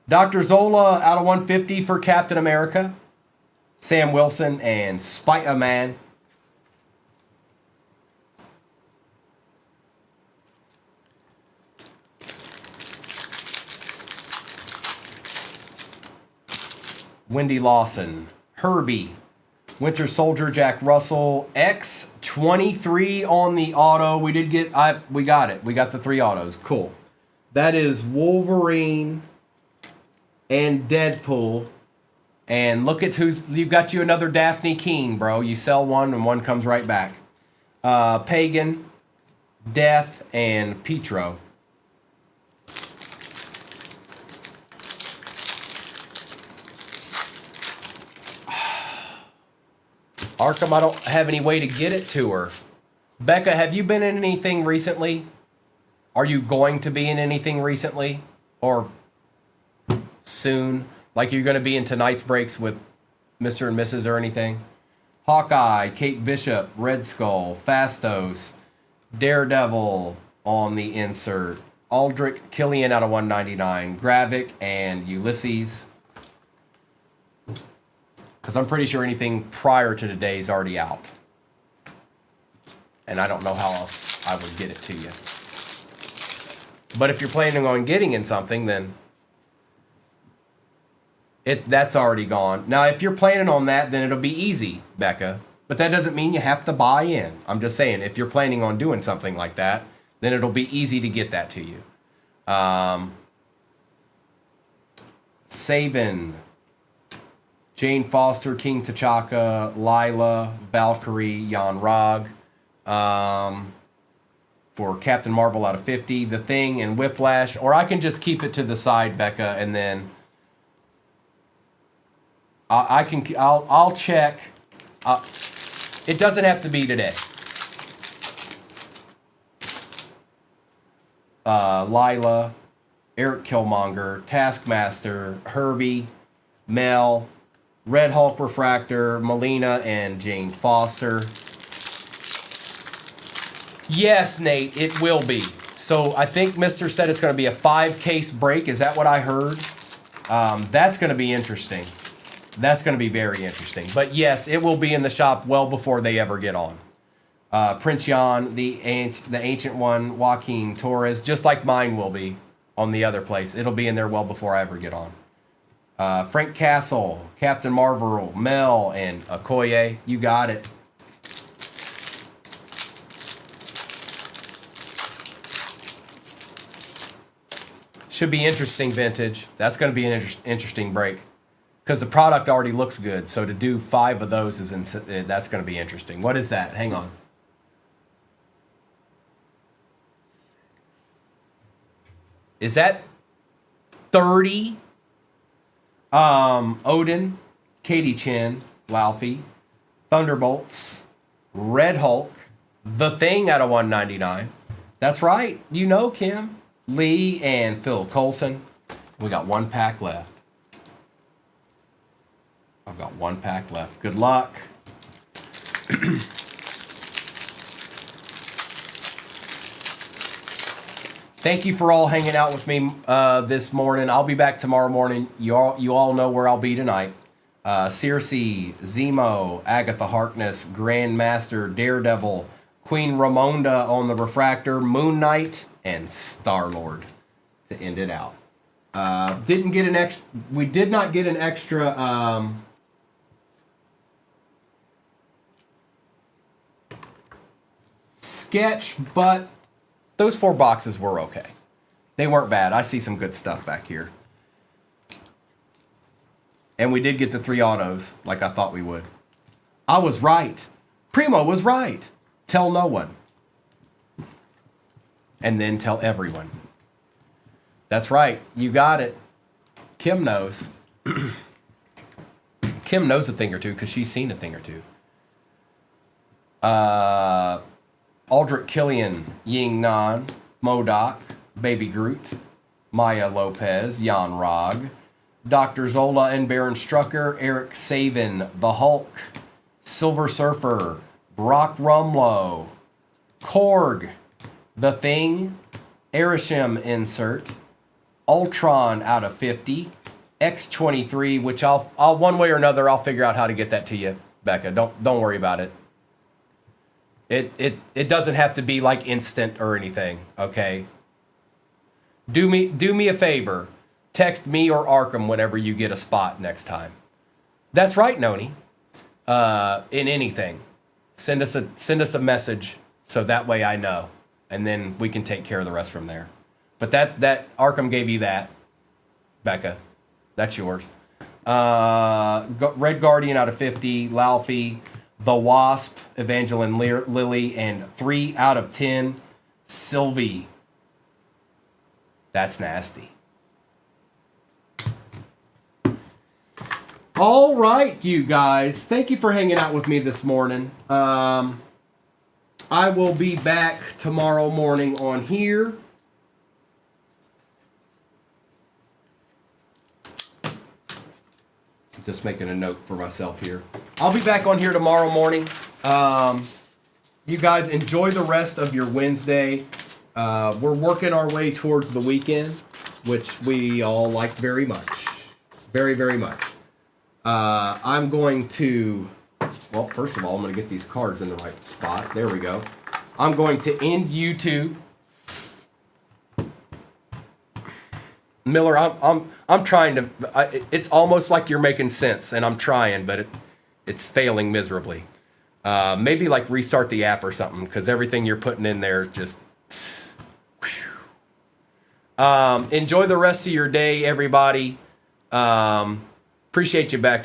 Dr. Zola out of 150 for Captain America. Sam Wilson and Spider-Man. Wendy Lawson. Herbie. Winter Soldier, Jack Russell. X23 on the auto. We got it. We got the 3 autos. Cool. That is Wolverine and Deadpool. And look at you've got you another Daphne Keene, bro. You sell one and one comes right back. Pagan, Death, and Petro. Arkham, I don't have any way to get it to her. Becca, have you been in anything recently? Are you going to be in anything recently? Or soon? Like you're going to be in tonight's breaks with Mr. and Mrs. or anything? Hawkeye, Kate Bishop, Red Skull, Fastos, Daredevil on the insert. Aldrich Killian out of 199. Gravik and Ulysses. Because I'm pretty sure anything prior to today is already out. And I don't know how else I would get it to you. But if you're planning on getting in something, then that's already gone. Now, if you're planning on that, then it'll be easy, Becca. But that doesn't mean you have to buy in. I'm just saying, if you're planning on doing something like that, then it'll be easy to get that to you. Saban, Jane Foster, King T'Chaka, Lila, Valkyrie, Jan Rog. For Captain Marvel out of 50, The Thing, and Whiplash. Or I can just keep it to the side, Becca, and then I'll check. It doesn't have to be today. Lila, Eric Killmonger, Taskmaster, Herbie, Mel, Red Hulk Refractor, Melina, and Jane Foster. Yes, Nate, it will be. So I think Mr. said it's going to be a 5-case break. Is that what I heard? That's going to be interesting. That's going to be very interesting. But yes, it will be in the shop well before they ever get on. Prince Jan, the Ancient One, Joaquin Torres, just like mine will be on the other place. It'll be in there well before I ever get on. Frank Castle, Captain Marvel, Mel, and Okoye. You got it. Should be interesting, Vintage. That's going to be an interesting break. Because the product already looks good. So to do 5 of those, that's going to be interesting. What is that? Hang on. Is that 30? Odin, Katie Chin, Laufey, Thunderbolts, Red Hulk, The Thing out of 199. That's right. You know, Kim. Lee and Phil Coulson. We got 1 pack left. I've got 1 pack left. Good luck. Thank you for all hanging out with me this morning. I'll be back tomorrow morning. You all know where I'll be tonight. Circe, Zemo, Agatha Harkness, Grandmaster, Daredevil, Queen Ramonda on the Refractor, Moon Knight, and Star-Lord to end it out. We did not get an extra sketch, but those 4 boxes were okay. They weren't bad. I see some good stuff back here. And we did get the 3 autos like I thought we would. I was right. Primo was right. Tell no one. And then tell everyone. That's right. You got it. Kim knows. Kim knows a thing or two because she's seen a thing or two. Aldrich Killian, Ying Nan, Modoc, Baby Groot, Maya Lopez, Jan Rog, Dr. Zola and Baron Strucker, Eric Saban, The Hulk, Silver Surfer, Brock Rumlow, Korg, The Thing, Erisham insert, Ultron out of 50, X23, which I'll one way or another I'll figure out how to get that to you, Becca. Don't worry about it. It doesn't have to be like instant or anything, okay? Do me a favor. Text me or Arkham whenever you get a spot next time. That's right, Noni. In anything, send us a message so that way I know, and then we can take care of the rest from there. But that Arkham gave you that, Becca. That's yours. Red Guardian out of 50, Laufey, The Wasp, Evangeline Lilly, and 3 out of 10, Sylvie. That's nasty. All right, you guys. Thank you for hanging out with me this morning. I will be back tomorrow morning on here. Just making a note for myself here. I'll be back on here tomorrow morning. You guys enjoy the rest of your Wednesday. We're working our way towards the weekend, which we all like very much. Very, very much. I'm going to, well, first of all, I'm going to get these cards in the right spot. There we go. I'm going to end YouTube. Miller, I'm trying to. It's almost like you're making sense, and I'm trying, but it's failing miserably. Maybe like restart the app or something, because everything you're putting in there is just. Enjoy the rest of your day, everybody. Appreciate you, Becca.